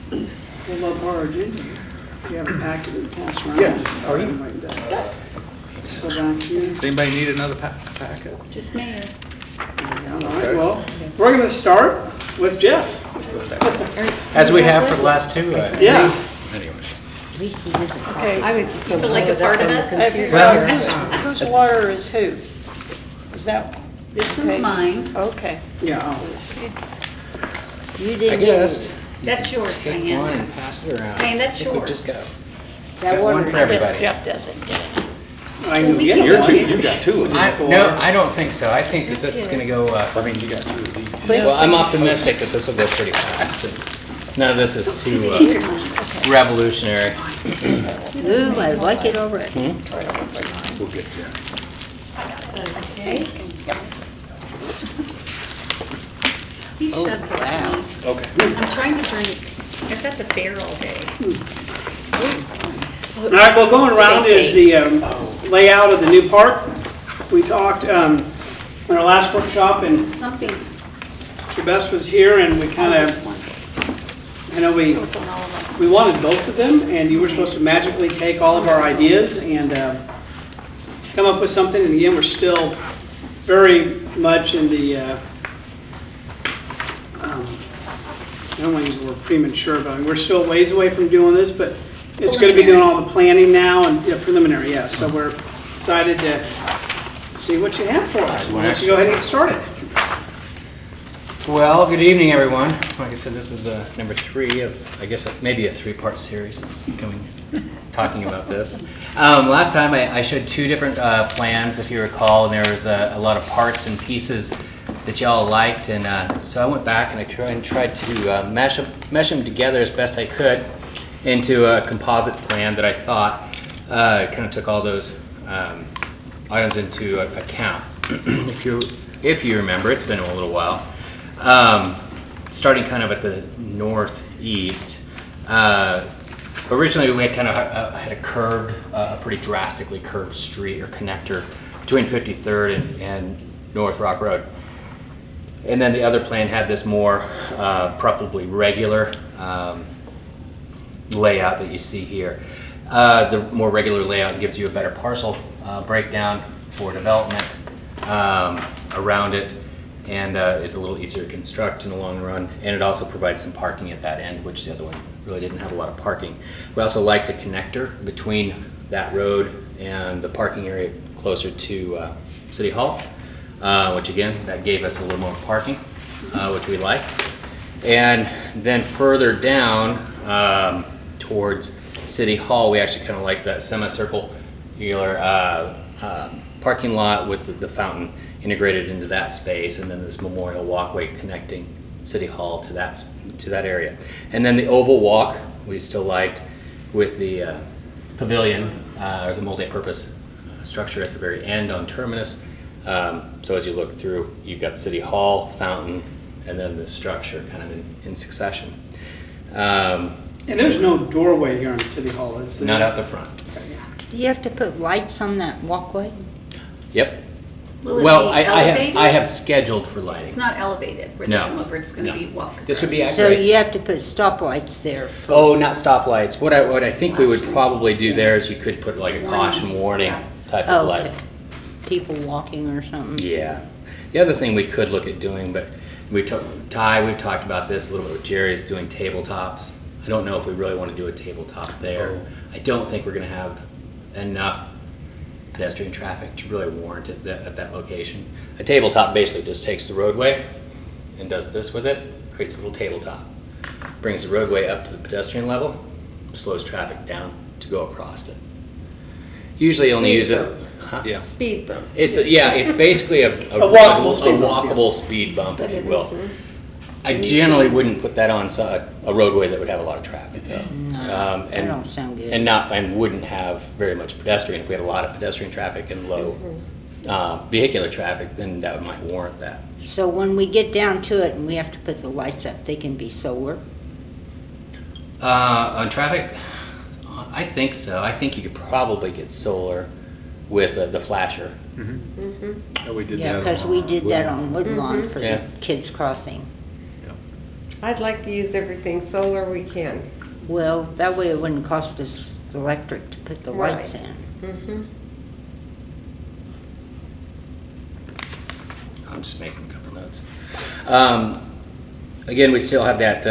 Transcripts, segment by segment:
Pull up our agenda. We have a packet to pass around. Yes. Are you? So back here. Does anybody need another packet? Just me. All right, well, we're going to start with Jeff. As we have for the last two. Yeah. Anyway. At least he isn't. Okay. I was just You gonna feel like blow a it up part of on the us? computer. Well, Whose water is who? Is that, This one's Okay. mine. okay. Yeah. You I didn't guess. get That's yours, Take Diane. one and pass it around. Diane, that's I think we yours. just go. that Got one water. for I guess everybody. Jeff doesn't get it. I Well, know. we Yeah, can you're go two. again. You got two of them. No, I don't think so. I think that That's this is going to his. go. I mean, you got two of these. Well, I'm optimistic that this will go pretty fast since none of this is too revolutionary. Ooh, I like it already. We'll get there. Okay. He shoved this to me. Okay. I'm trying to drink. I was at the fair all day. All right, well, going around is the layout of the new park. We talked in our last workshop, and Something's Best was here, and we kind on this of, one. I know we Oh, it's on all of them. we wanted both of them, and you were supposed to magically take all of our ideas and come up with something. And again, we're still very much in the, I don't want to use the word premature, but we're still ways away from doing this, but it's going to be doing all the planning now and preliminary, yeah. So we're excited to see what you have for us. Why don't you go ahead and get started? Well, good evening, everyone. Like I said, this is number 3 of, I guess, maybe a 3-part series talking about this. Last time I showed 2 different plans, if you recall, and there was a lot of parts and pieces that y'all liked, and so I went back and I tried to mesh them together as best I could into a composite plan that I thought kind of took all those items into account. If you remember, it's been a little while. Starting kind of at the northeast, originally we had kind of had a curved, pretty drastically curved street or connector between 53rd and North Rock Road. And then the other plan had this more probably regular layout that you see here. The more regular layout gives you a better parcel breakdown for development around it, and is a little easier to construct in the long run. And it also provides some parking at that end, which the other one really didn't have a lot of parking. We also liked a connector between that road and the parking area closer to City Hall. Which again, that gave us a little more parking, which we like. And then further down towards City Hall, we actually kind of like that semicircular parking lot with the fountain integrated into that space, and then this memorial walkway connecting City Hall to that area. And then the oval walk we still liked with the pavilion, or the multi-purpose structure at the very end on Terminus. So as you look through, you've got City Hall, fountain, and then the structure kind of in succession. And there's no doorway here in City Hall, is there? Not out the front. Do you have to put lights on that walkway? Yep. Will it Well, be elevated? I have scheduled for It's lighting. not elevated where No. they come over. It's going to No. be walk. This would be across. So accurate. you have to put stoplights there for. Oh, not stoplights. What I think we would probably do there is you could put like a caution warning type of Oh, light. okay. People walking or something? Yeah. The other thing we could look at doing, but we've talked about this a little bit with Jerry, is doing tabletops. I don't know if we really want to do a tabletop there. I don't think we're going to have enough pedestrian traffic to really warrant it at that location. A tabletop basically just takes the roadway and does this with it, creates a little tabletop. Brings the roadway up to the pedestrian level, slows traffic down to go across it. Usually only use it. Huh? Yeah. Speed bump. It's basically a walkable speed bump, yeah. walkable speed bump, But if you will. it's- I generally wouldn't put that on a roadway that would have a lot of traffic, though. That don't sound good. And wouldn't have very much pedestrian. If we had a lot of pedestrian traffic and low vehicular traffic, then that might warrant that. So when we get down to it and we have to put the lights up, they can be solar? On traffic, I think so. I think you could probably get solar with the flasher. Yeah, we did Yeah, that because on, we did that on Woodlawn for Yeah. the kids crossing. I'd like to use everything solar we can. Well, that way it wouldn't cost us electric to put the lights Right. in. Mm-hmm. I'm just making a couple notes. Again, we still have that,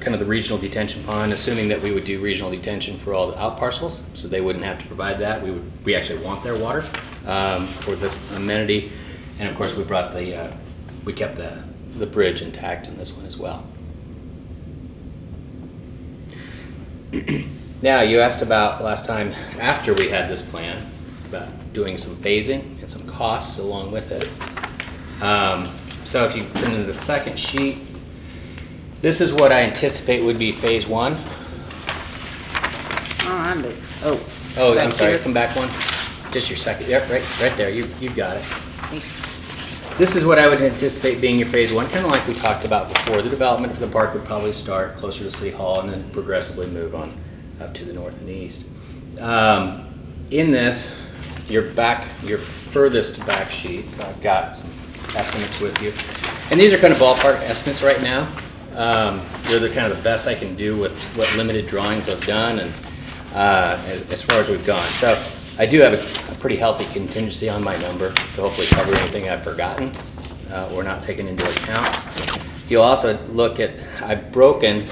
kind of the regional detention pond, assuming that we would do regional detention for all the out parcels, so they wouldn't have to provide that. We actually want their water for this amenity. And of course, we kept the bridge intact in this one as well. Now, you asked about last time, after we had this plan, about doing some phasing and some costs along with it. So if you turn to the second sheet, this is what I anticipate would be phase one. Oh, I'm back sorry, here. come back one. Just your second, yep, right there, you got it. This is what I would anticipate being your phase one, kind of like we talked about before. The development for the park would probably start closer to City Hall and then progressively move on up to the north and east. In this, your furthest back sheets, I've got some estimates with you. And these are kind of ballpark estimates right now. They're the kind of the best I can do with what limited drawings I've done and as far as we've gone. So I do have a pretty healthy contingency on my number to hopefully cover anything I've forgotten or not taken into account. You'll also look at, I've broken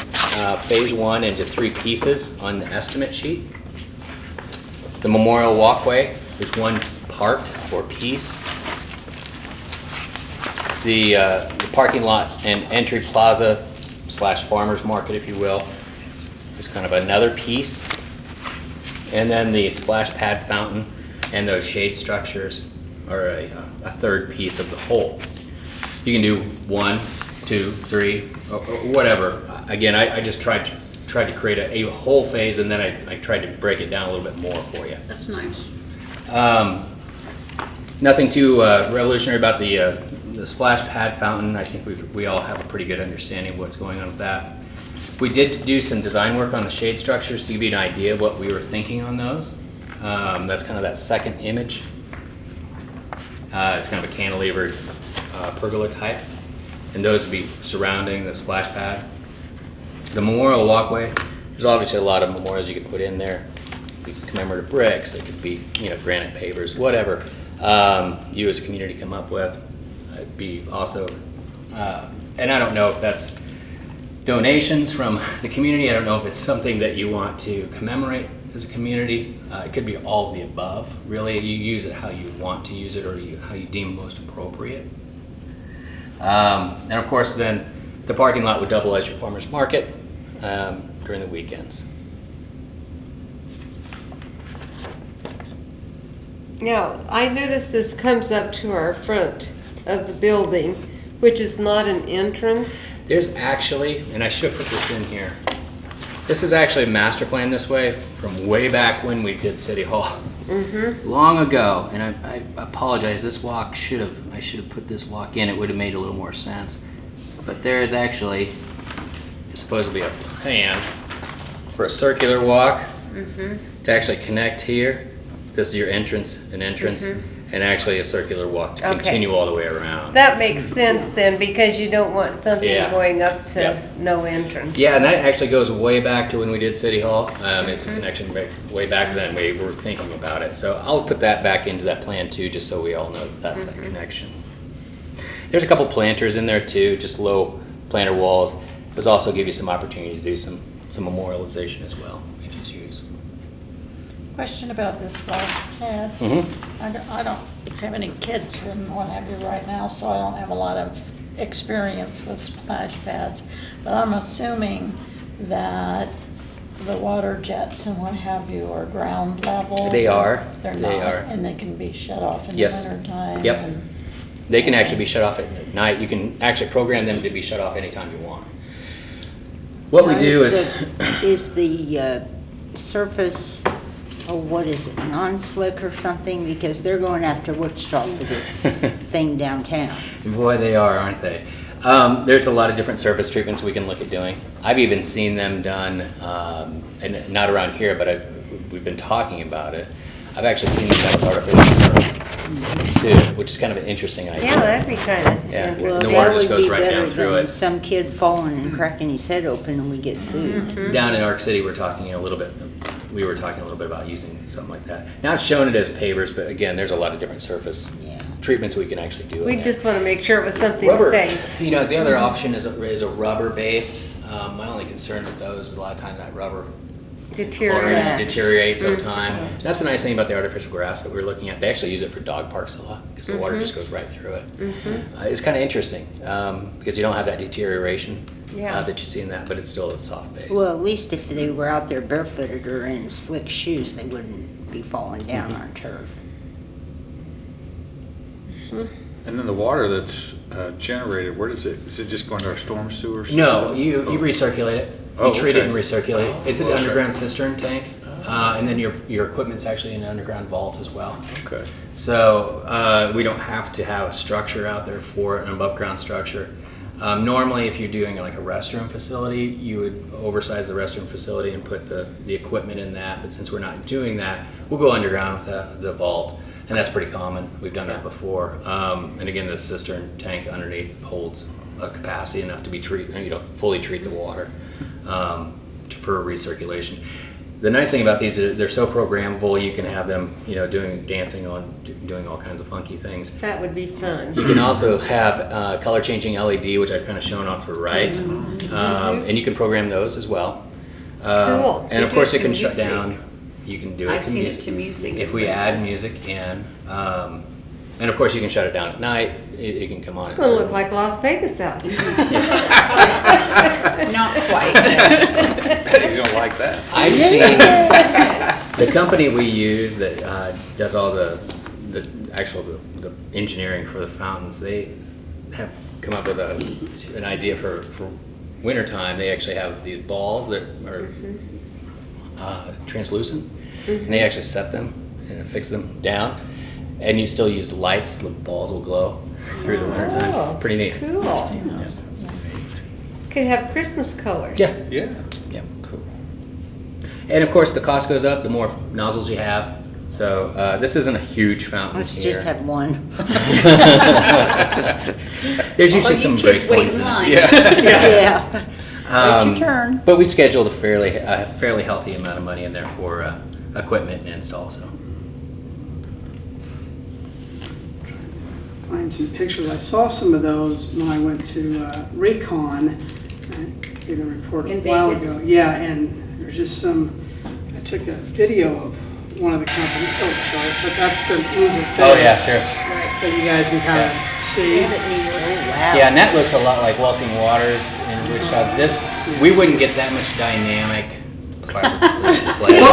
phase one into 3 pieces on the estimate sheet. The memorial walkway is one part or piece. The parking lot and entry plaza / farmer's market, if you will, is kind of another piece. And then the splash pad fountain and those shade structures are a third piece of the whole. You can do 1, 2, 3, or whatever. Again, I just tried to create a whole phase, and then I tried to break it down a little bit more for you. That's nice. Nothing too revolutionary about the splash pad fountain. I think we all have a pretty good understanding of what's going on with that. We did do some design work on the shade structures to give you an idea of what we were thinking on those. That's kind of that second image. It's kind of a cantilevered pergola type, and those would be surrounding the splash pad. The memorial walkway, there's obviously a lot of memorials you could put in there. Commemorative bricks, they could be, granite pavers, whatever you as a community come up with. It'd be also, and I don't know if that's donations from the community. I don't know if it's something that you want to commemorate as a community. It could be all of the above. Really, you use it how you want to use it or how you deem most appropriate. And of course, then the parking lot would double as your farmer's market during the weekends. Now, I noticed this comes up to our front of the building, which is not an entrance. There's actually, and I should have put this in here, this is actually a master plan this way from way back when we did City Hall. Long ago, and I apologize, I should have put this walk in, it would have made a little more sense. But there is actually supposed to be a plan for a circular walk to actually connect here. This is your entrance, and actually a circular walk to Okay. continue all the way around. That makes sense then, because you don't want something Yeah. going up to Yep. no entrance. Yeah, and that actually goes way back to when we did City Hall. It's a connection way back then. We were thinking about it. So I'll put that back into that plan too, just so we all know that's that connection. There's a couple planters in there too, just low planter walls. Those also give you some opportunity to do some memorialization as well, if you choose. Question about this splash pad. I don't have any kids and what have you right now, so I don't have a lot of experience with splash pads. But I'm assuming that the water jets and what have you are ground level. They are. They're They not, are. and they can be shut off in the Yes. winter time. Yep. They can actually be shut off at night. You can actually program them to be shut off anytime you want. What we Now, do is the surface, what is it, non-slick or something? Because they're going after Wichita for this thing downtown. Boy, they are, aren't they? There's a lot of different surface treatments we can look at doing. I've even seen them done, and not around here, but we've been talking about it. I've actually seen them done with artificial turf too, which is kind of an interesting idea. Yeah, that'd be kind of Yeah. Well, The water that just would goes be right down better through than it. some kid falling and cracking his head open and we get sued. Down in Arc City, we were talking a little bit about using something like that. Now I've shown it as pavers, but again, there's a lot of different surface Yeah. treatments we can actually do. in We there. just want to make sure it was something Rubber, safe. you know, the other option is a rubber based. My only concern with those is a lot of times that rubber Deteriorate. deteriorates over time. That's the nice thing about the artificial grass that we're looking at. They actually use it for dog parks a lot because the water just goes right through it. It's kind of interesting because you don't have that deterioration Yeah. that you see in that, but it's still a soft base. Well, at least if they were out there barefooted or in slick shoes, they wouldn't be falling down on turf. And then the water that's generated, where does it, is it just going to our storm sewer system? No, you Oh. recirculate it. You Oh, treat it okay. and recirculate it. It's an Okay. underground cistern tank, and then your equipment's actually in an underground vault as well. Okay. So we don't have to have a structure out there for it, an above ground structure. Normally, if you're doing like a restroom facility, you would oversize the restroom facility and put the equipment in that. But since we're not doing that, we'll go underground with the vault, and that's pretty common. We've done that before. And again, the cistern tank underneath holds a capacity enough to be fully treat the water for recirculation. The nice thing about these is they're so programmable. You can have them, doing all kinds of funky things. That would be fun. You can also have color changing LED, which I've kind of shown off to the right, and you can program those as well. Cool. And You of do course, it it to can shut music. down. You can do it. I've seen it to music if in we add places. music in, and of course, you can shut it down at night. It can come on. It's going to look like Las Vegas out here. Not quite. Betty's gonna like that. I've seen the company we use that does all the engineering for the fountains. They have come up with an idea for wintertime. They actually have these balls that are translucent, and they actually set them and fix them down, and you still use the lights. The balls will glow through the wintertime. Oh, Pretty neat. cool. I've seen those. Could have Christmas colors. Yeah. Yeah. Yeah, cool. And of course, the cost goes up the more nozzles you have. So this isn't a huge fountain Let's here. just have one. There's Or usually you some kids break wait points in in it. line. Yeah. Wait your turn. But we scheduled a fairly healthy amount of money in there for equipment and install. So Find some pictures. I saw some of those when I went to Recon. I gave a report a In while Vegas? ago. Yeah, and there's just I took a video of one of the companies. Oh, sorry, but that's the music there. oh yeah, sure. That you guys can kind of see. Yeah, and that looks a lot like Waltzing Waters, in which this we wouldn't get that much dynamic. Well,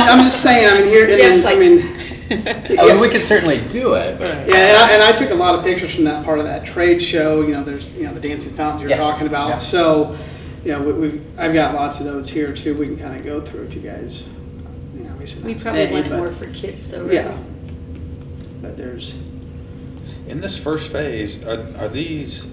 I'm just saying. I mean, here, Jeff's like- I mean, we could certainly do it, but Yeah, and I took a lot of pictures from that part of that trade show. There's the dancing fountains you're Yeah, talking about. yeah. So, I've got lots of those here too. We can kind of go through if you guys. Obviously We not probably today, want it but- more for kids though, right? Yeah, but there's. In this first phase, are these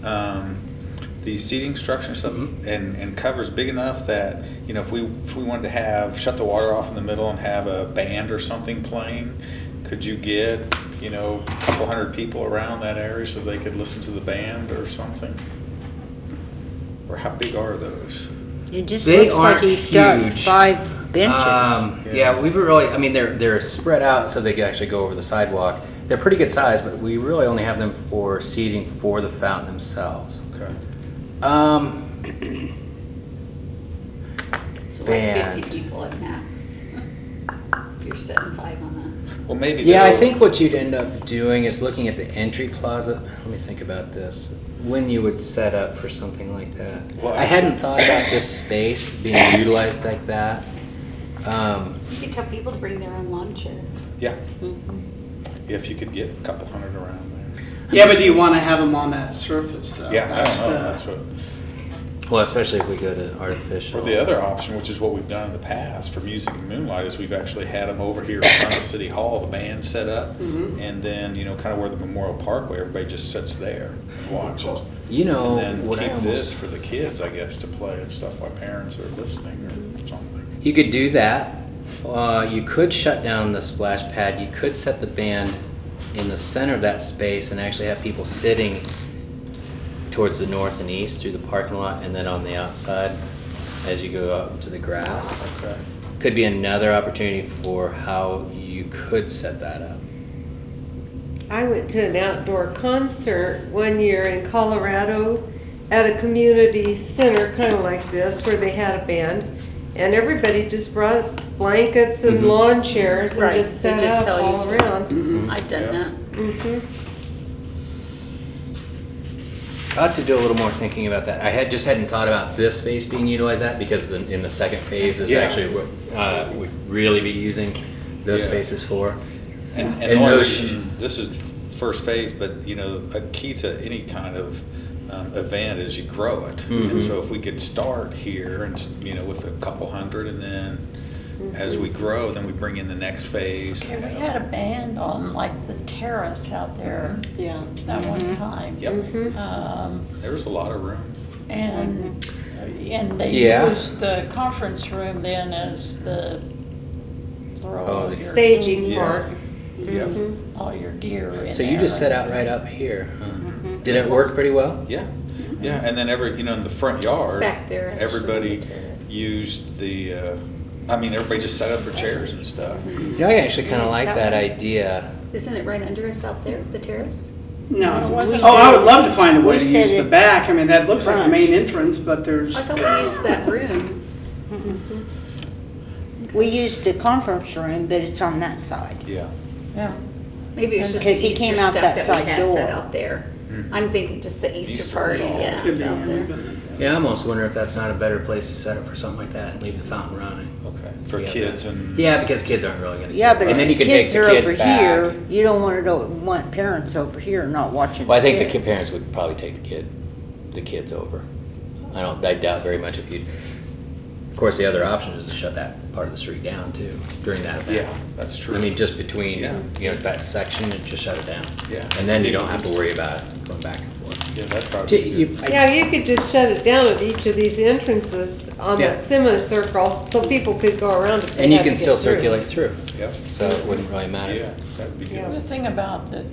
seating structures and stuff and covers big enough that if we wanted to shut the water off in the middle and have a band or something playing, could you get a couple hundred people around that area so they could listen to the band or something? Or how big are those? It just They looks like aren't he's got huge. 5 benches. yeah, we really. I mean, they're spread out so they can actually go over the sidewalk. They're pretty good size, but we really only have them for seating for the fountain themselves. Okay. So like Band. 50 people at max. If you're setting 5 on that. Well, maybe. Yeah, I they'll- think what you'd end up doing is looking at the entry plaza. Let me think about this. When you would set up for something like that. Well, I hadn't thought about this space being utilized like that. You could tell people to bring their own lawn chair. Yeah. If you could get a couple hundred around there. Yeah, but do you want to have them on that surface though? Yeah, I That's don't know. the- That's what. Well, especially if we go to artificial. Or the other option, which is what we've done in the past for Music and Moonlight, is we've actually had them over here in front of City Hall, the band set up, and then kind of where the Memorial Parkway, everybody just sits there and watches. You know, And what I then keep this almost, for the kids, I guess, to play and stuff while parents are listening or something. you could do that. You could shut down the splash pad. You could set the band in the center of that space and actually have people sitting towards the north and east through the parking lot, and then on the outside as you go out to the grass. Okay. Could be another opportunity for how you could set that up. I went to an outdoor concert one year in Colorado at a community center, kind of like this, where they had a band, and everybody just brought blankets and lawn chairs and Right, just they set just up tell you all to. around. I've done Yeah. that. I'll have to do a little more thinking about that. I hadn't thought about this space being utilized that, because in the second phase is Yeah. actually what we'd really be using those Yeah. spaces for. And And the only those- reason, this is first phase, but you know, a key to any kind of event is you grow it. And Mhm. so if we could start here and, you know, with a couple hundred, and then as we grow, then we bring in the next phase. Okay, we had a band on like the terrace out there Yeah. that one time. Yep, Um, there was a lot of room. and they Yeah. used the conference room then as the throw Oh, all the your, Staging Yeah. part. Yep, all your gear in So you there. just set out right up here, huh? Did it work pretty well? yeah, yeah, and then you know, in the front yard. back there, actually, Everybody the terrace. used the, everybody just set up their chairs and stuff. You know, I actually kind of like that idea. Isn't it right under us out there, the terrace? No, It wasn't- oh, I would love to find a way to We said use the it back. I mean, that looks like the front. main entrance, but there's, I thought we used that room. We used the conference room, but it's on that side. Yeah. Yeah. Maybe it was just the Because he Easter came out stuff that that side we had set door. out there. Mhm. I'm thinking just the Easter Easter party, ball. yeah, could it's be, out there. Yeah, I almost wonder if that's not a better place to set up for something like that and leave the fountain running. Okay, for Yeah. kids and. Yeah, because kids aren't really gonna. Yeah, but and then you if the can take kids the are kids over back. here, you don't want parents over here not watching Well, I the think the kids. kid parents would probably take the kids over. I doubt very much if you. Of course, the other option is to shut that part of the street down too during that event. Yeah, that's true. I mean, just between Yeah. that section, and just shut it down. Yeah. And then you don't have to worry about it going back and forth. Yeah, that'd probably be good. Yeah, you could just shut it down at each of these entrances on Yeah. that semicircle, so people could go around if they And you had to can get still through. circulate through, Yep, so it wouldn't really matter. yeah, that'd be Yeah. The good. thing about the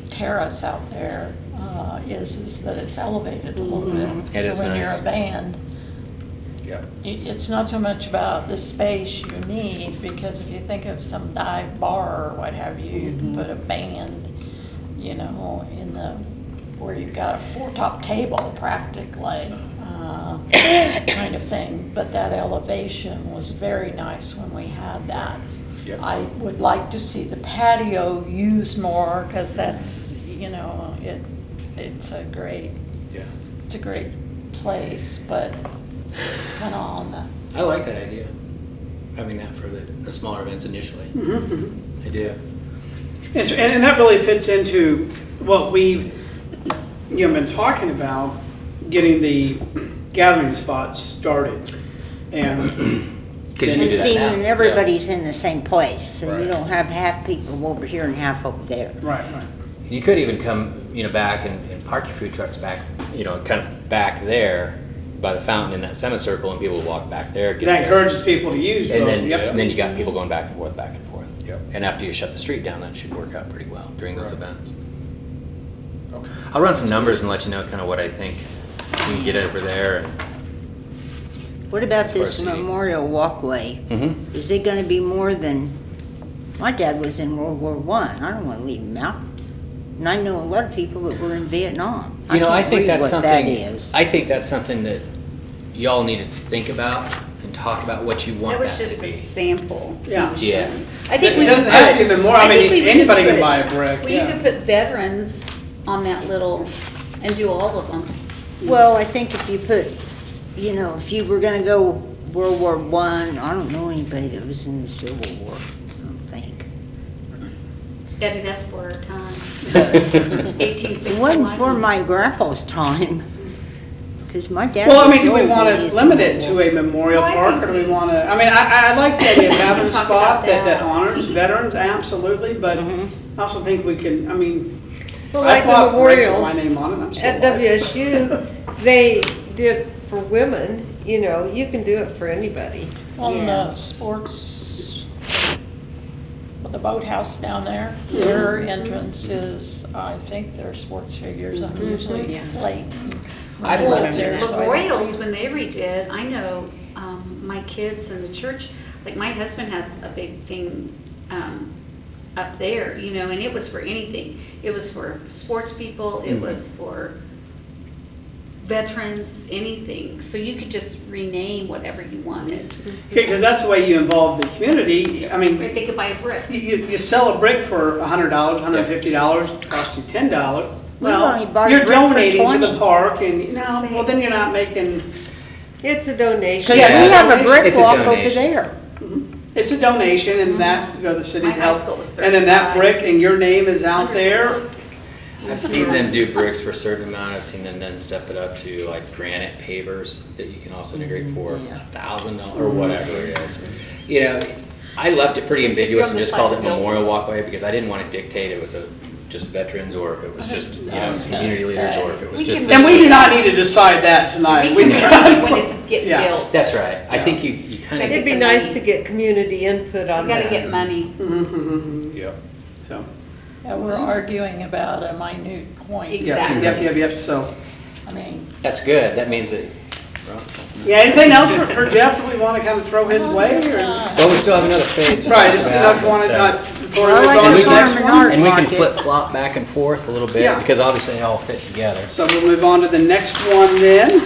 terrace out there is that it's elevated a little bit. It is So when you're nice. a band, Yeah, it's not so much about the space you need, because if you think of some dive bar or what have you, you can put a band, you know, in the, where you've got a four-top table practically, kind of thing. But that elevation was very nice when we had that. Yep. I would like to see the patio used more, because that's, you know, it's a great place, but it's kind of on the, I like that idea, having that for the smaller events initially. I do. and that really fits into what we've been talking about, getting the gathering spots started. And Because you And do that see, now. when everybody's in the same place, so Right. you don't have half people over here and half over there. right. You could even come, back and park your food trucks back, kind of back there by the fountain in that semicircle, and people will walk back there. get That there. encourages people to use And both. then, Yep. and then you got people going back and forth, back and forth. Yep. And after you shut the street down, that should work out pretty well during those Right. events. okay. I'll run some numbers and let you know kind of what I think you can get over there. What about As far this as seating. memorial walkway? Mm-hmm. Is it gonna be more than, my dad was in World War One. I don't wanna leave him out. And I know a lot of people that were in Vietnam. I can't think read that's what something. that is. I think that's something that y'all need to think about and talk about what you want That that, was just to a be. sample. Yeah. Yeah. I think It we doesn't could have to put- be the more- I think mean, we would just anybody can put buy it- a brick, Well, yeah. you could put veterans on that little, and do all of them. Well, I think if you put, if you were gonna go World War One, I don't know anybody that was in the Civil War, I don't think. Debbie, that's for our time. It 1861. wasn't for my grandpa's time, because my dad Well, I was mean, do we old want when to he was limit in it World to a memorial Well, I park, think or do we we- want to, I mean, I like the idea of having a Talk spot about that that. honors veterans, absolutely, but Mhm. I also think we can, I mean, Well, I like the bought bricks with my memorial name on it, I'm still at alive. WSU, they did for women, you know, you can do it for anybody. On Yeah. the sports, the boathouse down there, their entrance is, I think they're sports figures. I'm usually Yeah. late. I'd Right love to. there, so I don't- Memorials, when they redid, I know my kids in the church, like my husband has a big thing up there, you know, and it was for anything. It was for sports people, it was for veterans, anything. So you could just rename whatever you wanted. Because that's the way you involve the community. I mean, Or they could buy a brick. you sell a brick for $100, $150, cost you $10. We've only bought a You're brick for donating to the 20. park, and It's the no, same. well, then you're not making. It's a donation. Cause we Yeah, it's a have a donation. brick It's a walk over donation. there. It's a donation, and that you go to the city My to high help. school was And then that 35. brick and your name is out there. I've seen them do bricks for a certain amount. I've seen them then step it up to like granite pavers that you can also integrate for $1,000 or whatever it is. You know, I left it pretty It's ambiguous from and the just side called of it the building. Memorial Walkway because I didn't want to dictate it was just veterans or if it was just, you know, was gonna community leaders say. or if it was We just. can- this And we or do not that. need to decide that tonight. We can We've run it got- when it's getting Yeah. built. That's right. I think you kind of It'd be the nice money. to get community input You on gotta that. get money. Yep. So, Yeah, we're arguing about a minute point. yes, Exactly. yep, so. I mean, That's good. That means that. we're onto something. Yeah, anything else for Jeff that we want to kind of throw his way? Or? Well, we still have another phase to Right, talk just about, enough want to but, not, before we Well, I move like on the to the farm next and one. art and we can market. flip flop back and forth a little bit Yeah. because obviously they all fit together. So we'll move on to the next one then.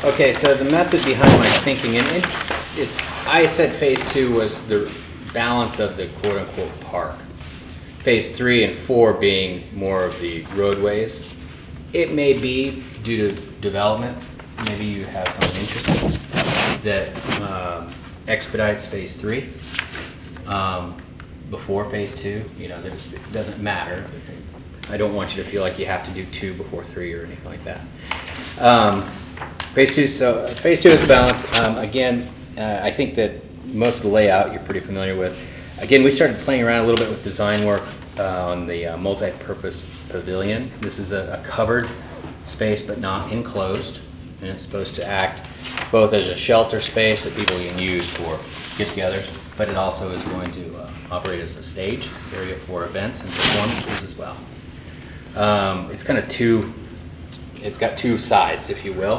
Okay, so the method behind my thinking, and it is, I said phase 2 was the balance of the quote-unquote park. Phase 3 and 4 being more of the roadways. It may be due to development, maybe you have something interesting that expedites phase 3 before phase 2. You know, it doesn't matter. I don't want you to feel like you have to do 2 before 3 or anything like that. Phase 2, so phase 2 is the balance. Again, I think that most of the layout you're pretty familiar with. Again, we started playing around a little bit with design work on the multi-purpose pavilion. This is a covered space but not enclosed, and it's supposed to act both as a shelter space that people can use for get-togethers, but it also is going to operate as a stage area for events and performances as well. It's kind of it's got two sides, if you will.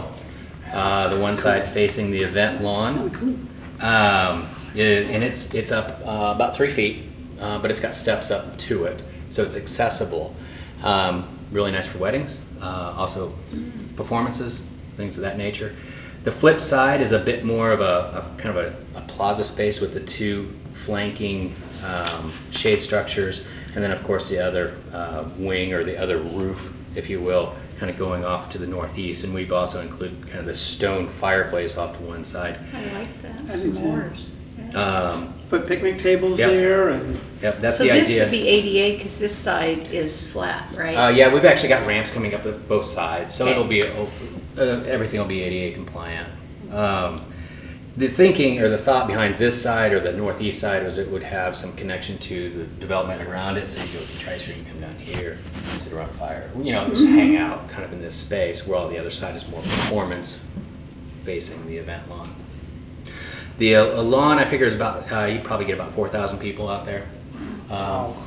The one side facing the event lawn. And it's up about 3 feet, but it's got steps up to it, so it's accessible. Really nice for weddings, also performances, things of that nature. The flip side is a bit more of a kind of a plaza space with the 2 flanking shade structures, and then of course the other wing or the other roof, if you will, kind of going off to the northeast. And we've also included kind of the stone fireplace off to one side. I like that, I do too. s'mores. Yeah. Put picnic tables Yep. there and. Yep, that's So the this idea. should be ADA, because this side is flat, right? Yeah, we've actually got ramps coming up at both sides, so Okay. it'll be, everything will be ADA compliant. The thinking or the thought behind this side or the northeast side was it would have some connection to the development around it, so you go to Tri-Street and come down here, sit around fire, you know, just hang out kind of in this space, where all the other side is more performance facing the event lawn. The lawn, I figure, is about, you'd probably get about 4,000 people out there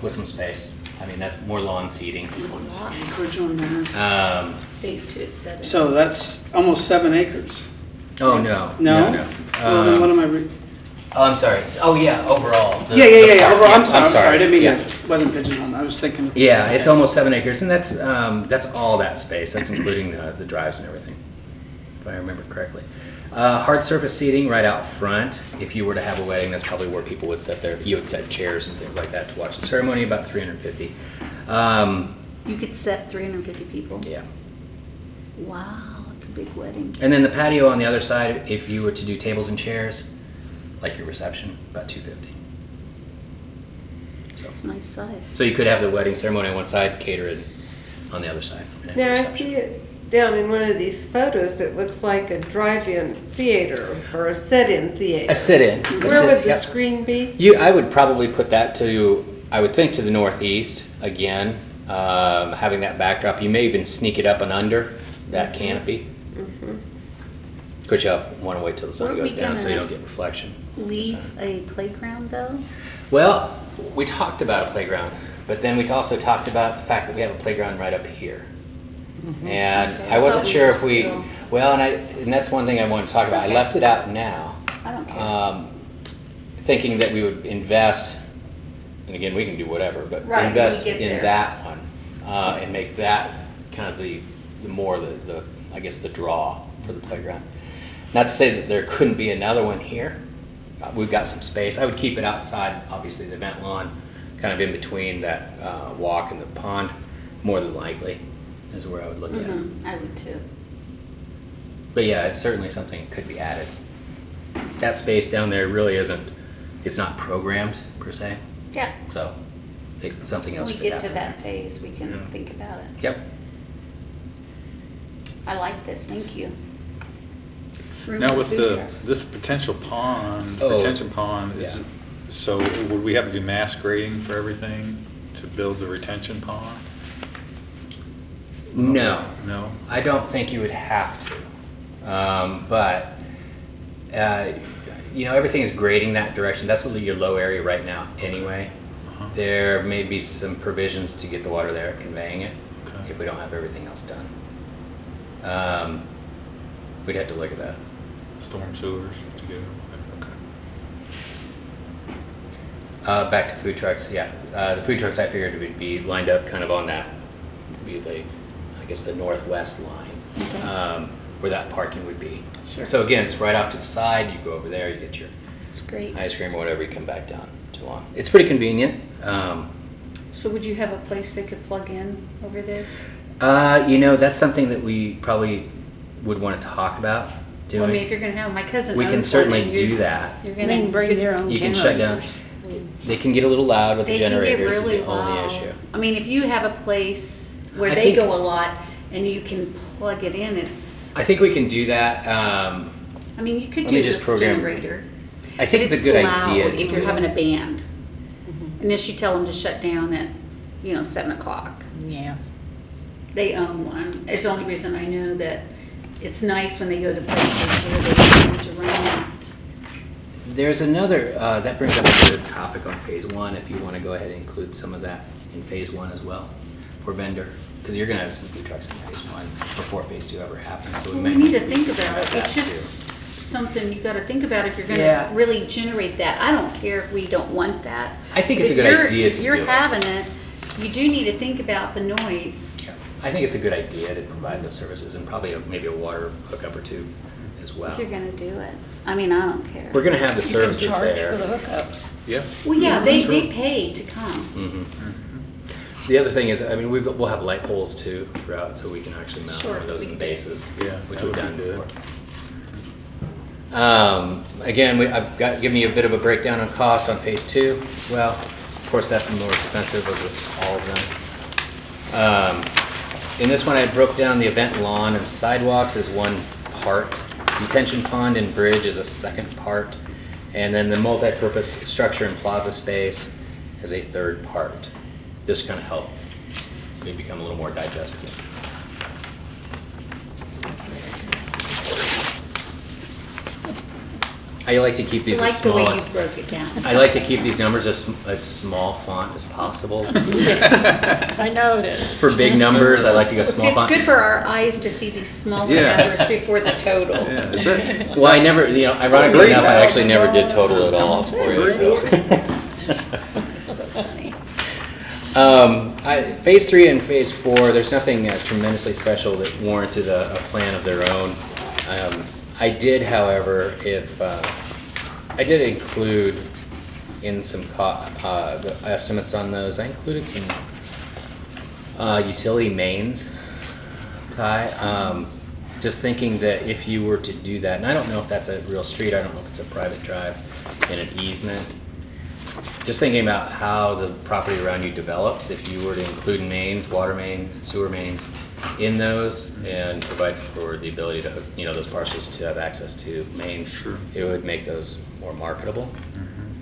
with some space. I mean, that's more lawn seating. Acreage on there. Phase 2, it said it. So that's almost 7 acres. Oh, no. No? No. Well, then what am I Oh, I'm sorry. Oh, yeah, overall. the- Yeah, the park, overall, I'm yes, sorry, I didn't mean yeah. to, wasn't pigeonholed, I was thinking. Yeah, it's almost 7 acres, and that's all that space. That's including the drives and everything, if I remember correctly. Hard surface seating right out front. If you were to have a wedding, that's probably where people would sit there. You would set chairs and things like that to watch the ceremony, about 350. You could set 350 people? Yeah. Wow, it's a big wedding. And then the patio on the other side, if you were to do tables and chairs, like your reception, about 250. It's a nice size. So you could have the wedding ceremony on one side, cater it on the other side. and have Now, I reception. see it down in one of these photos, it looks like a drive-in theater or a set-in theater. A sit-in. Where would the Yep. screen be? I would probably put that to, I would think, to the northeast again, having that backdrop. You may even sneak it up and under that canopy. course, you want to wait till the sun Weren't goes we down so you gonna don't get reflection. Leave a playground though? Well, we talked about a playground, but then we also talked about the fact that we have a playground right up here. And Okay, I I wasn't thought we sure were if we, still- well, and that's one thing I wanted to talk It's about. I okay. left it out now, I don't care. thinking that we would invest, and again, we can do whatever, but Right, when we invest get in there. that one, and make that kind of the more the, I guess, the draw for the playground. Not to say that there couldn't be another one here. We've got some space. I would keep it outside, obviously, the event lawn, kind of in between that walk and the pond, more than likely, is where I would look at it. Mhm, I would too. But yeah, it's certainly something that could be added. That space down there really isn't, it's not programmed per se, Yeah. so something When else we could get happen. to that phase, we can Yeah. think about it. Yep. I like this, thank you. Room Now for with food trucks. this potential pond, Oh, retention pond, yeah. so would we have to do mass grading for everything to build the retention pond? No, No? I don't think you would have to. But, everything is grading that direction. That's your low area right now anyway. Uh-huh. There may be some provisions to get the water there, conveying it, Okay. if we don't have everything else done. We'd have to look at that. Storm sewers to go, okay. Back to food trucks, yeah. The food trucks I figured would be lined up kind of on that, be the, I guess, the northwest line, where that parking would be. Sure. So again, it's right off to the side, you go over there, you get your It's great. ice cream or whatever, you come back down to lawn. It's pretty convenient. So would you have a place they could plug in over there? That's something that we probably would want to talk about doing. Well, I mean, if you're gonna have, my cousin We owns can one, certainly and you're- do that. You're They gonna. can bring their own You can shut down. generators. They can get a little loud with the They can get generators is really the only loud. issue. I mean, if you have a place where I they think- go a lot and you can plug it in, it's, I think we can do that. I mean, you could Let me do just the program- generator. I think But it's a good loud idea. if to you're do having a that. band. Unless you tell them to shut down at, 7:00. Yeah. They own one. It's the only reason I know that it's nice when they go to places where they want to run that. There's another, that brings up a good topic on phase one, if you want to go ahead and include some of that in phase one as well, for vendor, because you're going to have some food trucks in phase one before phase two ever happens, so we Well, may we need to think about it. that It's too. just something you gotta think about if you're Yeah. gonna really generate that. I don't care if we don't want that. I think it's If a good you're- idea If to you're do it. having it, you do need to think about the noise. I think it's a good idea to provide those services, and probably maybe a water hookup or two as well. If you're gonna do it. I mean, I don't care. We're going to have the You can services charge there. for the hookups. Yeah. Well, yeah, they Sure. pay to come. Mhm. The other thing is, I mean, we'll have light poles too throughout, so we can actually mount some Sure, of those we in can do it. bases, Yeah, which that we've would done be good. before. Again, I've got, give me a bit of a breakdown on cost on phase two as well. Of course, that's the more expensive of all of them. In this one, I broke down the event lawn and sidewalks as one part. Detention pond and bridge is a second part. And then the multi-purpose structure and plaza space as a third part. Just to kind of help me become a little more digestible. I like to keep I these as like the small way you as, broke it down. I like to keep these numbers as small font as possible. I noticed. For big numbers, I like to go Well, see, small it's font. good for our eyes to see these smaller Yeah. numbers before the total. Yeah, is that, Well, I never, ironically enough, I actually never did total at all for you, so. It's so funny. Phase three and phase four, there's nothing tremendously special that warranted a plan of their own. I did, however, I did include in some the estimates on those, I included some utility mains, Ty. Just thinking that if you were to do that, and I don't know if that's a real street, I don't know if it's a private drive and an easement. Just thinking about how the property around you develops, if you were to include mains, water main, sewer mains in those and provide for the ability to, those parcels to have access to mains, Sure. it would make those more marketable.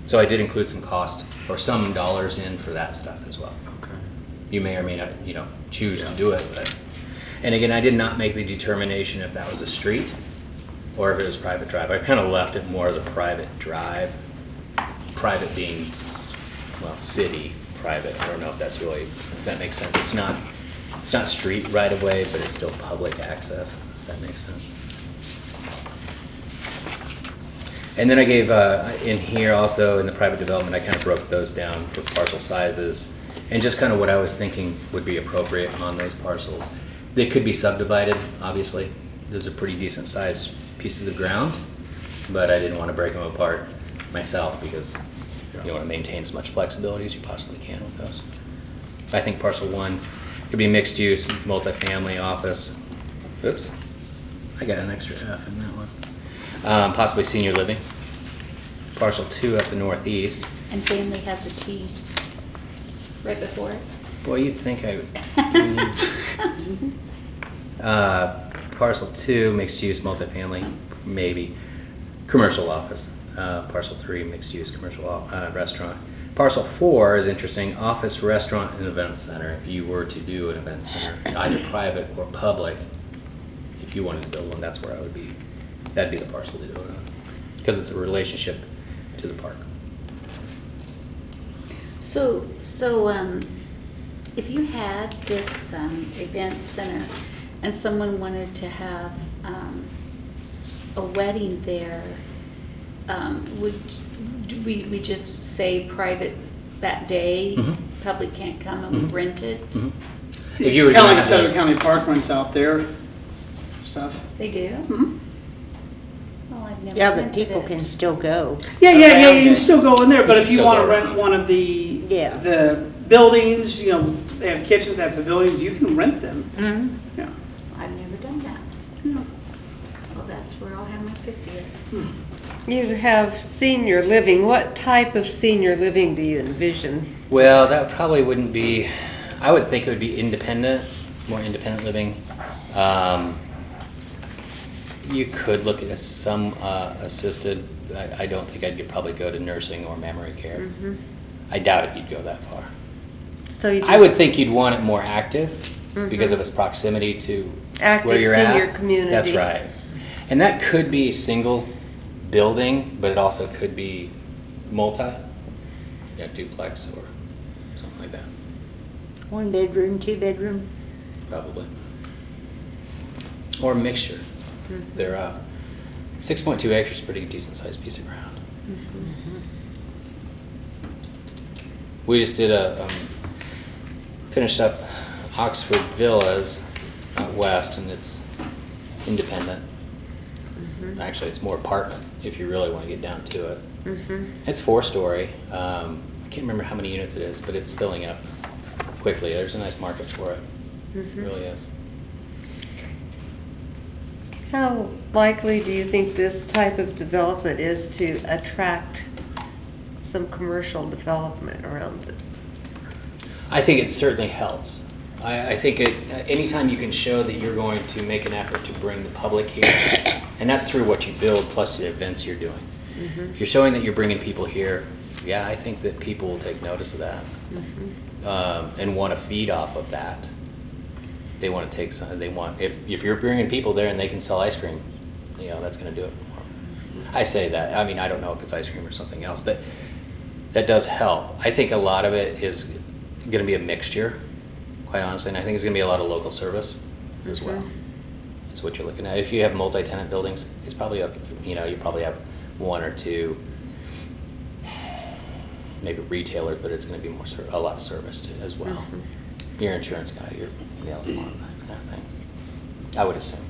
So I did include some cost or some dollars in for that stuff as well. okay. You may or may not, choose to Yeah. do it, but, and again, I did not make the determination if that was a street or if it was private drive. I kind of left it more as a private drive. Private being, well, city private. I don't know if that's really, if that makes sense. It's not street right of way, but it's still public access, if that makes sense. And then I gave, in here also, in the private development, I kind of broke those down for parcel sizes and just kind of what I was thinking would be appropriate on those parcels. They could be subdivided, obviously. Those are pretty decent sized pieces of ground, but I didn't want to break them apart myself because you want to maintain as much flexibility as you possibly can with those. I think parcel 1 could be mixed use, multifamily, office. Oops, I got an extra F in that one. Possibly senior living. Parcel 2 up the northeast. And family has a T right before it. Boy, you'd think I would. Parcel 2, mixed use, multifamily, maybe. Commercial office. Parcel 3, mixed use, commercial restaurant. Parcel 4 is interesting, office, restaurant, and event center. If you were to do an event center, either private or public, if you wanted to build one, that's where I would be. That'd be the parcel to do it on, because it's a relationship to the park. So, if you had this event center and someone wanted to have a wedding there, would we just say private that day? Mhm. Public can't come and we rent it? Mm-hmm. If you were County, gonna have Southern the- County Park runs out there, stuff. They do? Mhm. Well, I've never Yeah, but rented people it. can still go. Yeah, around you it. can still go in there, but You if can you still want to go rent around. one of the, Yeah. the buildings, they have kitchens, they have pavilions, you can rent them. Mhm. Yeah. I've never done that. Yeah. Well, that's where I'll have my 50th. You have senior living. What type of senior living do you envision? Well, that probably wouldn't be, I would think it would be independent, more independent living. You could look at some assisted. I don't think probably go to nursing or memory care. Mm-hmm. I doubt it you'd go that far. So you just I would think you'd want it more active because of its proximity to Active where you're senior at. community. That's right. And that could be single building, but it also could be multi, duplex or something like that, 1 bedroom, 2 bedroom. probably. Or a mixture. They're 6.2 acres, is a pretty decent sized piece of ground. We just did finished up Oxford Villas out west, and it's independent. Actually, it's more apartment if you really want to get down to it. It's 4-story. I can't remember how many units it is, but it's filling up quickly. There's a nice market for it. It really is. How likely do you think this type of development is to attract some commercial development around it? I think it certainly helps. I think anytime you can show that you're going to make an effort to bring the public here, and that's through what you build plus the events you're doing. If you're showing that you're bringing people here, yeah, I think that people will take notice of that and want to feed off of that. They want to take some. They want if you're bringing people there and they can sell ice cream, that's going to do it for them. I say that. I mean, I don't know if it's ice cream or something else, but that does help. I think a lot of it is going to be a mixture, quite honestly, and I think it's going to be a lot of local service as well. That's what you're looking at. If you have multi-tenant buildings, it's probably you probably have 1 or 2, maybe retailers, but it's going to be a lot of service too, as well. Your insurance guy, your nail salon, that kind of thing. I would assume.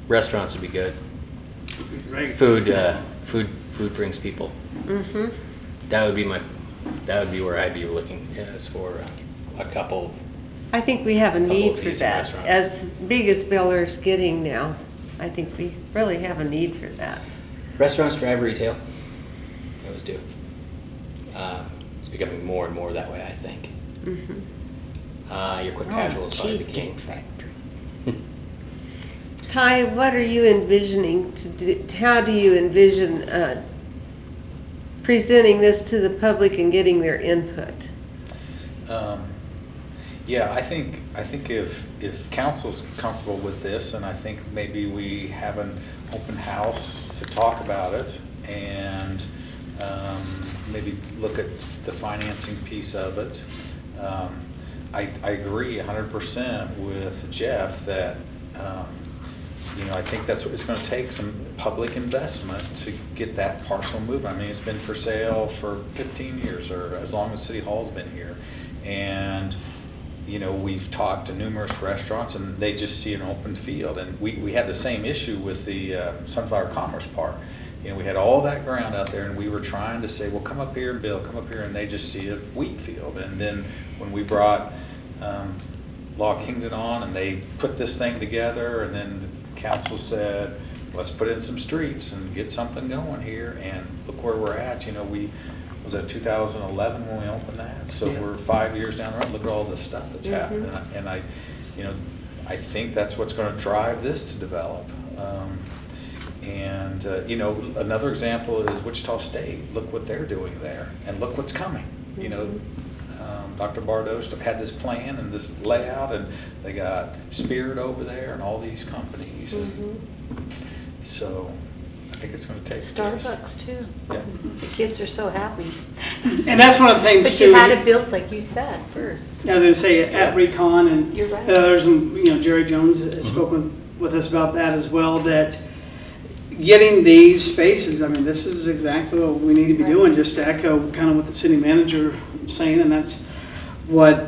Restaurants would be good. Right. Food brings people. That would be where I'd be looking as for a couple. I think we have a Couple need of for decent that. restaurants. As big as Bel Aire's getting now, I think we really have a need for that. Restaurants drive retail. They always do. It's becoming more and more that way, I think. Your quick casual is probably the king. Cheesecake Factory. Ty, what are you envisioning to do? How do you envision presenting this to the public and getting their input? Yeah, I think if council's comfortable with this, and I think maybe we have an open house to talk about it, and maybe look at the financing piece of it. I agree 100% with Jeff that, I think that's what it's going to take, some public investment to get that parcel moving. I mean, it's been for sale for 15 years, or as long as City Hall's been here. And, we've talked to numerous restaurants, and they just see an open field. And we had the same issue with the Sunflower Commerce Park. We had all that ground out there, and we were trying to say, well, come up here and build, come up here, and they just see a wheat field. And then when we brought Law Kingdom on, and they put this thing together, and then the council said, let's put in some streets and get something going here, and look where we're at. Was that 2011 when we opened that? So Yeah. we're 5 years down the road. Look at all this stuff that's happened, and I think that's what's going to drive this to develop. Another example is Wichita State. Look what they're doing there, and look what's coming. Dr. Bardos had this plan and this layout, and they got Spirit over there and all these companies. So I think it's going to take Starbucks too. Yeah. The kids are so happy. And that's one of the things But too. you had to build, like you said, first. I was going to say at Recon, and You're right. there's Jerry Jones has spoken with us about that as well, that getting these spaces, I mean, this is exactly what we need to be Right. doing, just to echo kind of what the city manager was saying, and that's what,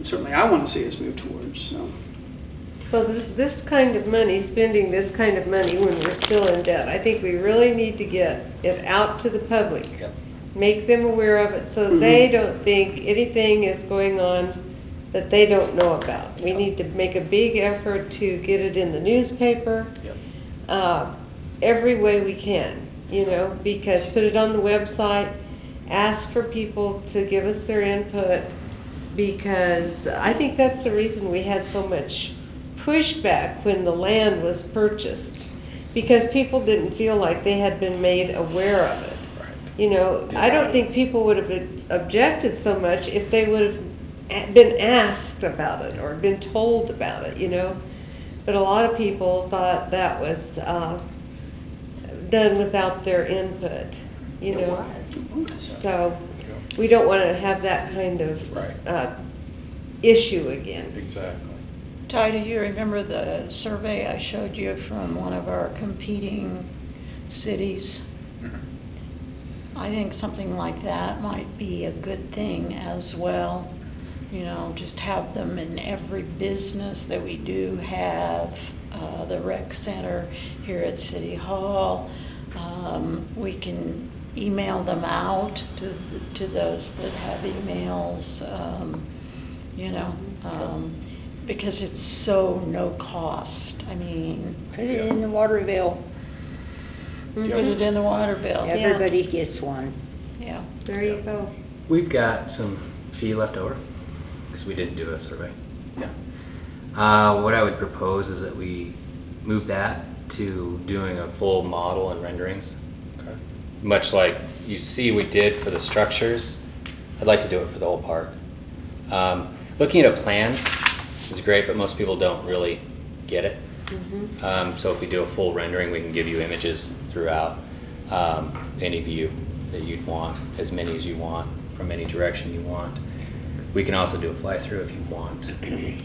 certainly I want to see us move towards, so. Well, this kind of money, spending this kind of money when we're still in debt, I think we really need to get it out to the public. Yep. Make them aware of it so they don't think anything is going on that they don't know about. We need to make a big effort to get it in the newspaper, every way we can, because put it on the website, ask for people to give us their input, because I think that's the reason we had so much pushback when the land was purchased, because people didn't feel like they had been made aware of it. I don't think people would have objected so much if they would have been asked about it or been told about it, But a lot of people thought that was done without their input, It was. So we don't want to have that kind of issue again. Exactly. Ty, do you remember the survey I showed you from one of our competing cities? I think something like that might be a good thing as well. Just have them in every business that we do have, the rec center here at City Hall. We can email them out to those that have emails, because it's so no cost. I mean, Put it in the water bill. put it in the water bill. Everybody gets one. Yeah. There you go. We've got some fee left over, because we didn't do a survey. Yeah. What I would propose is that we move that to doing a full model and renderings. Okay. Much like you see we did for the structures, I'd like to do it for the whole park. Looking at a plan is great, but most people don't really get it. So if we do a full rendering, we can give you images throughout any view that you'd want, as many as you want, from any direction you want. We can also do a fly-through if you want.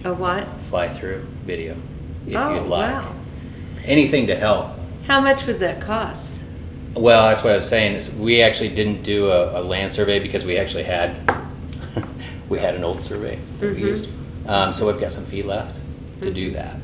A what? Fly-through video, if Oh, you'd like. wow. Anything to help. How much would that cost? Well, that's what I was saying, is we actually didn't do a land survey because we actually had, we had an old survey that we used. So we've got some fee left to do that.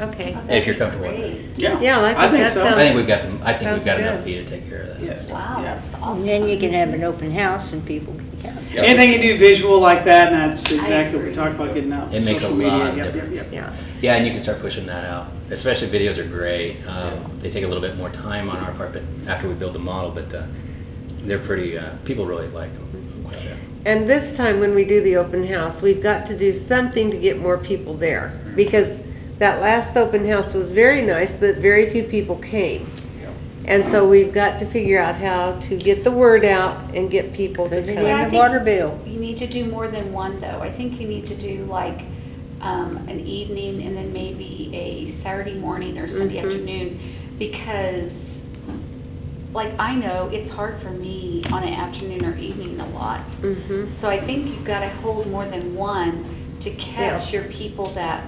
Okay. If you're comfortable with it. Yeah, Yeah, I think that so. sounds- I think we've got them, I think we've Sounds got enough good. fee to take care of that. Yes. Wow, Yeah. that's And awesome. then you can have an open house and people can come. Yeah. Anything you do visual like that, and that's exactly what we agree. talked about, getting out. It makes a social media. lot of Yep, yep, difference. yep. Yeah. Yeah, and you can start pushing that out. Especially videos are great. They take a little bit more time on our part, but after we build the model, but they're pretty, people really like them quite a bit. And this time when we do the open house, we've got to do something to get more people there. Because that last open house was very nice, but very few people came. And so we've got to figure out how to get the word out and get people to Put it come. in the water bill. You need need to do more than one, though. I think you need to do like an evening and then maybe a Saturday morning or Sunday afternoon, because like I know it's hard for me on an afternoon or evening a lot. So I think you've got to hold more than one to catch your people that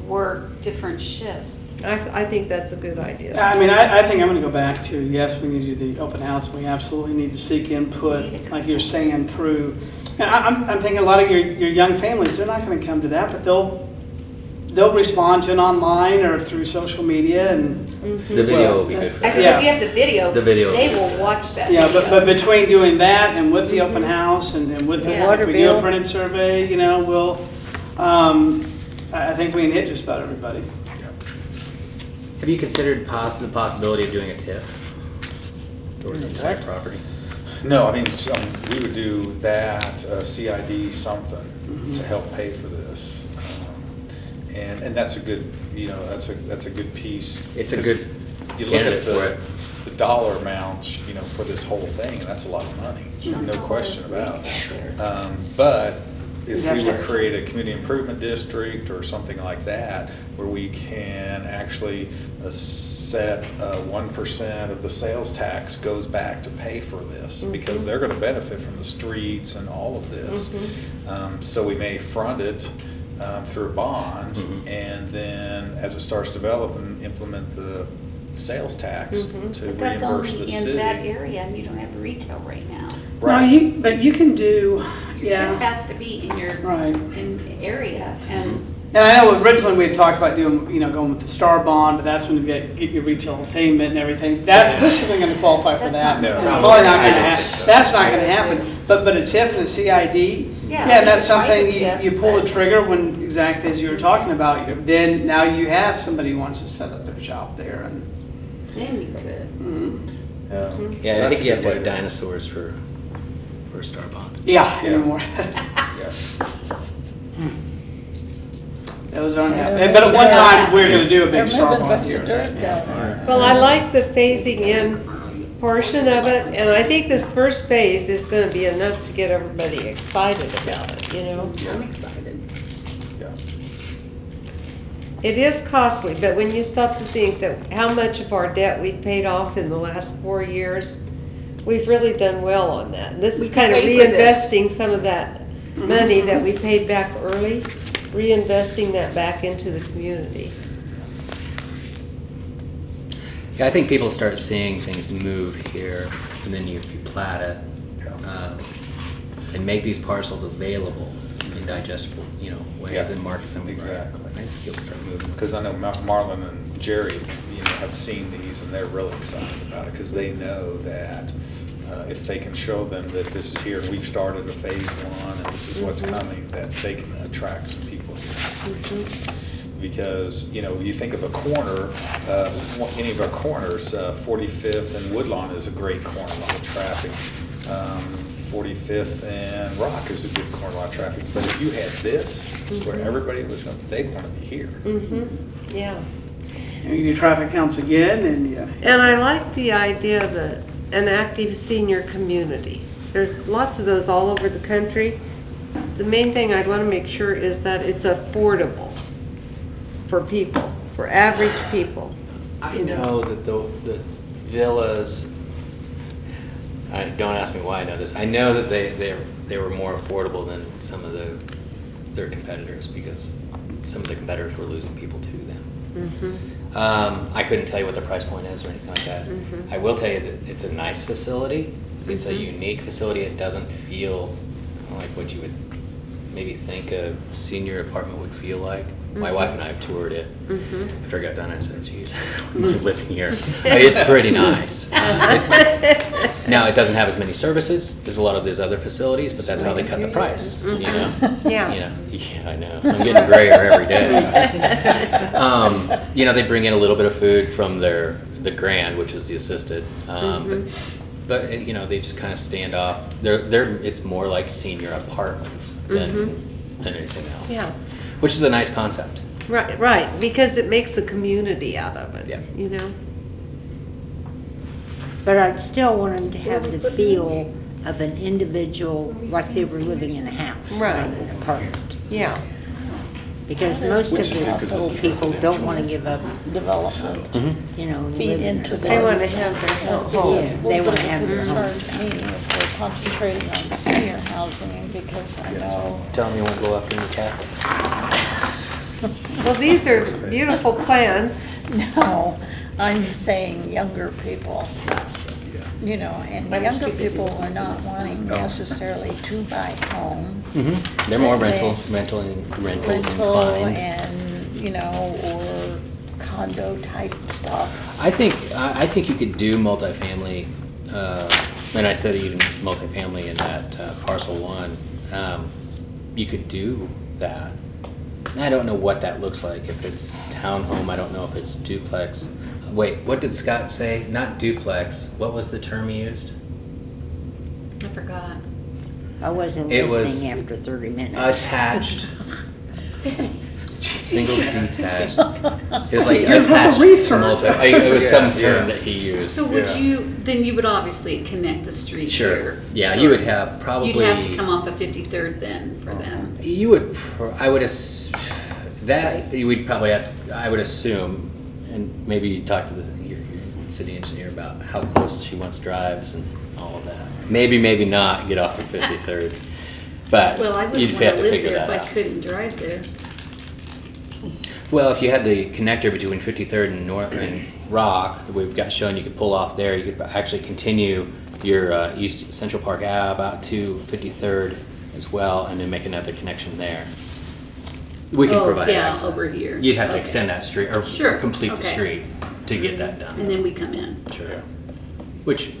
work different shifts. I think that's a good idea. I mean, I think I'm going to go back to, yes, we need to do the open house. We absolutely need to seek input, like you're saying, through. And I'm thinking a lot of your young families, they're not going to come to that, but they'll respond to it online or through social media. And The video will be good for I that. said, if you have the video, video. they will watch that Yeah, video. but between doing that and with the open house and with the, Yeah. if we do a printed survey, you know, we'll, I think we can hit just about everybody. Have you considered the possibility of doing a TIF towards the entire property? No, I mean, we would do that, CID something to help pay for this. And that's a good, you know, that's a good piece. It's a good You look candidate at for it. the dollar amounts, you know, for this whole thing, and that's a lot of money, no question about it. But if we would create a community improvement district or something like that, where we can actually set 1% of the sales tax goes back to pay for this, because they're gonna benefit from the streets and all of this. So we may front it through a bond, and then as it starts to develop and implement the sales tax to But that's reimburse the only city. in that area, and you don't have retail right now. Right. No, but you can do, Your TIF has to be in your Right. in area, and And I know originally we had talked about doing, you know, going with the Star Bond, but that's when you get your retail entertainment and everything. This isn't going to qualify for That's that. not- No. Probably not I going to don't happen. think so. That's not going to happen. But a TIF and a CID, Yeah, we that's could try something the TIF, you pull the but- trigger when, exactly as you were talking about. Then now you have somebody who wants to set up their shop there, and then you could. Yeah, So I that's think a you have good to have way dinosaurs for Star Bond. yeah, Yeah. anymore. Yeah. Those aren't happening. But at one time we were going to do a They're big Star moving a Bond bunch of here. dirt down there. Well, I like the phasing in portion of it, and I think this first phase is gonna be enough to get everybody excited about it, you know? I'm excited. Yeah. It is costly, but when you stop to think that how much of our debt we've paid off in the last 4 years, we've really done well on that. This We is could kind of pay for this. reinvesting some of that money that we paid back early, reinvesting that back into the community. Yeah, I think people start seeing things move here, and then you plat it, and make these parcels available in digestible, you know, ways, Yeah, and market them. exactly. I think you'll start moving. Because I know Marlon and Jerry, you know, have seen these, and they're really excited about it, because they know that if they can show them that this is here, and we've started a phase 1, and this is what's coming, that they can attract some people here. Because, you know, you think of a corner, any of our corners, 45th and Woodlawn is a great corner, a lot of traffic. 45th and Rock is a good corner, a lot of traffic. But if you had this, where everybody was going, they'd want to be here. Yeah. And you do traffic counts again, and yeah. And I like the idea that an active senior community. There's lots of those all over the country. The main thing I'd want to make sure is that it's affordable for people, for average people. I know that the villas, don't ask me why I know this, I know that they were more affordable than some of their competitors, because some of the competitors were losing people to them. I couldn't tell you what the price point is or anything like that. I will tell you that it's a nice facility. It's a unique facility. It doesn't feel like what you would maybe think a senior apartment would feel like. My wife and I have toured it. After I got done, I said, geez, I'm living here. It's pretty nice. Now, it doesn't have as many services as a lot of those other facilities, but that's how they cut the price, you know? Yeah. You know, yeah, I know. I'm getting grayer every day. You know, they bring in a little bit of food from the Grand, which is the assisted. But you know, they just kind of stand off. It's more like senior apartments than anything else. Yeah. Which is a nice concept. Right, because it makes a community out of it, Yeah. you know? But I'd still want them to have the feel of an individual, like they were living in a house. Right. Not an apartment. Yeah. Because most of us old people don't want to give up, Development, you know, and feed live in into their this. They want to have their home. Yeah, they want to have their Concerns homes. me if we're concentrating on senior housing, because I know, Tell me you won't go after the cat. Well, these are beautiful plans. no, I'm saying younger people. You know, and younger people are not wanting necessarily to buy homes. They're more They- rental Rental inclined. and, you know, or condo type stuff. I think you could do multifamily, and I said even multifamily in that parcel one. You could do that. And I don't know what that looks like. If it's townhome, I don't know if it's duplex. Wait, what did Scott say? Not duplex. What was the term he used? I forgot. I wasn't It was listening after 30 minutes. Attached. Single detached. It was like You're doing attached. research. It was some Yeah, term yeah. that he used. So then you would obviously connect the street Sure. here. Yeah, Sure. you would have probably. You'd have to come off of 53rd then for them. You would, I would, that, you would probably have to, I would assume, and maybe you talk to your city engineer about how close she wants drives and all of that. Maybe not get off of 53rd, but Well, I you'd wouldn't have want to to live figure there that if I out. couldn't drive there. Well, if you had the connector between 53rd and North and Rock, that we've got shown, you could pull off there, you could actually continue your East Central Park Ave out to 53rd as well, and then make another connection there. We can Oh, provide yeah, access. over here. You'd have to Okay. extend that street, or Sure, complete the okay. street to get that done. And then we come in. Sure. Which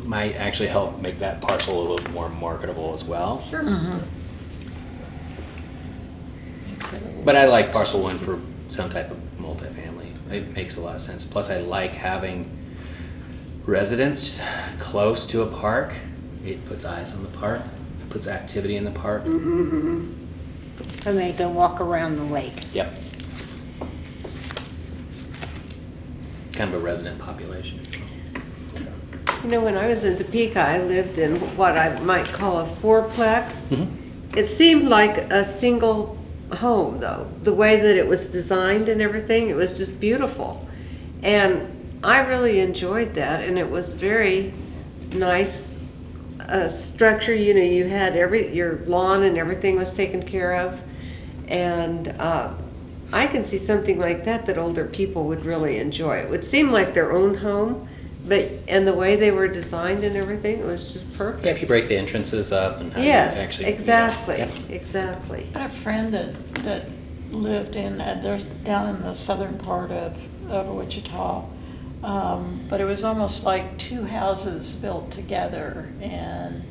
might actually help make that parcel a little more marketable as well. Sure. But I like parcel one for some type of multifamily. It makes a lot of sense. Plus, I like having residents close to a park. It puts eyes on the park, puts activity in the park. And they can walk around the lake. Yep. Kind of a resident population. You know, when I was in Topeka, I lived in what I might call a fourplex. It seemed like a single home, though. The way that it was designed and everything, it was just beautiful. And I really enjoyed that, and it was very nice structure. You know, you had your lawn and everything was taken care of. And I can see something like that older people would really enjoy. It would seem like their own home, and the way they were designed and everything, it was just perfect. Yeah, if you break the entrances up and how you Yes, actually. exactly, Yep. exactly. I had a friend that lived there's down in the southern part of Wichita, but it was almost like two houses built together, and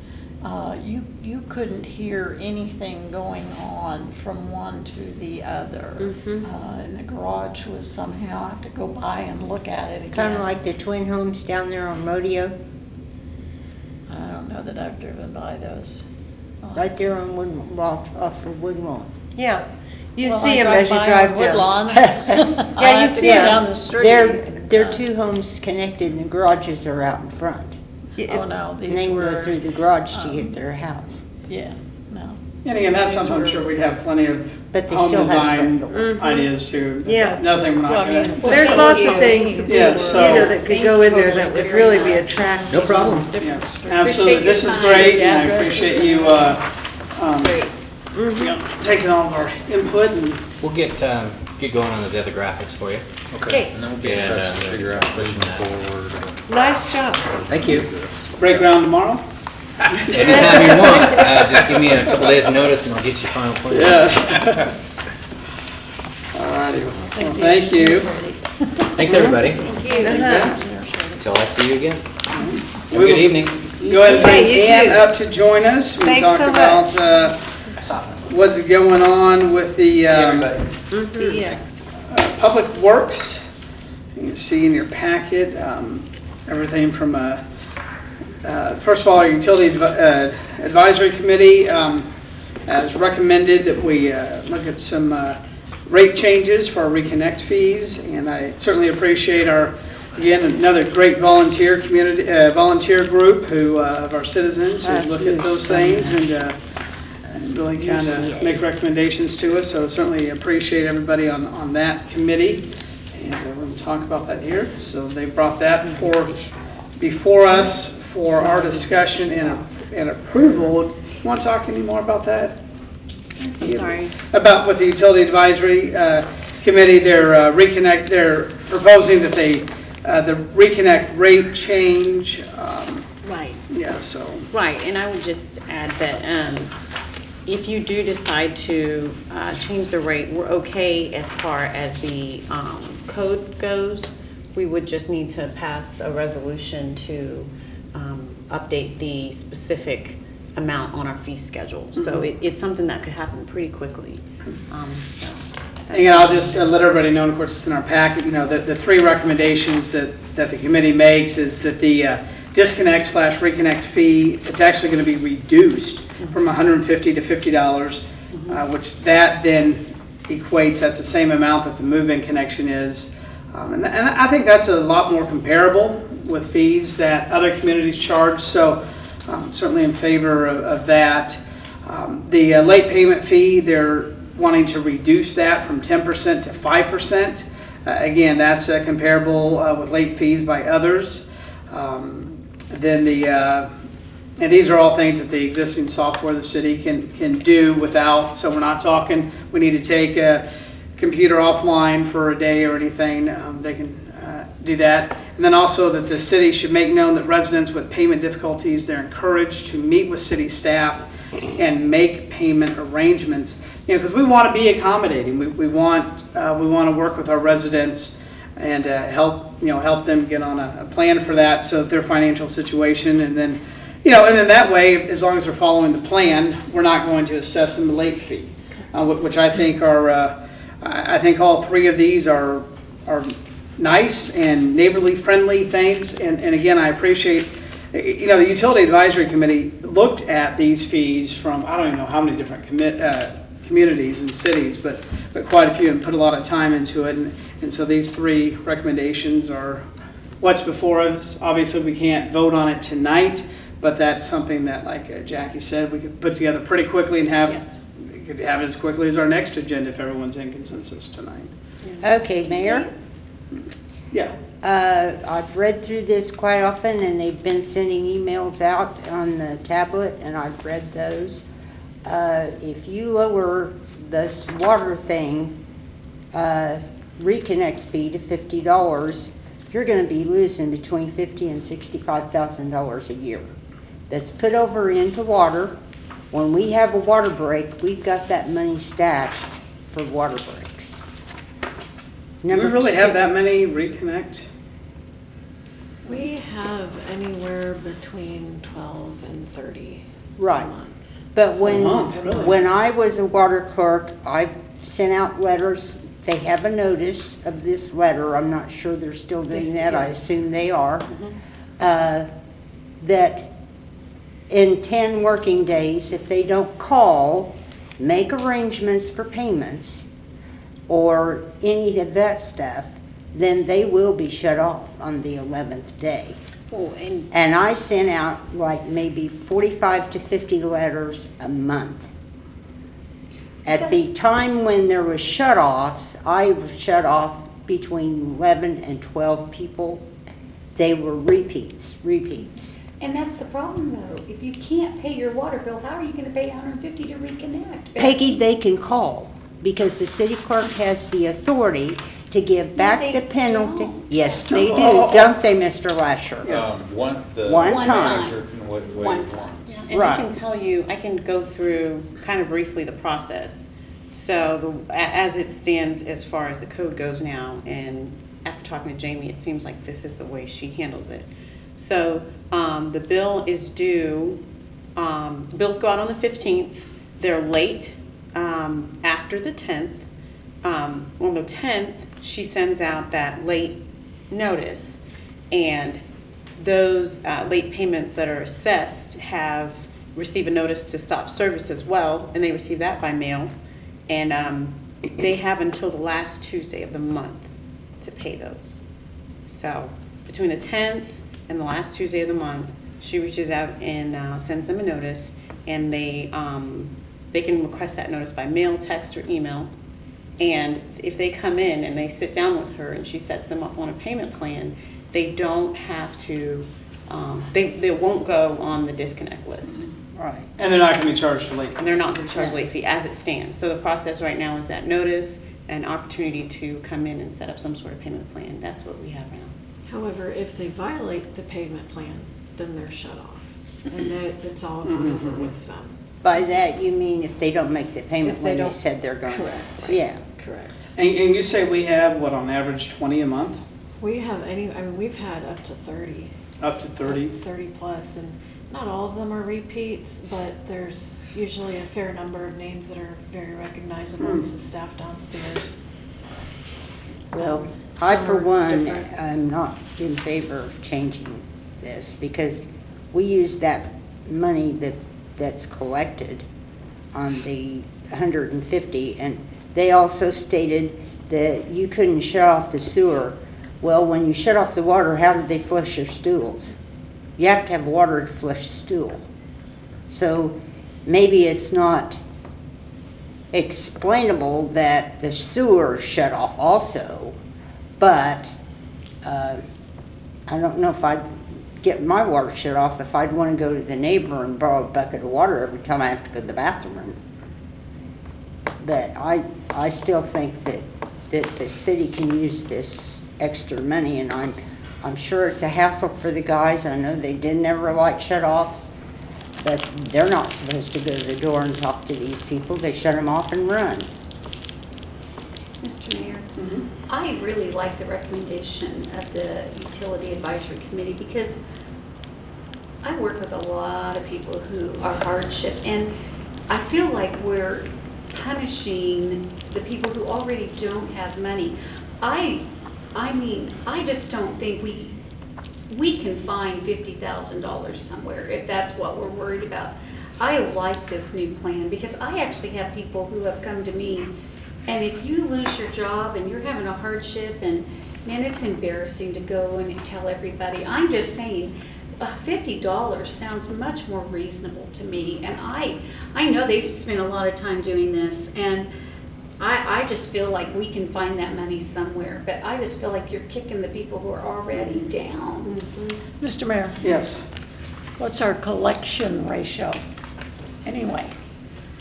you couldn't hear anything going on from one to the other. And the garage was somehow, I have to go by and look at it again. Kind of like the twin homes down there on Rodeo, I don't know that I've driven by those. right there on off of Woodlawn. Yeah, you Well, see I them as you by drive on down. Woodlawn. Yeah, I'll you have to see go 'em. down the street. They're two homes connected and the garages are out in front. Oh, no, And these they can were. go through the garage to um, get their house. Yeah, no. And again, that's something I'm sure we'd have plenty of But they home still have design front door. ideas too. Yeah. Nothing we're not Well, I mean, gonna. There's Thank lots of you. things, Yeah, so- that could go in there that would really be attractive. No problem. Yeah, Appreciate absolutely. your This is time. great, and I Yeah, appreciate you, Great. you know, taking all of our input and We'll get going on those other graphics for you. Okay. And then we'll be in And, touch to figure out pushing moving that. forward. Nice job. Thank you. break ground tomorrow. Anytime you want, just give me a couple days' notice and I'll get you final plan. Yeah. All righty. Well, thank you. Thanks, everybody. Thank you. Until I see you again. Have a We good will- evening. Go ahead and bring Okay, you Ann too. up to join us. We Thanks talk so about much. what's going on with the See ya. Public Works. You can see in your packet everything from, first of all, our Utility Advisory Committee has recommended that we look at some rate changes for our reconnect fees, and I certainly appreciate our Again, another great volunteer community, volunteer group who, of our citizens who look at those things and really kind of make recommendations to us. So certainly appreciate everybody on that committee. And we're going to talk about that here. So they brought that before us for our discussion and approval. You want to talk any more about that? I'm sorry. About with the Utility Advisory Committee, they're proposing that the reconnect rate change. Right. Yeah, so. Right, and I would just add that if you do decide to change the rate, we're okay as far as the code goes. We would just need to pass a resolution to update the specific amount on our fee schedule. So it's something that could happen pretty quickly. And I'll just let everybody know, and of course it's in our packet, you know, the three recommendations that the committee makes is that the disconnect/reconnect fee, it's actually going to be reduced from $150 to $50, which that then equates, that's the same amount that the move-in connection is. And I think that's a lot more comparable with fees that other communities charge, so certainly in favor of that. The late payment fee, they're wanting to reduce that from 10% to 5%. Again, that's comparable with late fees by others. And these are all things that the existing software the city can do without, so we're not talking we need to take a computer offline for a day or anything. They can do that. And then also that the city should make known that residents with payment difficulties, they're encouraged to meet with city staff and make payment arrangements. You know, because we want to be accommodating. We want to work with our residents and help them get on a plan for that, so that their financial situation, and then that way, as long as they're following the plan, we're not going to assess them a late fee, which I think are I think all three of these are nice and neighborly friendly things. And again, I appreciate, the Utility Advisory Committee looked at these fees from I don't even know how many different communities and cities, but quite a few, and put a lot of time into it. And so these three recommendations are what's before us. Obviously, we can't vote on it tonight, but that's something that, like Jackie said, we could put together pretty quickly and have. Yes. We could have it as quickly as our next agenda if everyone's in consensus tonight. Okay, Mayor? Yeah. I've read through this quite often, and they've been sending emails out on the tablet, and I've read those. If you lower this water thing, reconnect fee to $50, you're going to be losing between $50,000 and $65,000 a year. That's put over into water. When we have a water break, we've got that money stashed for water breaks. Do we really have that many reconnect? We have anywhere between 12 and 30 Right. a month. But really? when I was a water clerk, I sent out letters. They have a notice of this letter. I'm not sure they're still doing that. I assume they are. That in 10 working days, if they don't call, make arrangements for payments or any of that stuff, then they will be shut off on the 11th day. Oh, And I sent out like maybe 45 to 50 letters a month. At the time when there was shut-offs, I shut off between 11 and 12 people. They were repeats. And that's the problem though. If you can't pay your water bill, how are you going to pay $150 to reconnect? Peggy, they can call because the city clerk has the authority to give back they the penalty. don't. Yes, they do, don't they, Mr. Lasher? One One time. One time. And Right. I can tell you, I can go through kind of briefly the process. So as it stands as far as the code goes now, and after talking to Jamie, it seems like this is the way she handles it. So the bill is due, bills go out on the 15th. They're late after the 10th. On the 10th, she sends out that late notice, and those late payments that are assessed receive a notice to stop service as well, and they receive that by mail, and they have until the last Tuesday of the month to pay those. So between the 10th and the last Tuesday of the month, she reaches out and sends them a notice, and they can request that notice by mail, text, or email. And if they come in and they sit down with her and she sets them up on a payment plan, they don't have to, they won't go on the disconnect list. Right. And they're not gonna be charged for late. And they're not going to charge late fee as it stands. So the process right now is that notice, an opportunity to come in and set up some sort of payment plan. That's what we have now. However, if they violate the payment plan, then they're shut off. And that's all gone over with them. By that, you mean if they don't make the payment If they when they don't- said they're going to? Correct. Yeah. Correct. And you say we have, what, on average 20 a month? We have we've had up to 30. Up to 30? 30 plus, and not all of them are repeats, but there's usually a fair number of names that are very recognizable to the staff downstairs. Well, I, Some for are one, different. am not in favor of changing this because we use that money that's collected on the 150, and they also stated that you couldn't shut off the sewer. Well, when you shut off the water, how did they flush their stools? You have to have water to flush a stool. So maybe it's not explainable that the sewer shut off also, but I don't know if I'd get my water shut off if I'd want to go to the neighbor and borrow a bucket of water every time I have to go to the bathroom. But I still think that the city can use this extra money, and I'm sure it's a hassle for the guys. I know they didn't ever like shut-offs, but they're not supposed to go to the door and talk to these people. They shut them off and run. Mr. Mayor, I really like the recommendation of the Utility Advisory Committee because I work with a lot of people who are hardship, and I feel like we're punishing the people who already don't have money. I mean, I just don't think we can find $50,000 somewhere if that's what we're worried about. I like this new plan because I actually have people who have come to me, and if you lose your job and you're having a hardship, and man, it's embarrassing to go and tell everybody. I'm just saying, $50 sounds much more reasonable to me, and I know they spend a lot of time doing this, and I just feel like we can find that money somewhere, but I just feel like you're kicking the people who are already down. Mr. Mayor, Yes. what's our collection ratio anyway?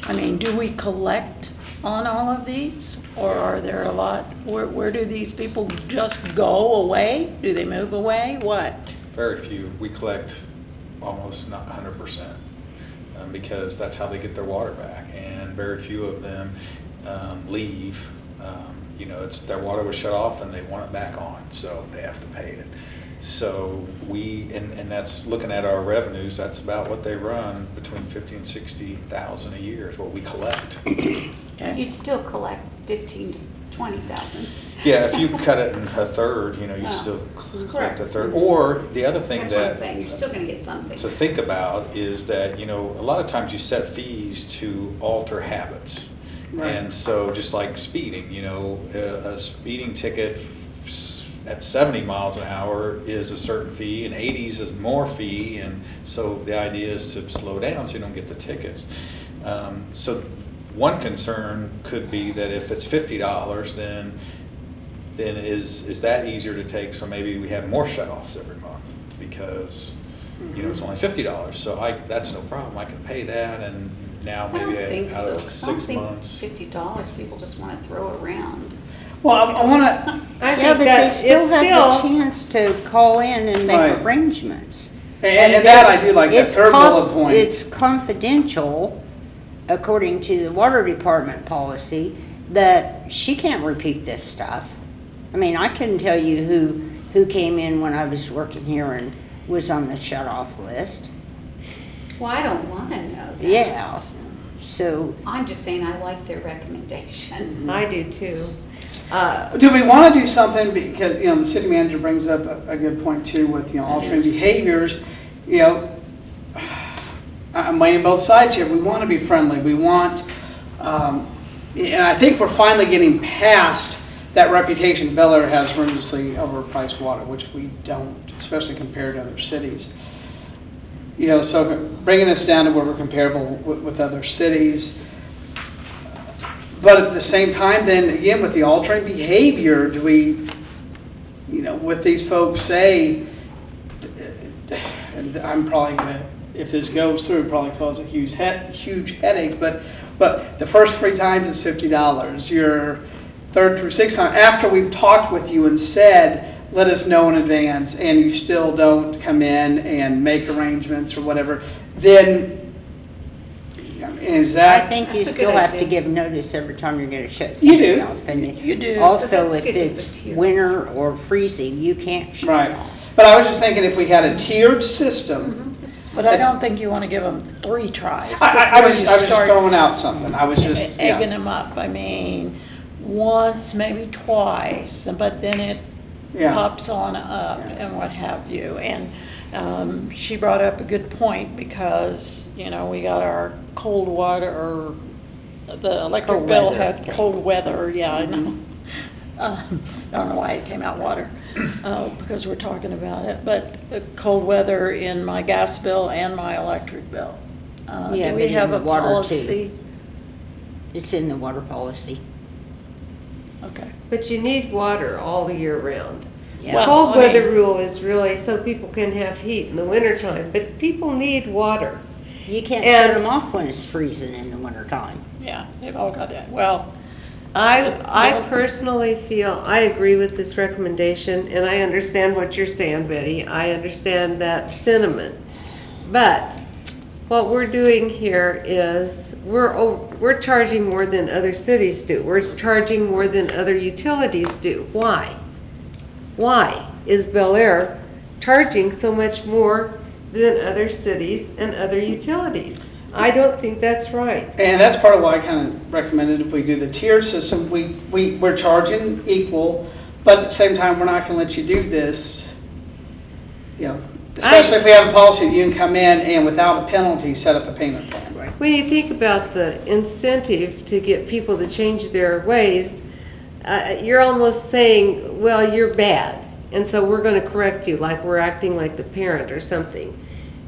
I mean, do we collect on all of these, or are there a lot, where do these people just go away? Do they move away? What? Very few. We collect almost not 100%, because that's how they get their water back, and very few of them leave. You know, it's their water was shut off and they want it back on, so they have to pay it. So and that's looking at our revenues. That's about what they run, between 50 and 60,000 a year is what we collect. You'd still collect 15 to 20,000. Yeah, if you cut it in a third, you know, you still collect a third. Or the other thing That's what I'm that saying, you're still gonna get something. to think about is that, you know, a lot of times you set fees to alter habits. Right. And so just like speeding, you know, a speeding ticket at 70 miles an hour is a certain fee, and 80s is more fee, and so the idea is to slow down so you don't get the tickets. So one concern could be that if it's $50, then is that easier to take? So maybe we have more shut-offs every month because, you know, it's only $50. So that's no problem. I can pay that, and now I don't maybe think out so. of 6 I don't months. think $50 people just wanna throw around. Well, I want to, I Yeah, think but that they still it's have the still, chance to call in and make Right. arrangements. and that I do like, that It's third bullet point. It's confidential, according to the water department policy, that she can't repeat this stuff. I mean, I couldn't tell you who came in when I was working here and was on the shut-off list. Well, I don't wanna know that. Yeah. So, I'm just saying I like their recommendation. I do too. Do we want to do something, because, you know, the city manager brings up a good point too with, you know, altering behaviors, you know, I'm weighing both sides here. We want to be friendly. We want, and I think we're finally getting past that reputation. Bel Aire has horrendously overpriced water, which we don't, especially compared to other cities. You know, so bringing us down to where we're comparable with other cities. But at the same time, then again, with the altering behavior, do we, you know, with these folks say, and I'm probably gonna, if this goes through, probably cause a huge headache. But the first 3 times is $50. Your third through 6th time, after we've talked with you and said, let us know in advance, and you still don't come in and make arrangements or whatever, then is that? I think you That's a good still have to idea. give notice every time you're gonna shut You something do. off. And You do. Also, But that's if good if it's it's here. winter or freezing, you can't shut Right. it off. But I was just thinking if we had a tiered system, But I It's- don't think you want to give them 3 tries. I was before you just start throwing out something. I was just, egging yeah. them up. I mean, once, maybe twice, but then it Yeah. pops on up and what have you. And she brought up a good point because, you know, we got our cold water, or the electric Cold bill weather. had cold weather, yeah, I know. I don't know why it came out water, because we're talking about it, but cold weather in my gas bill and my electric bill. Yeah, Do but we in have the a water, too. policy? It's in the water policy. Okay. But you need water all the year round. Yeah. Well, Cold I weather mean- rule is really so people can have heat in the wintertime, but people need water. You can't And- shut them off when it's freezing in the wintertime. Yeah, they've all got that. Well, I personally feel, I agree with this recommendation, and I understand what you're saying, Betty. I understand that sentiment. But what we're doing here is, we're charging more than other cities do. We're charging more than other utilities do. Why? Why is Bel Aire charging so much more than other cities and other utilities? I don't think that's right. And that's part of why I kind of recommended if we do the tiered system, we're charging equal, but at the same time, we're not going to let you do this, you know, especially if we have a policy that you can come in and without a penalty, set up a payment plan, right? When you think about the incentive to get people to change their ways, you're almost saying, well, you're bad, and so we're going to correct you, like we're acting like the parent or something.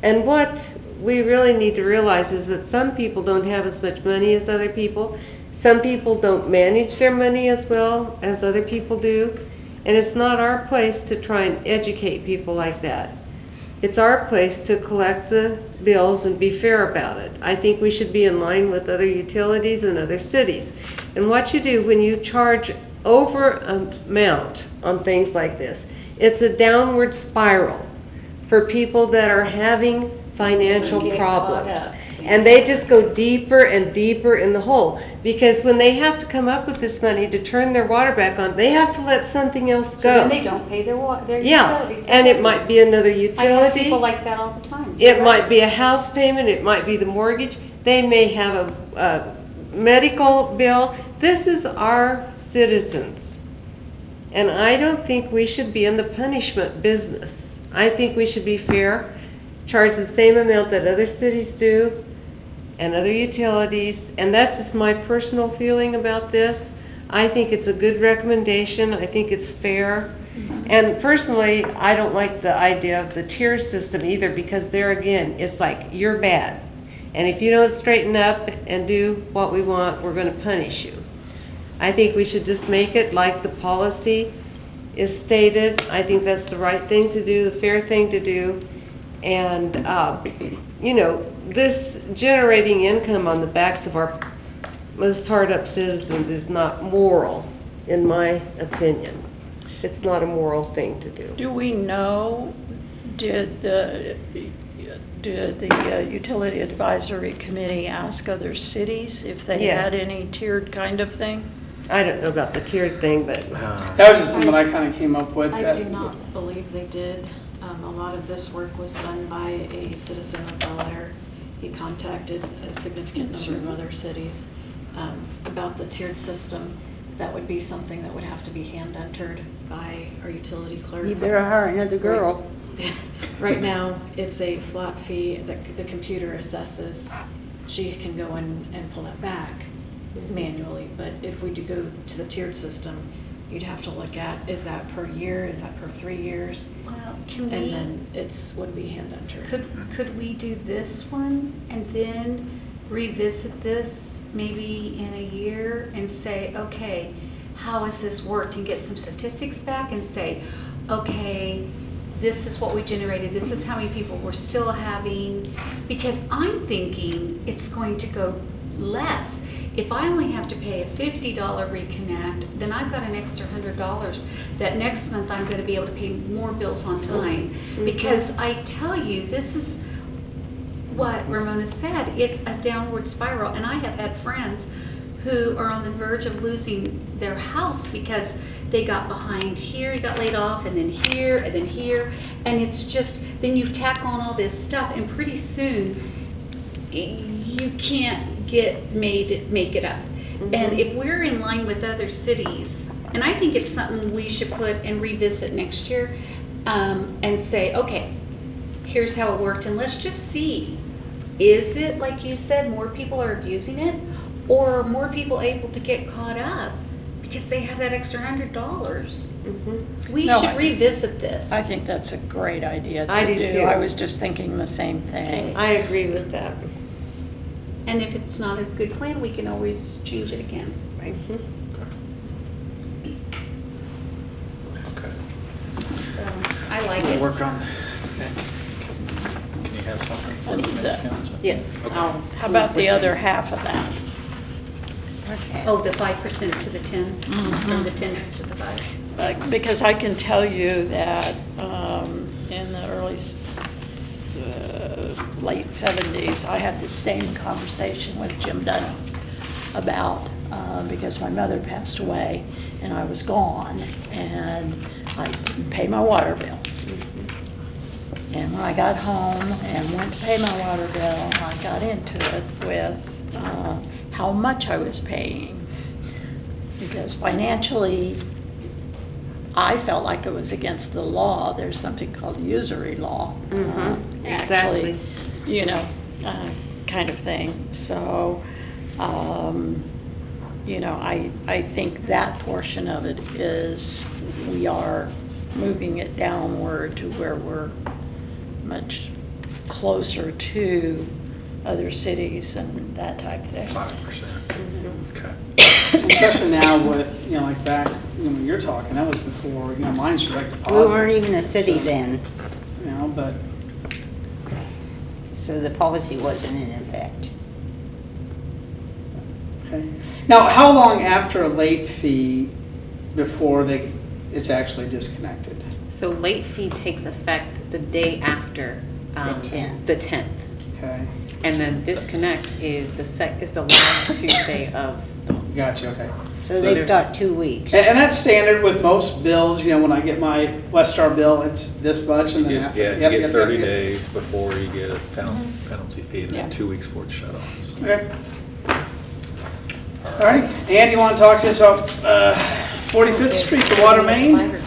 And what we really need to realize is that some people don't have as much money as other people. Some people don't manage their money as well as other people do. And it's not our place to try and educate people like that. It's our place to collect the bills and be fair about it. I think we should be in line with other utilities and other cities. And what you do when you charge over amount on things like this, it's a downward spiral for people that are having financial Get caught problems. up. And they just go deeper and deeper in the hole. Because when they have to come up with this money to turn their water back on, they have to let something else So go. then they don't pay their Yeah, utilities. and it might be another I have utility. people like that all the time. It might be a house payment, it might be the mortgage. They may have a medical bill. This is our citizens. And I don't think we should be in the punishment business. I think we should be fair, charge the same amount that other cities do and other utilities. And that's just my personal feeling about this. I think it's a good recommendation. I think it's fair. And personally, I don't like the idea of the tier system either, because there again, it's like, you're bad. And if you don't straighten up and do what we want, we're gonna punish you. I think we should just make it like the policy is stated. I think that's the right thing to do, the fair thing to do. And, you know, this generating income on the backs of our most hard-up citizens is not moral, in my opinion. It's not a moral thing to do. do we know, did the Utility Advisory Committee ask other cities if they Yes. had any tiered kind of thing? I don't know about the tiered thing, but That was just something I kind of came up with. I do not believe they did. A lot of this work was done by a citizen of Bel Aire. He contacted a significant number of other cities about the tiered system. That would be something that would have to be hand entered by our utility clerk. You better hire another girl. Right now, it's a flat fee that the computer assesses. She can go in and pull that back manually, but if we do go to the tiered system, you'd have to look at, is that per year, is that per 3 years? Well, can And we, then would be hand entered. could we do this one and then revisit this maybe in a year and say, okay, how has this worked, and get some statistics back and say, okay, this is what we generated, this is how many people we're still having, because I'm thinking it's going to go less. If I only have to pay a $50 reconnect, then I've got an extra $100 that next month I'm going to be able to pay more bills on time. Because I tell you, this is what Ramona said, it's a downward spiral, and I have had friends who are on the verge of losing their house because they got behind here, you got laid off, and then here, and it's just, then you tack on all this stuff, and pretty soon you can't make it up. And if we're in line with other cities, and I think it's something we should put and revisit next year, and say, okay, here's how it worked, and let's just see, is it, like you said, more people are abusing it, or are more people able to get caught up because they have that extra $100? We No, should revisit this. I think that's a great idea to I do too. I was just thinking the same thing. I agree with that. And if it's not a good plan, we can always change it again. Okay. So I like We'll it. work on, okay. Can you have something for the next council? Yes. How about the other half of that? Okay. Oh, the 5% to the 10, from the 10 to the 5. Because I can tell you that in the late 70s, I had the same conversation with Jim Dunning about, because my mother passed away and I was gone and I didn't pay my water bill. And when I got home and went to pay my water bill, I got into it with how much I was paying. Because financially, I felt like it was against the law. There's something called usury law. Actually, you know, kind of thing. So, you know, I think that portion of it is, we are moving it downward to where we're much closer to other cities and that type of thing. 5%. Okay. Especially now with, you know, like back, you know, when you're talking, that was before, you know, mine's direct deposit. We weren't even a city So, then, You know, but, so the policy wasn't in effect. okay. Now, how long after a late fee before it's actually disconnected? So late fee takes effect the day after. The 10th. The 10th. Okay, And then disconnect is the last Tuesday of the month. gotcha, okay. So So they've there's- got 2 weeks. And that's standard with most bills, you know, when I get my Westar bill, it's this much, and You then get, after. yeah, Yep, you yep, get 30 yep. days before you get a penalty fee, and Yeah. then 2 weeks before it's shut off. So. Okay. All righty, Ann, you want to talk to us about 45th Street, the water main? 5%.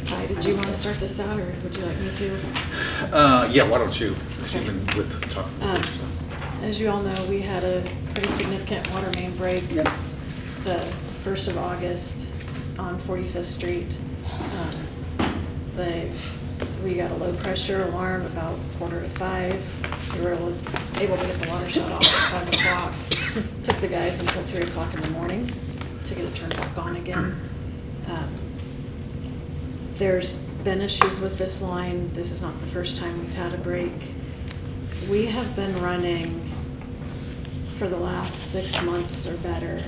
Ty, did you want to start this out, or would you like me to? Yeah, why don't you, you've been with talking. As you all know, we had a pretty significant water main break Yep. the 1st of August on 45th Street. We got a low pressure alarm about 4:45. We were able to get the water shut off at 5 o'clock. Took the guys until 3 o'clock in the morning to get it turned back on again. There's been issues with this line. This is not the first time we've had a break. We have been running for the last 6 months or better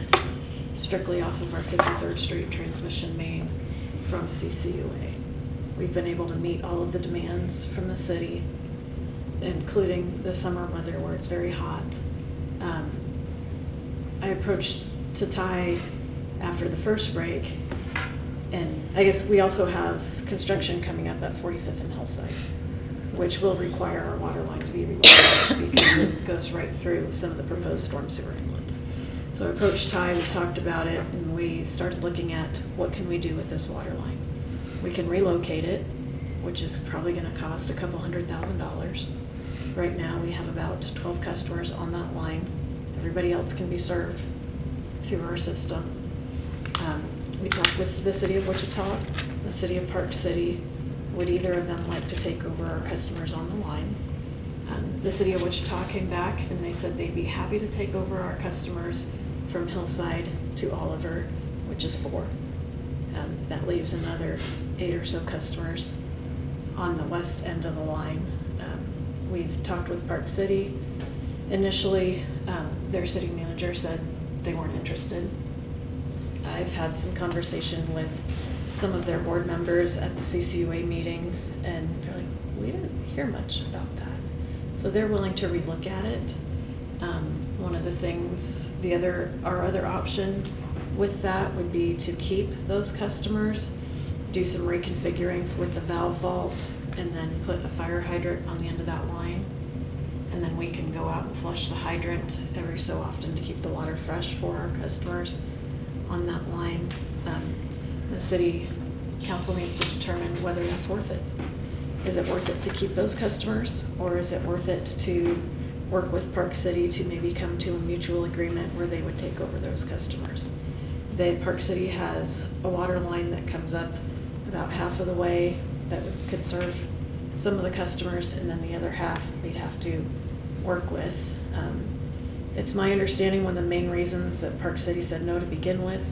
strictly off of our 53rd Street transmission main from CCUA. We've been able to meet all of the demands from the city, including the summer weather where it's very hot. I approached to Ty after the first break, and I guess we also have construction coming up at 45th and Hillside, which will require our water line to be relocated because it goes right through some of the proposed storm sewer inlets. So I approached Ty, we talked about it, and we started looking at what can we do with this water line. We can relocate it, which is probably gonna cost a couple $100,000. Right now, we have about 12 customers on that line. Everybody else can be served through our system. We talked with the city of Wichita, the city of Park City. Would either of them like to take over our customers on the line? The city of Wichita came back and they said they'd be happy to take over our customers from Hillside to Oliver, which is 4. That leaves another 8 or so customers on the west end of the line. We've talked with Park City. Initially, their city manager said they weren't interested. I've had some conversation with some of their board members at the CCUA meetings, and they're like, we didn't hear much about that. So they're willing to relook at it. One of the things, our other option with that would be to keep those customers, do some reconfiguring with the valve vault, and then put a fire hydrant on the end of that line. And then we can go out and flush the hydrant every so often to keep the water fresh for our customers on that line. The city council needs to determine whether that's worth it. Is it worth it to keep those customers, or is it worth it to work with Park City to maybe come to a mutual agreement where they would take over those customers? Park City has a water line that comes up about half of the way that could serve some of the customers, and then the other half we'd have to work with. It's my understanding one of the main reasons that Park City said no to begin with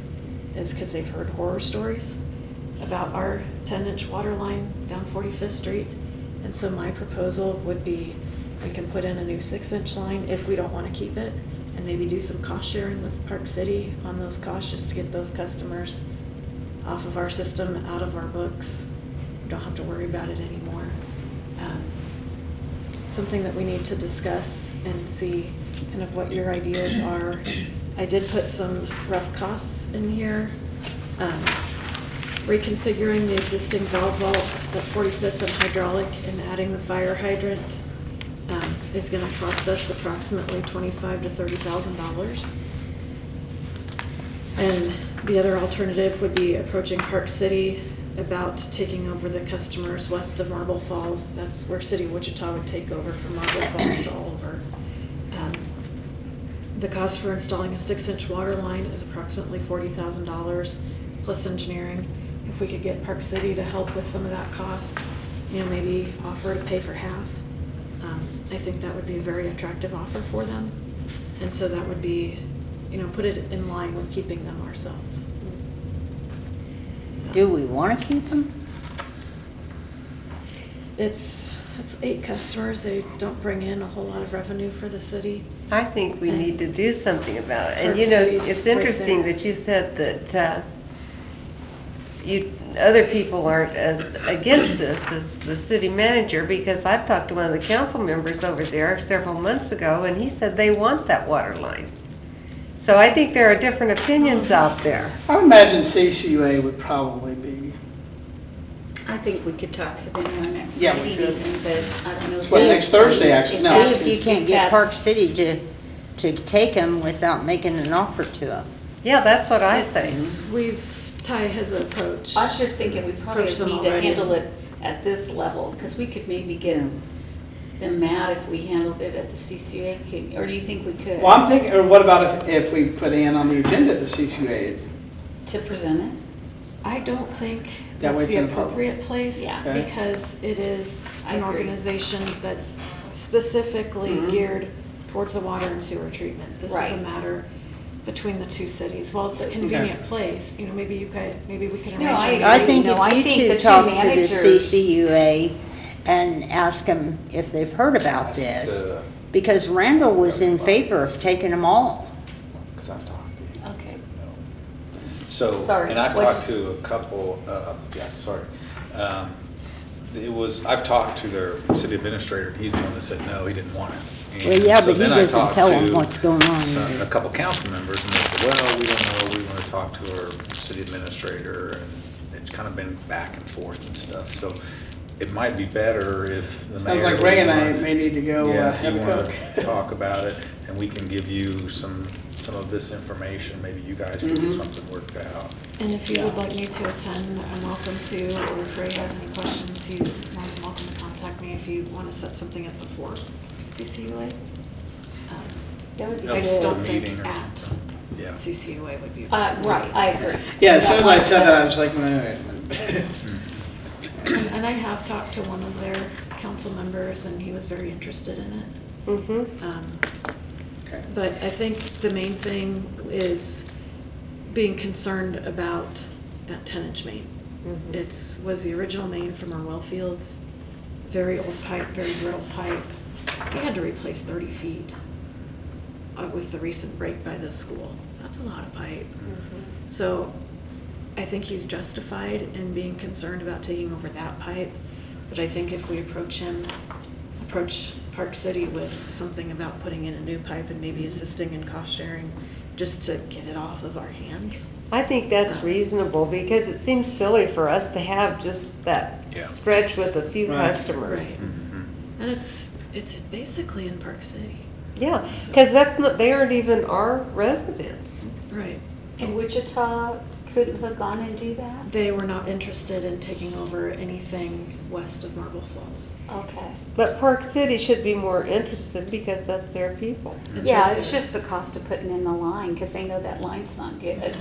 is because they've heard horror stories about our 10-inch water line down 45th Street. And so my proposal would be we can put in a new 6-inch line if we don't want to keep it, and maybe do some cost sharing with Park City on those costs just to get those customers off of our system, out of our books. We don't have to worry about it anymore. Something that we need to discuss and see kind of what your ideas are. I did put some rough costs in here. Reconfiguring the existing valve vault at 45th and Hydraulic and adding the fire hydrant is going to cost us approximately $25,000 to $30,000. And the other alternative would be approaching Park City about taking over the customers west of Marble Falls. That's where City of Wichita would take over from Marble Falls to Oliver. The cost for installing a 6-inch water line is approximately $40,000 plus engineering. If we could get Park City to help with some of that cost, maybe offer to pay for half, I think that would be a very attractive offer for them. And so that would be, put it in line with keeping them ourselves. Do we want to keep them? It's 8 customers. They don't bring in a whole lot of revenue for the city. I think we need to do something about it. And Park City's it's right interesting there. that you said that other people aren't as against this as the city manager, because I've talked to one of the council members over there several months ago, and he said they want that water line. So I think there are different opinions out there. I would imagine CCUA would probably be, I think we could talk to them in our next Yeah, we meeting could. even, but I don't know. It's what, next Thursday, actually? No. See if you can't get Park City to take them without making an offer to them. Yeah, that's what I say. Ty has an approach. I was just thinking we probably Approach them need to already. handle it at this level, because we could maybe get them mad if we handled it at the CCUA, or do you think we could? well, I'm thinking, or what about if we put Ann on the agenda at the CCUA? To present it? I don't think That way that's it's the in the public. appropriate place, Yeah. Okay. because it is I an agree. organization that's specifically Mhm. geared towards the water and sewer treatment. This is a Right. matter between the two cities. While it's a Okay. convenient place, maybe we can No, arrange. I a agree. I meeting. think No, I if you think two the two talk to the managers- CCUA and ask them if they've heard about this, because Randall was in favor of taking them all. Because I've talked to you. Okay. So, Sorry, and I've what- talked to a couple, I've talked to their city administrator, and he's the one that said no, he didn't want it. Well, And yeah, so but he then I doesn't talked tell them to what's going on some- either. A couple council members, and they said, well, we don't know, we want to talk to our city administrator, and it's kind of been back and forth and stuff, so it might be better if the mayor. Sounds like Ray and I wants- may need to go Yeah, have if a you want cook. to talk about it, and we can give you some of this information, maybe you guys can get Mhm. something worked out. And if you would like me to attend, I'm welcome to, or if Ray has any questions, he's more than welcome to contact me if you want to set something up before CCUA. That would be No, I just good. don't meeting think or at. something. Yeah. CCOA would be. Right, I agree. Yeah, as soon as I said that, I was like, wait. And I have talked to one of their council members, and he was very interested in it. Okay. But I think the main thing is being concerned about that 10-inch main. Was the original main from our well fields, very old pipe, very brittle pipe. We had to replace 30 feet with the recent break by the school. That's a lot of pipe. So I think he's justified in being concerned about taking over that pipe. But I think if we approach Park City with something about putting in a new pipe and maybe assisting in cost sharing, just to get it off of our hands. I think that's reasonable because it seems silly for us to have just that Yeah. stretch with a few Right. customers. Right. And it's basically in Park City. Yeah, because they aren't even our residents. Right. And Wichita couldn't have gone and do that? They were not interested in taking over anything west of Marble Falls. Okay. But Park City should be more interested because that's their people. Yeah, right it's there. just the cost of putting in the line, because they know that line's not good.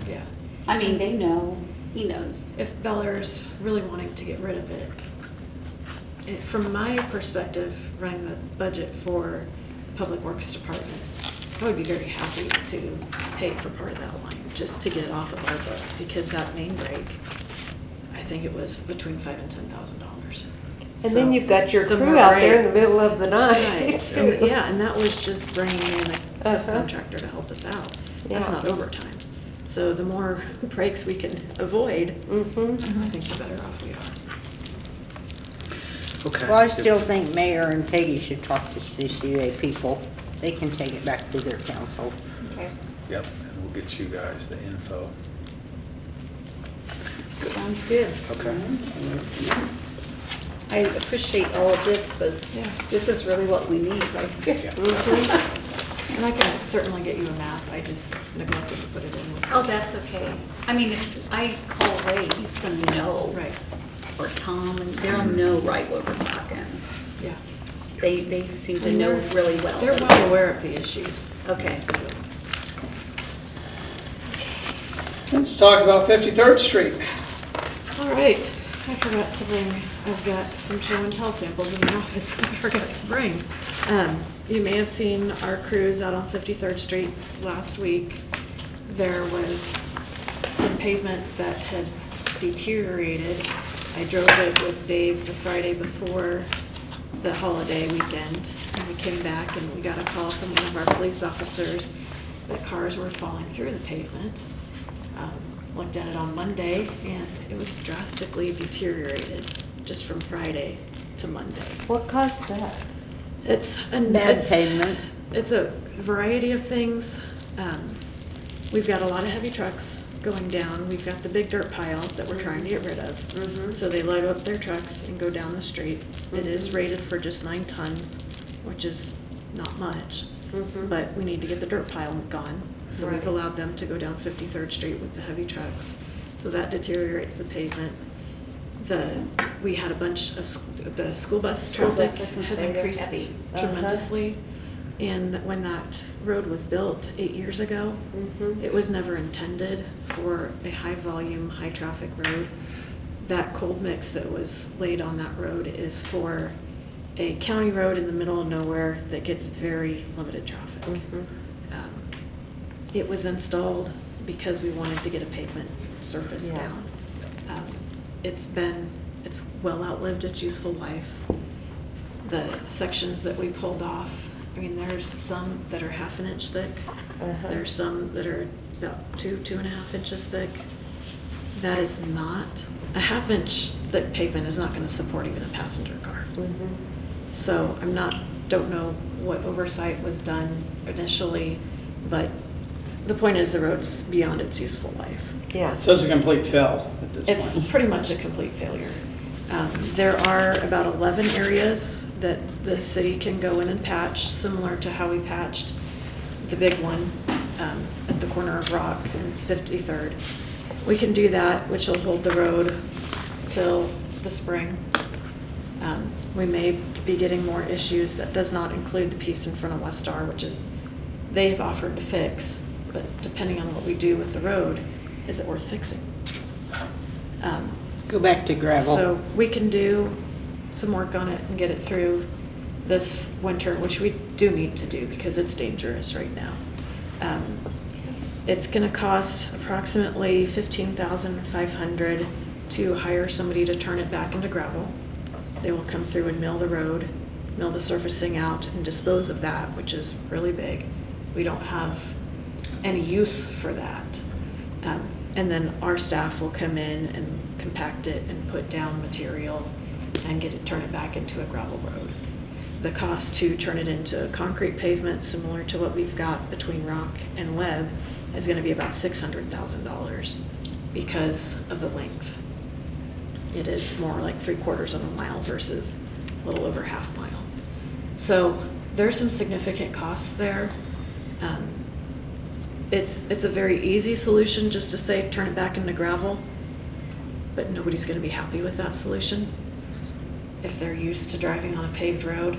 Yeah. I mean, they know, he knows. If Bel Aire's really wanting to get rid of it, from my perspective, running the budget for the Public Works Department, I would be very happy to pay for part of that line, just to get it off of our books, because that main break, I think it was between $5,000 and $10,000. And then you've got your the crew more out rate- there in the middle of the night. Right. Yeah, and that was just bringing in a subcontractor to help us out. That's Yeah. not overtime. So the more breaks we can avoid, I think the better off we are. Okay. Well, I still think Mayor and Peggy should talk to CCA people. They can take it back to their council. Okay. Yep, and we'll get you guys the info. Sounds good. Okay. I appreciate all of this, as Yeah. this is really what we need right here. Yeah. And I can certainly get you a map, I just neglected to put it in. with Oh, this, that's so- okay. I mean, if I call Ray, he's gonna know. Right, Or Tom, and they'll know right what we're talking. yeah. They seem to And know they're- really well. They're well aware of the issues. Okay. So, Let's talk about 53rd Street. all right, I forgot to bring, I've got some show and tell samples in the office that I forgot to bring. You may have seen our crews out on 53rd Street last week. There was some pavement that had deteriorated. I drove it with Dave the Friday before the holiday weekend, and we came back and we got a call from one of our police officers that cars were falling through the pavement. Looked at it on Monday, and it was drastically deteriorated just from Friday to Monday. What caused that? Bad pavement. It's a variety of things. We've got a lot of heavy trucks going down. We've got the big dirt pile that we're trying to get rid of. So they load up their trucks and go down the street. It is rated for just 9 tons, which is not much. But we need to get the dirt pile gone. So we've allowed them to go down 53rd Street with the heavy trucks. So that deteriorates the pavement. We had a bunch of, the school bus School traffic bus, I was gonna has say, they're increased heavy. tremendously. And when that road was built 8 years ago, it was never intended for a high-volume, high-traffic road. That cold mix that was laid on that road is for a county road in the middle of nowhere that gets very limited traffic. It was installed because we wanted to get a pavement surface Yeah. down. It's well outlived its useful life. The sections that we pulled off, I mean, there's some that are 1/2 inch thick. There's some that are about 2.5 inches thick. That is not, a 1/2 inch thick pavement is not gonna support even a passenger car. So don't know what oversight was done initially, but the point is the road's beyond its useful life. Yeah. So it's a complete fill at this It's point. pretty much a complete failure. There are about 11 areas that the city can go in and patch, similar to how we patched the big one at the corner of Rock and 53rd. We can do that, which will hold the road till the spring. We may be getting more issues. That does not include the piece in front of West Star, which is, they've offered to fix. but depending on what we do with the road, is it worth fixing? Go back to gravel. So we can do some work on it and get it through this winter, which we do need to do because it's dangerous right now. It's gonna cost approximately $15,500 to hire somebody to turn it back into gravel. They will come through and mill the road, mill the surfacing out, and dispose of that, which is really big. We don't have any use for that. And then our staff will come in and compact it and put down material and turn it back into a gravel road. The cost to turn it into concrete pavement, similar to what we've got between Rock and Webb, is gonna be about $600,000 because of the length. It is more like 3/4 of a mile versus a little over half mile. So there's some significant costs there. It's a very easy solution just to say, turn it back into gravel, but nobody's gonna be happy with that solution. If they're used to driving on a paved road,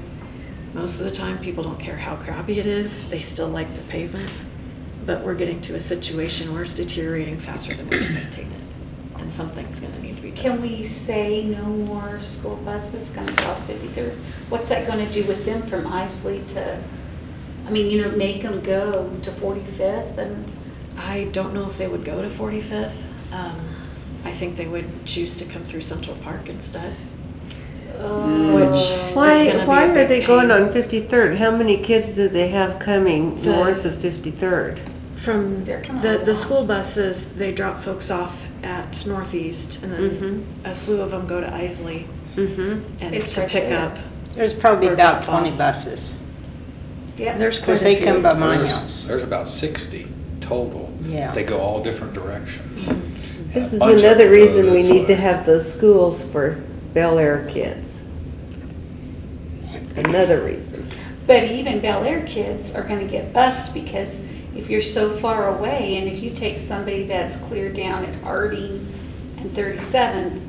most of the time, people don't care how crappy it is, they still like the pavement. But we're getting to a situation where it's deteriorating faster than we can maintain it, and something's gonna need to be done. Can we say no more school buses coming across 53rd? What's that gonna do with them from Isley to, I mean, you know, make them go to 45th and? I don't know if they would go to 45th. I think they would choose to come through Central Park instead. Which is Why gonna be a are big they going pain. on 53rd? How many kids do they have coming north of 53rd? From They're coming the along. school buses, they drop folks off at Northeast, and then a slew of them go to Isley and It's to right pick there. up. There's probably Or about drop off. 20 buses, Yeah. There's quite because a they few. come by my house. There's about 60 total. Yeah. They go all different directions. This A is bunch of another them go reason we this need to way. have those schools for Bel Aire kids. Another reason. But even Bel Aire kids are gonna get bused because if you're so far away and if you take somebody that's clear down at Harding and 37,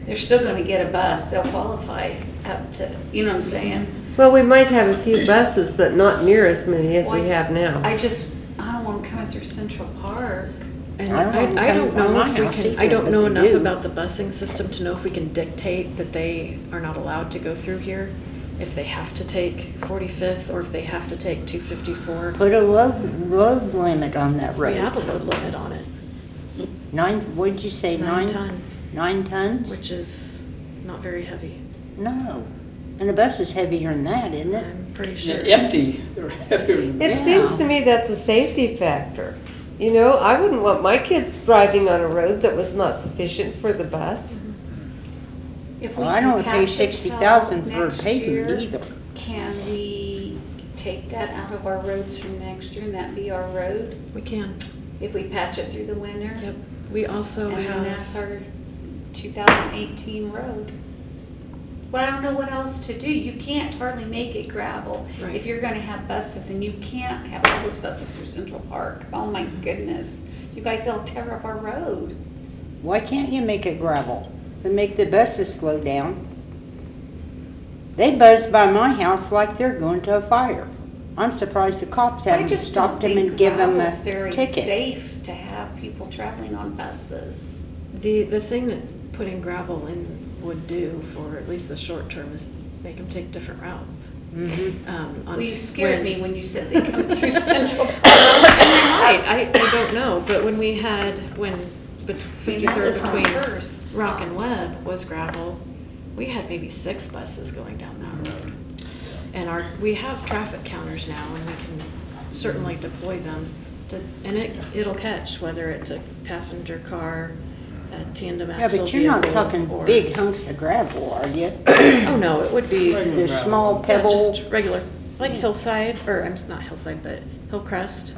they're still gonna get a bus. They'll qualify up to, you know what I'm saying? Well, we might have a few buses, but not near as many as we Well, have now. I don't want them coming through Central Park. And I don't want them I don't coming from know my if we house can, either, I don't but know they enough do. about the busing system to know if we can dictate that they are not allowed to go through here. If they have to take 45th or if they have to take 254. Put a load limit on that We road. have a load limit on it, 9, what did you say, 9 9? tons, 9 tons? which is not very heavy. No. And a bus is heavier than that, isn't it? I'm pretty Yeah, sure. empty, they're heavier than It Yeah. seems to me that's a safety factor. You know, I wouldn't want my kids driving on a road that was not sufficient for the bus. If we Well, I can don't want to pay patch it 60,000 till for next pavement year, either. Can we take that out of our roads from next year and that be our road? We can, If we patch it through the winter? yep. We also And then have, that's our 2018 road. But I don't know what else to do. You can't hardly make it gravel Right. if you're gonna have buses, and you can't have all those buses through Central Park. Oh my goodness. You guys will tear up our road. Why can't you make it gravel? And make the buses slow down? They buzz by my house like they're going to a fire. I'm surprised the cops I haven't just don't stopped them think and give them a gravel's very ticket. safe to have people traveling on buses. the thing that putting gravel in would do for at least the short term is make them take different routes. Mhm. Well, you scared me when you said they come through Central Park. I don't know, but when we had, when I mean, that was 53rd my between first Rock and thought. Webb was gravel, we had maybe 6 buses going down that road. And we have traffic counters now, and we can certainly deploy them to, and it'll catch, whether it's a passenger car, a tandem Yeah, axle but you're not vehicle, talking or- big hunks of gravel, are you? Oh, no, it would be. Regular The gravel. small Yeah, pebble, just regular, like Hillside, or I'm not Hillside, but Hillcrest,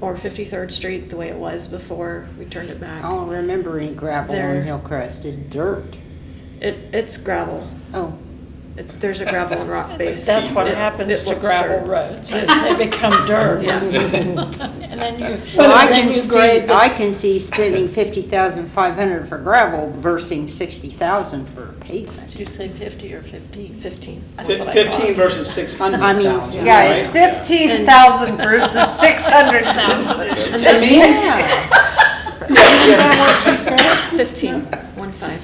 or 53rd Street, the way it was before we turned it I back. don't remember any gravel There. on Hillcrest. It's dirt. It's gravel. Oh, there's a gravel and rock base. That's what It- happens it to looks gravel dirt. roads, is they become dirt. Yeah. And then you, Well, I then can you see, grade I the, can see spending 50,500 for gravel versus 60,000 for pavement. did you say 50 or 15? 15. That's what I 15 thought. versus 600,000. I mean, Yeah, it's 15,000 versus 600,000. To me, Yeah. Is that what you said? 15, 1.5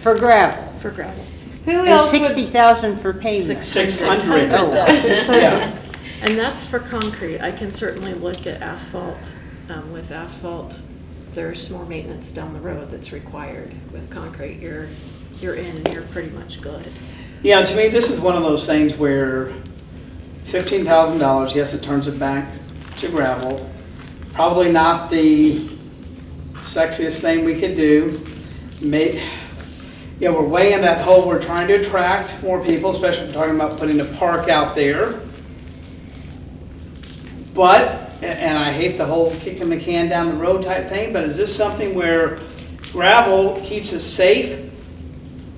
For gravel? for gravel. Who And else would, 60,000 for pavement? 600. Oh, Yeah. And that's for concrete. I can certainly look at asphalt. With asphalt, there's more maintenance down the road that's required. With concrete, you're in and you're pretty much good. Yeah, to me, this is one of those things where $15,000, yes, it turns it back to gravel. Probably not the sexiest thing we could do. Yeah, we're way in that hole. We're trying to attract more people, especially if we're talking about putting a park out there. But, and I hate the whole kicking the can down the road type thing, but is this something where gravel keeps us safe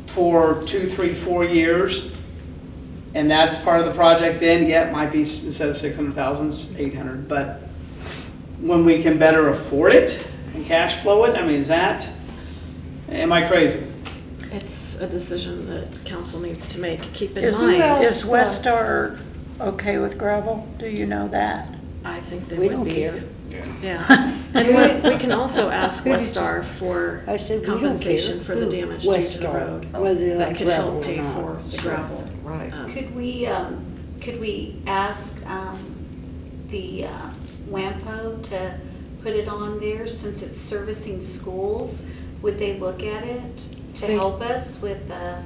for 2, 3, 4 years? And that's part of the project then? Yeah, it might be, instead of 600,000, it's 800, but when we can better afford it and cash flow it, I mean, am I crazy? It's a decision that council needs to make. Keep in Is mind, is Westar okay with gravel? Do you know that? I think they We would don't be. care. Yeah. And we can also ask Westar for I said, we don't compensation care. for the damage due to the Westar, road. whether they That like could gravel help or pay not. for the gravel. right. Could we ask the WAMPO to put it on there since it's servicing schools? Would they look at it to They- help us with the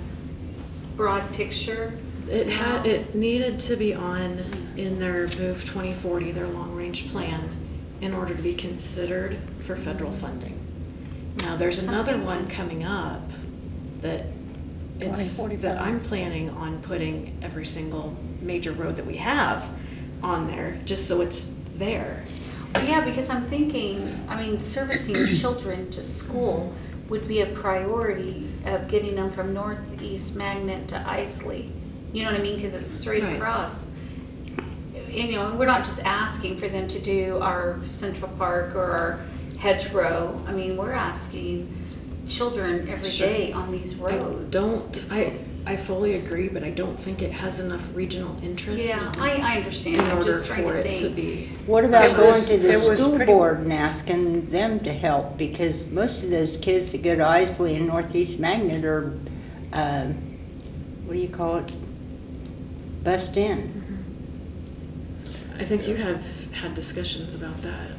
broad picture? It needed to be on in their Move 2040, their long-range plan, in order to be considered for federal funding. Now, there's another Something one like- coming up that it's, 2045. that I'm planning on putting every single major road that we have on there, just so it's there. Yeah, because I'm thinking, I mean, servicing children to school would be a priority of getting them from Northeast Magnet to Isley. You know what I mean? Because it's straight Right. across. You know, and we're not just asking for them to do our Central Park or our hedgerow. I mean, we're asking children every Sure. day on these roads. I fully agree, but I don't think it has enough regional interest. Yeah, I understand. In I'm order just trying for to it to think. be. What about It going was- to the it was school pretty- board and asking them to help? Because most of those kids that go to Isley and Northeast Magnet are, what do you call it? Bussed in. I think you have had discussions about that.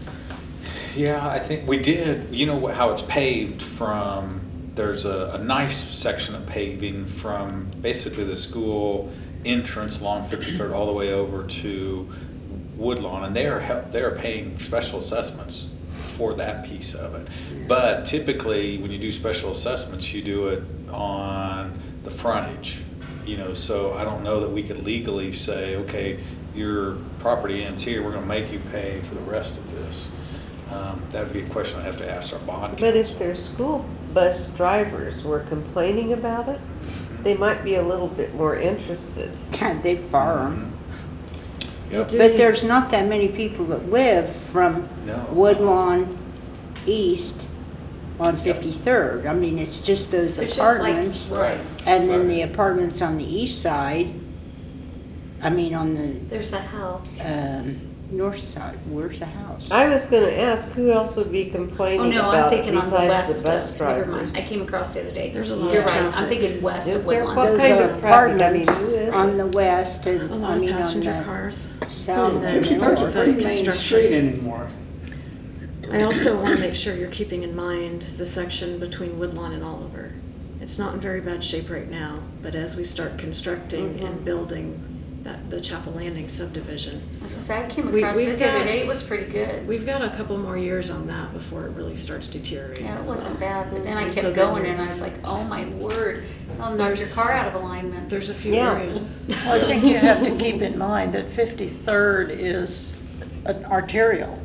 Yeah, I think we did. You know how it's paved from, there's a nice section of paving from basically the school entrance along 53rd all the way over to Woodlawn, and they are paying special assessments for that piece of it. But typically, when you do special assessments, you do it on the frontage, so I don't know that we could legally say, okay, your property ends here, we're gonna make you pay for the rest of this. That would be a question I'd have to ask our bond But if counsel. their school bus drivers were complaining about it, they might be a little bit more interested. They fire 'em. Yep. But there's not that many people that live from No. Woodlawn east on 53rd. I mean, it's just those It's just like- apartments. Right. And then Right. the apartments on the east side, I mean, on the There's a house. north side, where's the house? I was gonna ask, who else would be Oh, complaining no, I'm about it thinking on the besides west the bus of, never mind. drivers? I came across the other day. There's a lot You're of right, I'm traffic. thinking west Is of there? Woodlawn. What Those kinds are of traffic? I mean, apartments who is on it? the west A and, lot I of mean, on passenger the cars. south And then and 53rd's a north. pretty main construction. street anymore. I also want to make sure you're keeping in mind the section between Woodlawn and Oliver. It's not in very bad shape right now, but as we start constructing and building the Chapel Landing subdivision, As I say, I came We- across we've it the other got- day, it was pretty good. we've got a couple more years on that before it really starts deteriorating Yeah, it as wasn't well. bad, but then I And so kept then going you're- and I was like, oh my word, I'll knock your There's- car out of alignment. There's a few Yeah. areas. Well, I think you have to keep in mind that 53rd is an arterial.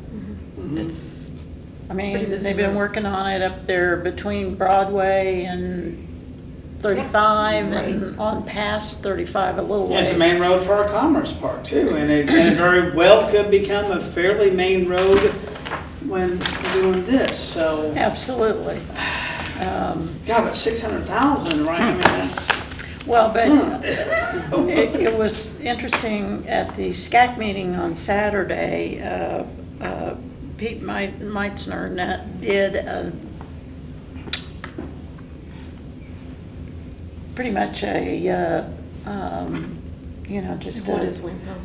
It's, I Pretty mean, busy they've been road. working on it up there between Broadway and 35 Yeah. and on past 35 a little ways. It's a main road for our Commerce Park too, and it very well could become a fairly main road when doing this, so. Absolutely. God, but 600,000, right? I mean, that's. Well, but it was interesting at the SCAC meeting on Saturday, Pete Meitzner did pretty much a, just What a, is WIMPO?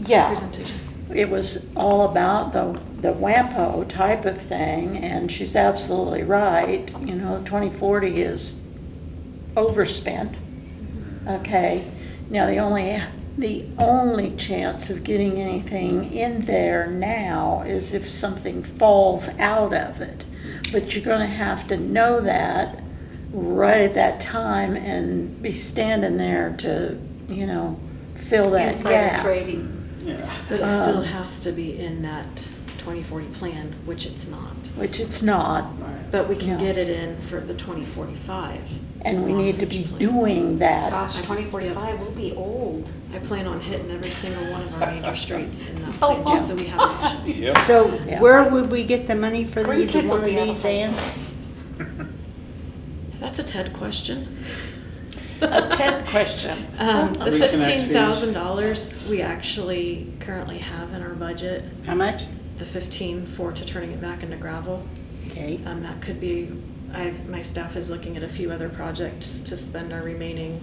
yeah. Presentation. It was all about the WAMPO type of thing, and she's absolutely right. 2040 is overspent. Okay, now the only chance of getting anything in there now is if something falls out of it. But you're gonna have to know that right at that time and be standing there to, fill that Insider gap. trading. Yeah. But it still has to be in that 2040 plan, which it's not. Which it's not, But we can Yeah. get it in for the 2045. and we need to be long-range plan. doing that. Gosh, 2045, we'll be old. I plan on hitting every single one of our major streets in that So plan, just so we have options. Yep. So Yeah. where would we get the money for Grandkids either will one of be these, Ann? That's a TED question. A TED question. The Reconnect fees. $15,000 we actually currently have in our budget, How much? the 15 to turning it back into gravel. Okay. That could be, my staff is looking at a few other projects to spend our remaining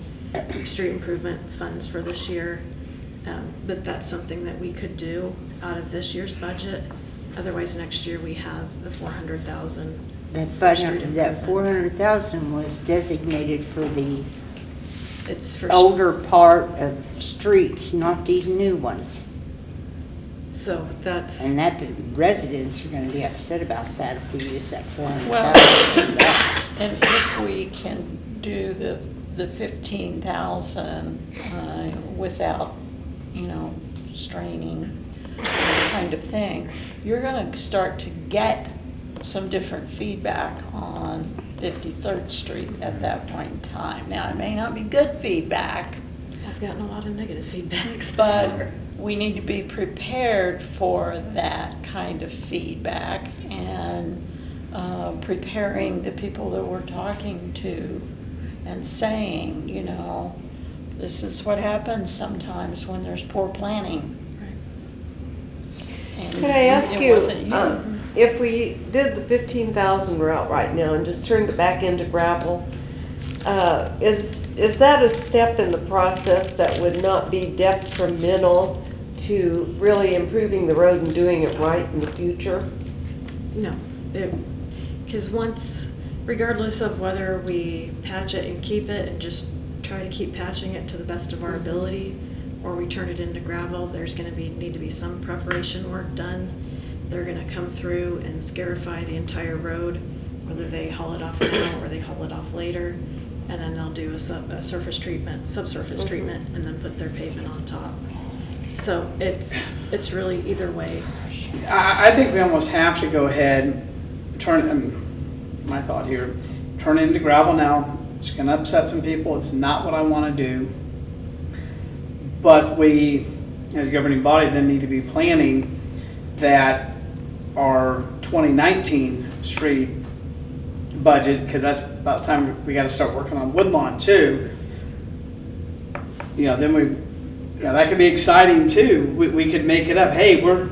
street improvement funds for this year. But that's something that we could do out of this year's budget. Otherwise, next year we have the 400,000. That for street 400,000 was designated for the It's for. older part of streets, not these new ones. So that's. And that, the residents are gonna be upset about that if we use that 400,000 Well, for that. and if we can do the 15,000 without, straining kind of thing, you're gonna start to get some different feedback on 53rd Street at that point in time. Now, it may not be good feedback, I've gotten a lot of negative feedback. but we need to be prepared for that kind of feedback and preparing the people that we're talking to and saying, this is what happens sometimes when there's poor planning. And Could I ask it you, wasn't if we did the 15,000 route right now and just turned it back into gravel, is that a step in the process that would not be detrimental to really improving the road and doing it right in the future? No, because regardless of whether we patch it and keep it and just try to keep patching it to the best of our ability, or we turn it into gravel, there's gonna need to be some preparation work done. They're gonna come through and scarify the entire road, whether they haul it off now or they haul it off later, and then they'll do a subsurface treatment, and then put their pavement on top. So it's really either way. I think we almost have to go ahead, my thought here, turn it into gravel now. It's gonna upset some people. It's not what I wanna do. But we, as a governing body, then need to be planning that our 2019 street budget, because that's about the time we gotta start working on Woodlawn too. Then that could be exciting too. We could make it up. Hey, we're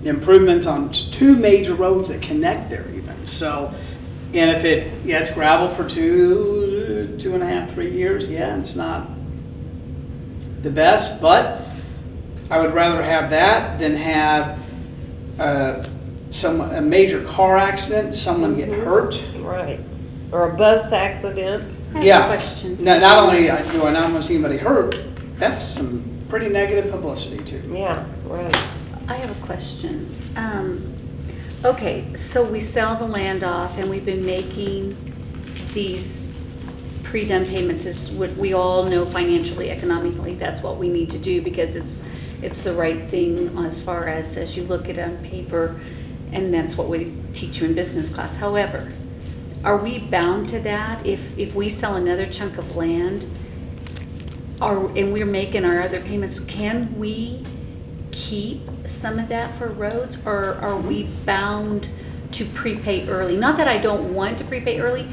improvements on two major roads that connect there even. So, and if it's gravel for 2.5, 3 years, it's not the best, but I would rather have that than have a major car accident, someone get hurt. Right. Or a bus accident? I have a question. Not only do I not want to see anybody hurt, that's some pretty negative publicity too. Yeah, right. I have a question. Okay, so we sell the land off and we've been making these pre-done payments is what we all know financially, economically, that's what we need to do because it's the right thing as far as you look at it on paper, and that's what we teach you in business class. However, are we bound to that if we sell another chunk of land? And we're making our other payments, can we keep some of that for roads, or are we bound to prepay early? Not that I don't want to prepay early,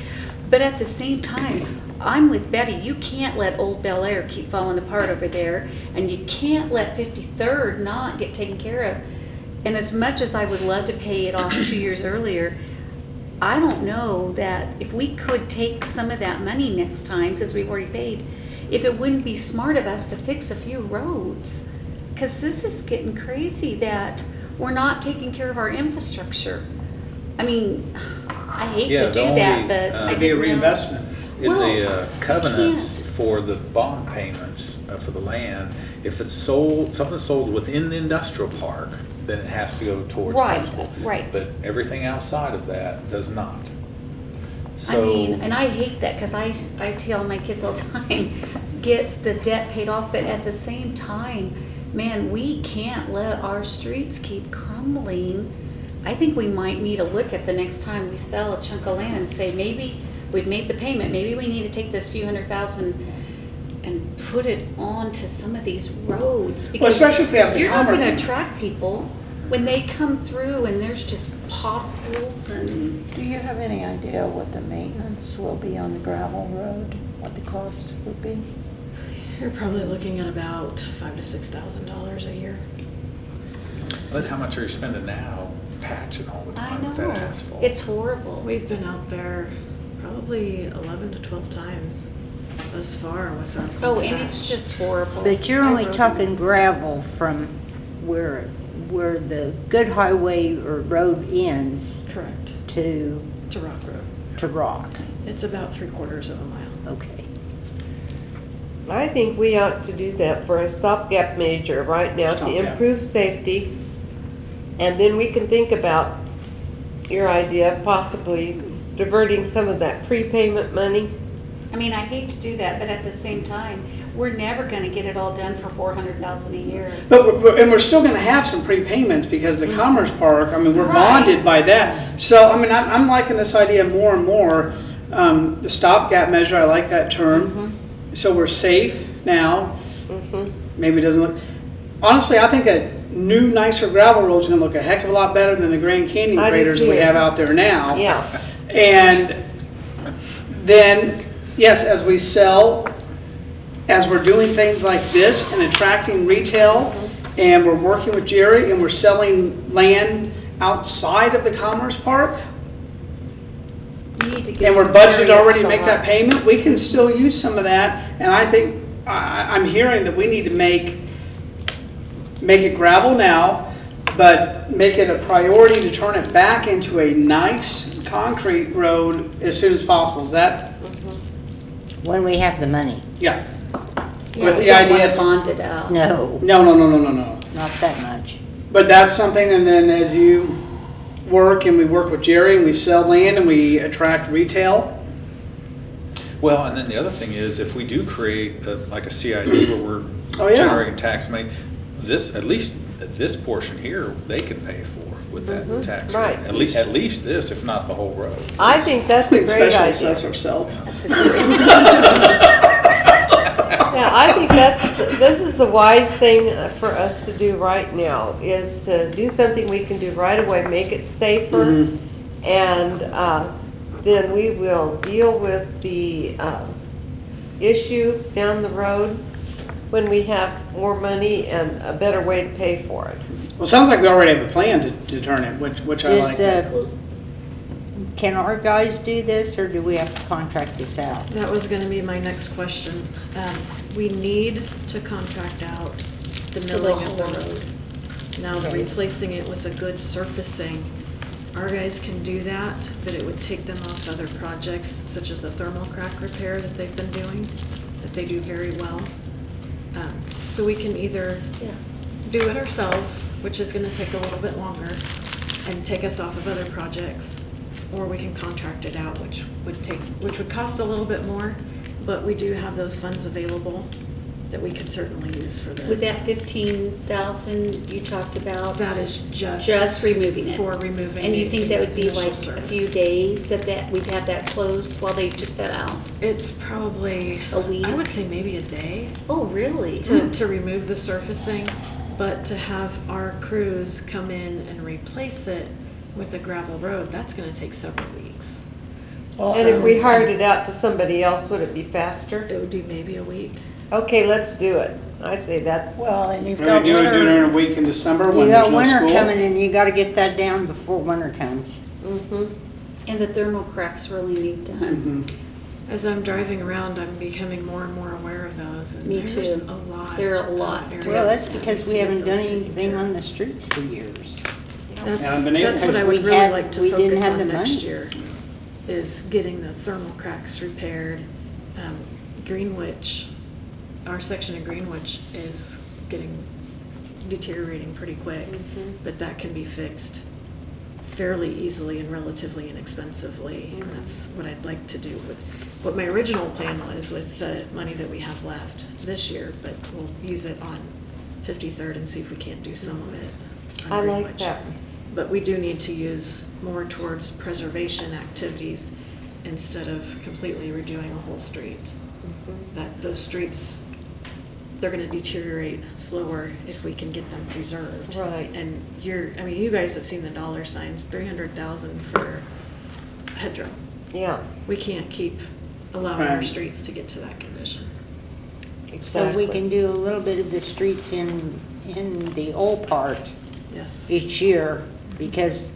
but at the same time, I'm with Betty. You can't let old Bel Aire keep falling apart over there, and you can't let 53rd not get taken care of. And as much as I would love to pay it off 2 years earlier, I don't know that if we could take some of that money next time, because we've already paid, if it wouldn't be smart of us to fix a few roads. Because this is getting crazy that we're not taking care of our infrastructure. I mean, I hate Yeah, to the do only, that, but I It'd be a didn't realize. reinvestment. In Well, the I covenants can't. for the bond payments for the land, if it's sold, something's sold within the industrial park, then it has to go towards Right, principal. right. But everything outside of that does not. I So, mean, and I hate that, because I tell my kids all the time, get the debt paid off, but at the same time, man, we can't let our streets keep crumbling. I think we might need to look at the next time we sell a chunk of land and say, maybe we've made the payment, maybe we need to take this few $100,000 and put it onto some of these roads. Because especially if we have the you're not gonna commerce. attract people when they come through and there's just potholes and. Do you have any idea what the maintenance will be on the gravel road, what the cost would be? You're probably looking at about $5,000 to $6,000 a year. but how much are you spending now patching all the I time know, with that asphalt? it's horrible. We've been out there probably 11 to 12 times thus far with our. Oh, and it's just horrible. But you're I only rode talking it. gravel from where the good highway or road ends Correct, to to Rock Road. rock. It's about 3/4 of a mile. Okay. I think we ought to do that for a stopgap measure right now to Stopgap. improve safety. And then we can think about your idea of possibly diverting some of that prepayment money. I mean, I hate to do that, but at the same time, we're never gonna get it all done for $400,000 a year. But we're still going to have some prepayments because the Commerce Park, I mean, we're Right. bonded by that. So, I mean, I'm liking this idea more and more. The stopgap measure, I like that term. So we're safe now. Maybe it doesn't look, honestly, I think a new, nicer gravel road is going to look a heck of a lot better than the Grand Canyon I do graders that we too. have out there now. Yeah. And then, yes, as we sell, as we're doing things like this and attracting retail, and we're working with Jerry and we're selling land outside of the Commerce Park, You need to give and we're some budgeted serious already to make that thoughts. payment, we can still use some of that. And I think, I'm hearing that we need to make it gravel now, but make it a priority to turn it back into a nice concrete road as soon as possible. Is that, When we have the money. yeah. Yeah, With we the don't idea wanna of- bond it out. No, No, no. not that much. But that's something, and then as you work and we work with Jerry and we sell land and we attract retail, Well, and then the other thing is, if we do create like a CID where we're Oh, yeah. generating tax money, this, at least this portion here, they can pay for with that tax rate. right. At least this, if not the whole road. I think that's a we great special idea. assess ourselves. That's a good. Yeah, I think this is the wise thing for us to do right now, is to do something we can do right away, make it safer, and then we will deal with the issue down the road when we have more money and a better way to pay for it. Well, it sounds like we already have a plan to turn it, which I like. Does, can our guys do this, or do we have to contract this out? That was gonna be my next question. We need to contract out the So milling the of the whole- road. Now, Okay. replacing it with a good surfacing, our guys can do that, but it would take them off other projects, such as the thermal crack repair that they've been doing, that they do very well. So we can either Yeah. do it ourselves, which is gonna take a little bit longer and take us off of other projects, or we can contract it out, which would cost a little bit more, but we do have those funds available that we could certainly use for this. With that 15,000 you talked about? That is Just removing it? for removing. And you think that would be initial like a service. few days that we'd have that closed while they took that out? It's probably, A week? I would say maybe a day Oh, really? to remove the surfacing, but to have our crews come in and replace it with a gravel road, that's gonna take several weeks. And if we hired it out to somebody else, would it be faster? It would be maybe a week. Okay, let's do it. I say that's, Well, and you've Are got we doing it in winter, a week in December when You there's got no winter school? coming and you gotta get that down before winter comes. And the thermal cracks really need done. As I'm driving around, I'm becoming more and more aware of those. And Me there's too. a lot. There are a lot. of areas Well, that's that because need we to get haven't done those taken anything care on of. the streets for years. Haven't been able That's what to. I would We really had- like to we didn't focus have on the next money. year, is getting the thermal cracks repaired. Greenwich, our section of Greenwich is deteriorating pretty quick, but that can be fixed fairly easily and relatively inexpensively. And that's what I'd like to do with, what my original plan was with the money that we have left this year, but we'll use it on 53rd and see if we can't do some of it. on I like Greenwich. that. But we do need to use more towards preservation activities instead of completely redoing a whole street. That those streets, they're gonna deteriorate slower if we can get them preserved. Right. And you guys have seen the dollar signs, 300,000 for hedgerow. Yeah, We can't keep allowing our Right. streets to get to that condition. So we exactly. can do a little bit of the streets in the old part Yes. each year, because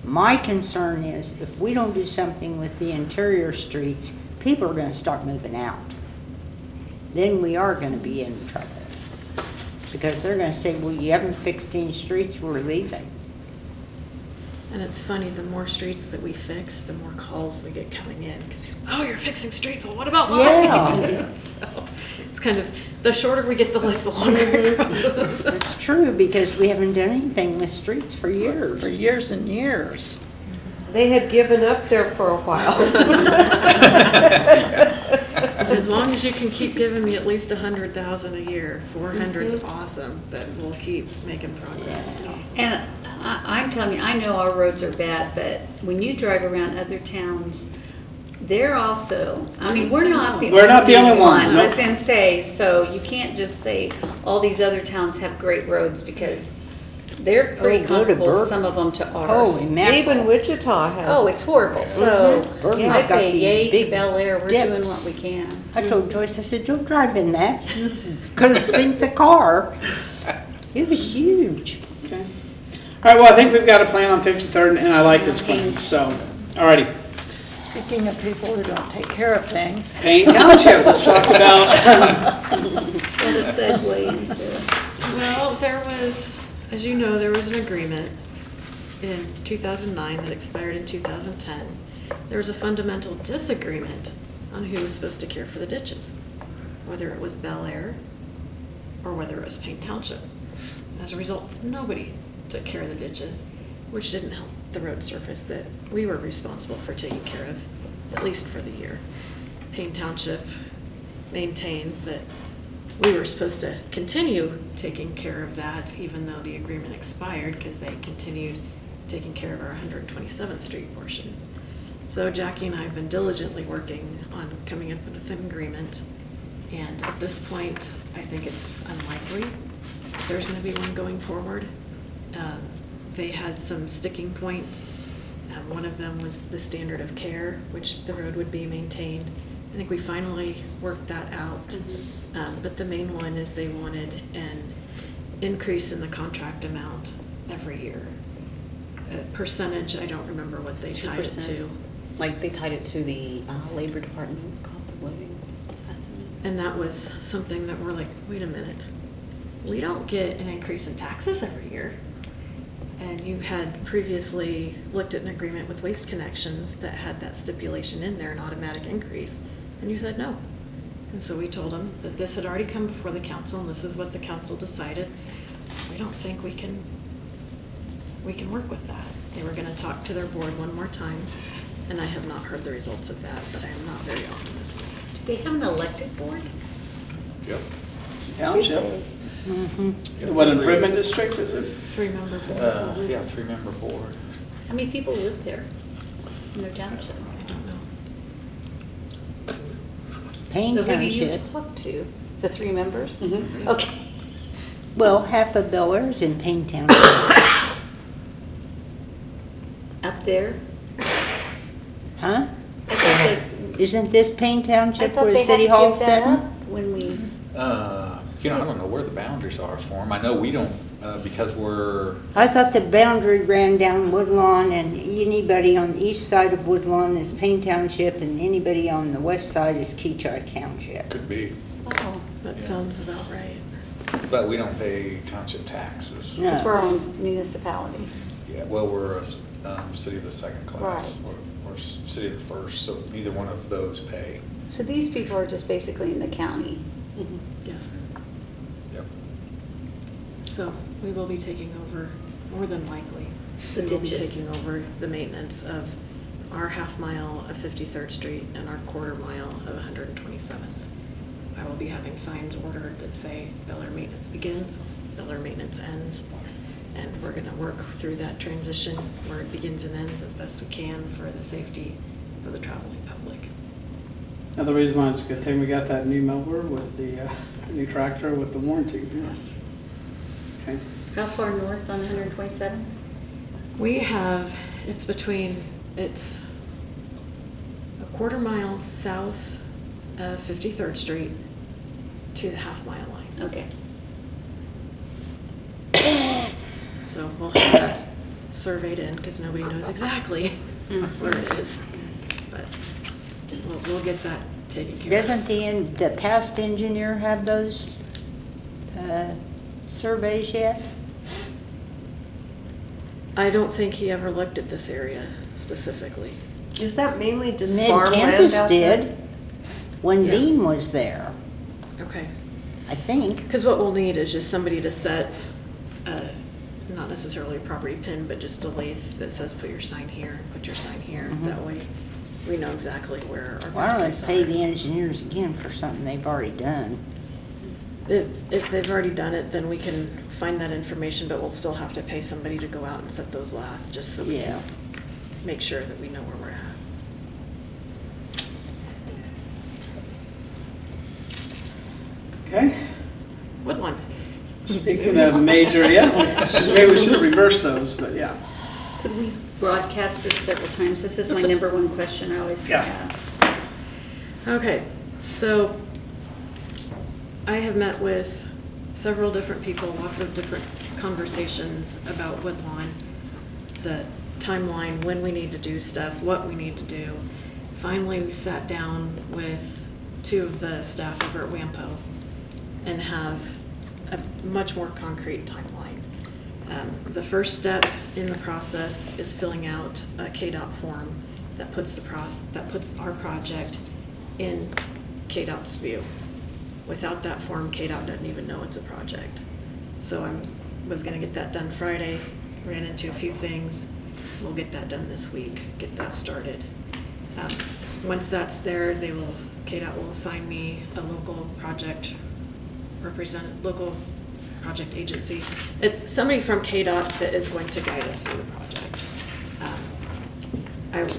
my concern is if we don't do something with the interior streets, people are gonna start moving out. Then we are gonna be in trouble. Because they're gonna say, well, you haven't fixed any streets, we're leaving. And it's funny, the more streets that we fix, the more calls we get coming in. 'Cause people, oh, you're fixing streets, well, what about mine? Yeah. So, it's kind of, the shorter we get the list, the longer it goes. It's true, because we haven't done anything with streets for years. for years and years. They had given up there for a while. As long as you can keep giving me at least 100,000 a year, 400's awesome, but we'll keep making progress. And I'm telling you, I know our roads are bad, but when you drive around other towns, they're also, I mean, we're not the We're not the only ones, I nope. was gonna say, so you can't just say all these other towns have great roads, because they're pretty Oh, go to comparable, Bur- some of them, to ours. Holy mackerel. Even Wichita has. Oh, it's horrible, so Burton's I got say the yay to big Bel Air, we're dips. doing what we can. I told Joyce, I said, don't drive in that. Gonna sink the car. It was huge. Okay. All right, well, I think we've got a plan on 53rd, and I like this plan, so, all righty. Speaking of people who don't take care of things, Payne Township, let's talk about, What a segue into, Well, there was, as you know, there was an agreement in 2009 that expired in 2010. There was a fundamental disagreement on who was supposed to care for the ditches, whether it was Bel Aire or whether it was Payne Township. As a result, nobody took care of the ditches, which didn't help the road surface that we were responsible for taking care of, at least for the year. Payne Township maintains that we were supposed to continue taking care of that even though the agreement expired, because they continued taking care of our 127th Street portion. So Jackie and I have been diligently working on coming up with an agreement, and at this point, I think it's unlikely that there's gonna be one going forward. They had some sticking points. One of them was the standard of care, which the road would be maintained. I think we finally worked that out. But the main one is they wanted an increase in the contract amount every year. Percentage, I don't remember what they tied it 2%. to. Like, they tied it to the labor department's cost of living estimate. And that was something that we're like, wait a minute, we don't get an increase in taxes every year. And you had previously looked at an agreement with Waste Connections that had that stipulation in there, an automatic increase, and you said no. And so we told them that this had already come before the council, and this is what the council decided. We don't think we can work with that. They were gonna talk to their board one more time, and I have not heard the results of that, but I am not very optimistic. do they have an elected board? Yep. It's a township. Mhm. What improvement district is it? 3-member board. Yeah, 3-member board. How many people live there in their township? I don't know. Payne So who do you Township. talk to? The 3 members? Mhm. Okay. Well, half of Bel Aire is in Payne Township. Up there? Huh? I thought Isn't this Payne I Township thought where they had City to Hall's give that sitting? up when we, You know, I don't know where the boundaries are for them. I know we don't, because we're. I thought the boundary ran down Woodlawn, and anybody on the east side of Woodlawn is Payne Township, and anybody on the west side is Keachai Township. Could be, oh, That sounds about right. but we don't pay township taxes. No. because we're our own municipality. Yeah, well, we're a city of the second class. Right. We're city of the first, so neither one of those pay. So these people are just basically in the county. Yes. Yep. So we will be taking over, more than likely. The We will be ditches. taking over the maintenance of our half mile of 53rd Street and our quarter mile of 127th. I will be having signs ordered that say Bel Aire maintenance begins, Bel Aire maintenance ends. And we're gonna work through that transition where it begins and ends as best we can for the safety of the traveling public. Now, the reason why it's a good thing we got that new mower with the new tractor with the warranty. Yes. Okay. How far north on 127? We have, it's a quarter mile south of 53rd Street to the half mile line. Okay. So we'll have that surveyed in because nobody knows exactly where it is. But we'll get that taken care of. Doesn't the past engineer have those surveys yet? I don't think he ever looked at this area specifically. Is that mainly just farmland Mid-Kansas out there? did, when Yeah. Dean was there, Okay. I think. Because what we'll need is just somebody to set, not necessarily a property pin, but just a lathe that says put your sign here, put your sign here. That way we know exactly where our Why don't boundaries I pay are. the engineers again for something they've already done? If they've already done it, then we can find that information, but we'll still have to pay somebody to go out and set those laths, just so we Yeah. can make sure that we know where we're at. Okay. Woodlawn. Speaking of major, yeah, maybe we should reverse those, but yeah. Could we broadcast this several times? This is my number one question I always get Yeah. asked. Okay, so I have met with several different people, lots of different conversations about Woodlawn, the timeline, when we need to do stuff, what we need to do. Finally, we sat down with 2 of the staff over at WAMPO and have a much more concrete timeline. The first step in the process is filling out a KDOT form that puts our project in KDOT's view. Without that form, KDOT doesn't even know it's a project. So I was gonna get that done Friday, ran into a few things. We'll get that done this week, get that started. Once that's there, KDOT will assign me a local project agency. It's somebody from KDOT that is going to guide us through the project.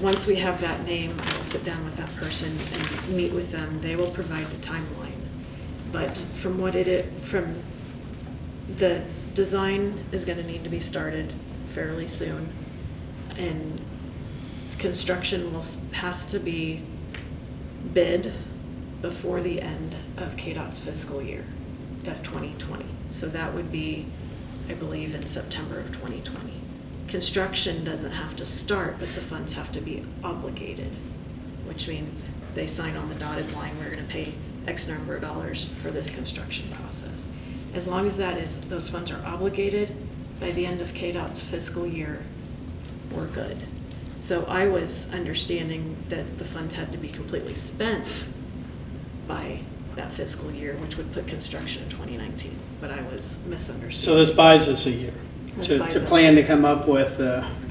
Once we have that name, I will sit down with that person and meet with them. They will provide the timeline. But from the design is gonna need to be started fairly soon. And construction has to be bid before the end of KDOT's fiscal year of 2020. So that would be, I believe, in September of 2020. Construction doesn't have to start, but the funds have to be obligated, which means they sign on the dotted line, we're gonna pay X number of dollars for this construction process. As long as those funds are obligated, by the end of KDOT's fiscal year, we're good. So I was understanding that the funds had to be completely spent by that fiscal year, which would put construction in 2019, but I was misunderstanding. So this buys us a year This to buys us plan a to year. come up with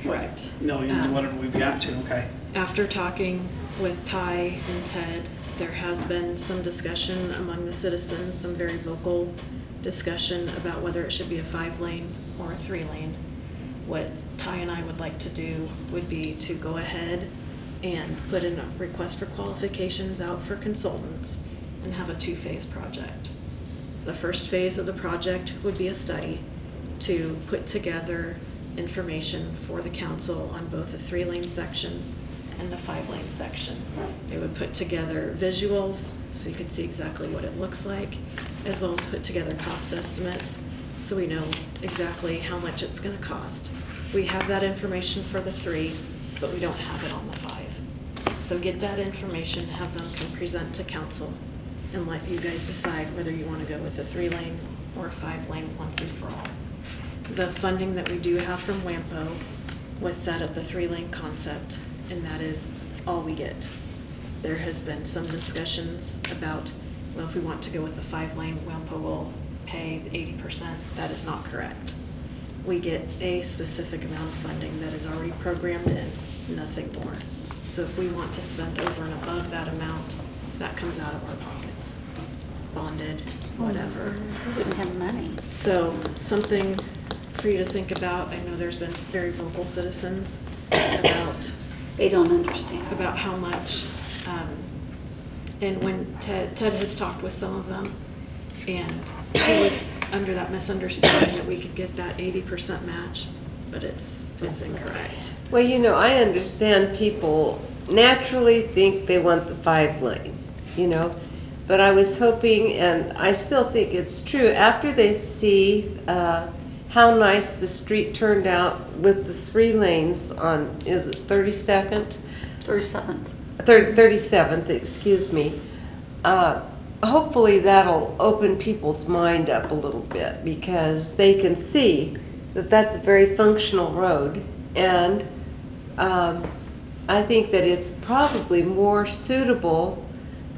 Correct. millions, whatever we've got to, okay. After talking with Ty and Ted There has been some discussion among the citizens, some very vocal discussion about whether it should be a 5-lane or a 3-lane. What Ty and I would like to do would be to go ahead and put in a request for qualifications out for consultants and have a 2-phase project. The first phase of the project would be a study to put together information for the council on both a 3-lane section and the 5-lane section. They would put together visuals so you could see exactly what it looks like, as well as put together cost estimates so we know exactly how much it's going to cost. We have that information for the 3, but we don't have it on the 5. So get that information, have them can present to council, and let you guys decide whether you want to go with a 3-lane or a 5-lane once and for all. The funding that we do have from WAMPO was set at the 3-lane concept, and that is all we get. There has been some discussions about, well, if we want to go with the 5-lane, WAMPO will pay 80%. That is not correct. We get a specific amount of funding that is already programmed in, nothing more. So if we want to spend over and above that amount, that comes out of our pockets, bonded, whatever. We wouldn't have money. So something for you to think about. I know there's been very vocal citizens about They don't understand. about how much, and when Ted has talked with some of them, and he was under that misunderstanding that we could get that 80% match, but it's incorrect. Well, you know, I understand people naturally think they want the 5-lane, you know, but I was hoping, and I still think it's true, after they see how nice the street turned out with the 3 lanes on, is it 32nd? 37th. 37th, excuse me. Hopefully that'll open people's mind up a little bit, because they can see that that's a very functional road, and I think that it's probably more suitable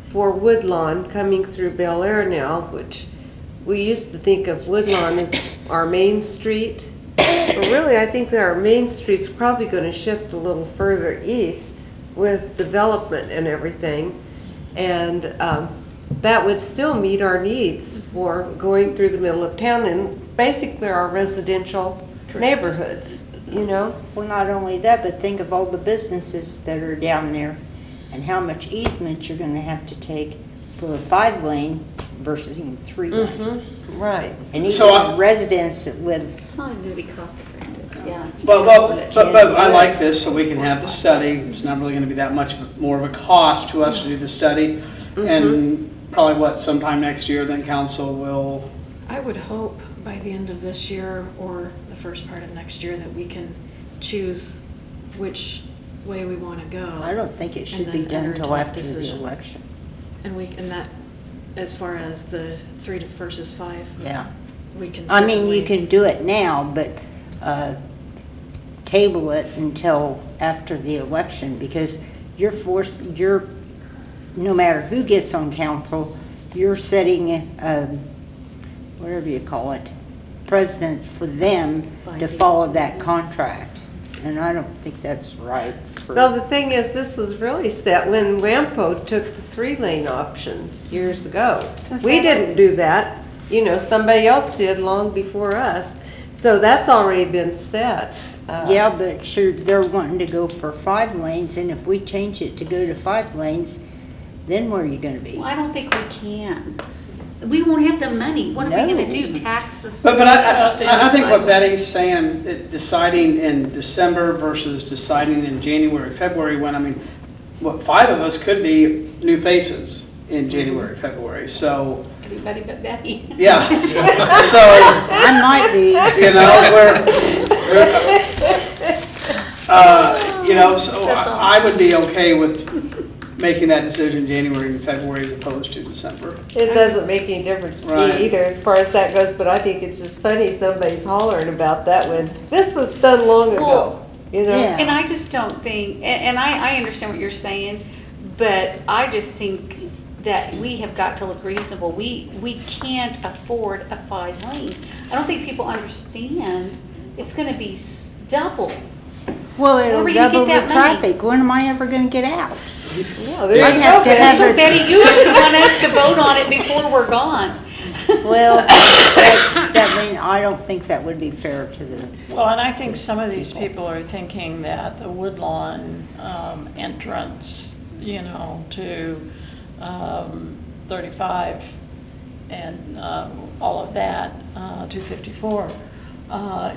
for Woodlawn coming through Bel Aire now, which we used to think of Woodlawn as our main street. But really, I think that our main street's probably going to shift a little further east with development and everything, and that would still meet our needs for going through the middle of town and basically our residential neighborhoods, you know? Well, not only that, but think of all the businesses that are down there and how much easement you're gonna have to take for a 5-lane versus even 3-lane. Mm-hmm. Right. And even So the residents that live, It's not even gonna be cost effective. Yeah. But I like this, so we can have the study. It's not really gonna be that much more of a cost to us to do the study. And probably sometime next year, then council will, I would hope by the end of this year or the first part of next year that we can choose which way we want to go. I don't think it should and be then done enter until into a after the decision. election. And that, as far as the 3 versus 5, Yeah. we can. I mean, you certainly- can do it now, but table it until after the election, because you're no matter who gets on council, you're setting, whatever you call it, precedent for them to follow that contract. And I don't think that's right. Well, the thing is, this was really set when WAMPO took the 3-lane option years ago. We didn't do that. You know, somebody else did long before us. So that's already been set. Yeah, but sure, they're wanting to go for 5 lanes, and if we change it to go to 5 lanes, then where are you gonna be? Well, I don't think we can. We won't have the money. What are we No. gonna do? Tax the but I think what citizens? Betty's saying, deciding in December versus deciding in January, February, when, I mean, 5 of us could be new faces in January, February, so, Everybody but Betty. yeah. So, I might be. you know, you know, so That's I would be okay with making that decision January and February as opposed to December. It doesn't make any difference to Right. me either as far as that goes, but I think it's just funny somebody's hollering about that when this was done long ago, Well, you know? Yeah. And I just don't think, and I understand what you're saying, but I just think that we have got to look reasonable. We can't afford a 5-lane. I don't think people understand it's gonna be double. Well, Where it'll were you gonna double get the that money? traffic. When am I ever gonna get out? Well, there you I'd have go, to have So it- Betty, you should want us to vote on it before we're gone. Well, that mean, I don't think that would be fair to the, Well, and I think some of these people are thinking that the Woodlawn entrance, you know, to 35 and all of that, 254,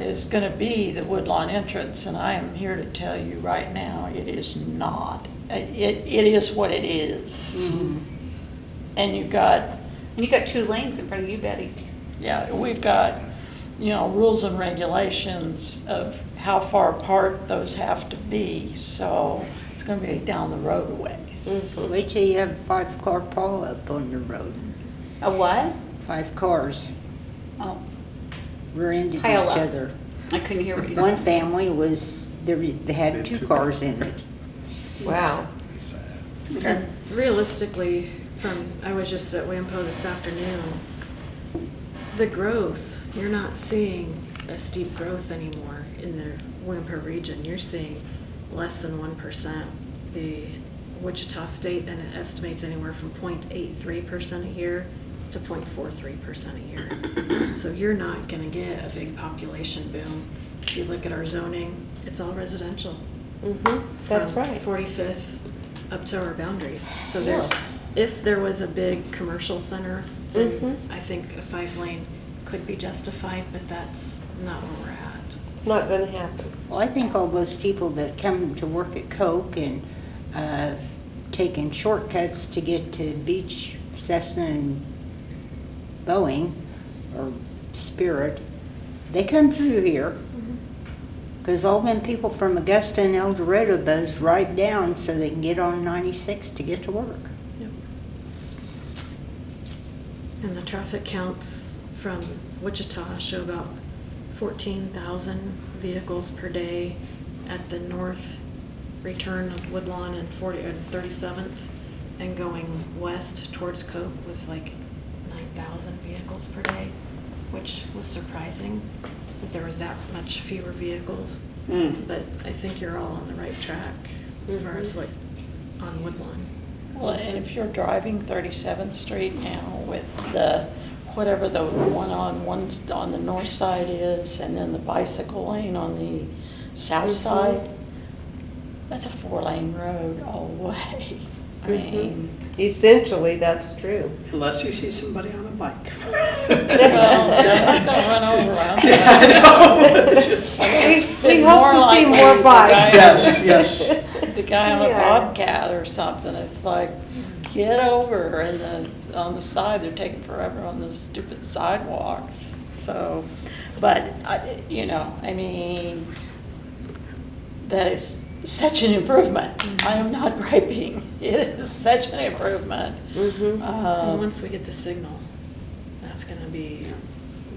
is going to be the Woodlawn entrance, and I am here to tell you right now, it is not. It is what it is. And you've got, You got 2 lanes in front of you, Betty. yeah, we've got, you know, rules and regulations of how far apart those have to be, so it's going to be down the road a ways. wait till you have a 5-car pull-up on the road. A what? 5 cars Oh, were into Pile each up. other. I couldn't hear what you One said. family they had 2 cars in it. Wow. And realistically, I was just at Wampo this afternoon, the growth, you're not seeing a steep growth anymore in the Wampo region. You're seeing less than 1%. The Wichita State and it estimates anywhere from 0.83% a year to 0.43% a year. So you're not gonna get a big population boom. If you look at our zoning, it's all residential. That's From right. 45th up to our boundaries. So there, if there was a big commercial center, then I think a 5-lane could be justified, but that's not where we're at. It's not gonna happen. Well, I think all those people that come to work at Coke and taking shortcuts to get to Beach, Cessna, and Boeing, or Spirit, they come through here. Because all them people from Augusta and El Dorado buzz right down so they can get on 96 to get to work. And the traffic counts from Wichita show about 14,000 vehicles per day at the north return of Woodlawn and 37th, and going west towards Coke was like 9,000 vehicles per day, which was surprising that there was that much fewer vehicles. But I think you're all on the right track as far as what on Woodlawn. Well, and if you're driving 37th Street now with the, whatever the one on the north side is, and then the bicycle lane on the south side, that's a 4-lane road all the way. I mean, Essentially, that's true. Unless you see somebody on a bike. well, they're not gonna run over them. We hope to see more bikes. Yes, yes. The guy on a Yeah. bobcat or something, it's like, get over, and then on the side, they're taking forever on those stupid sidewalks, so, but, you know, I mean, that is such an improvement. I am not griping, it is such an improvement. And Um, once we get the signal, that's gonna be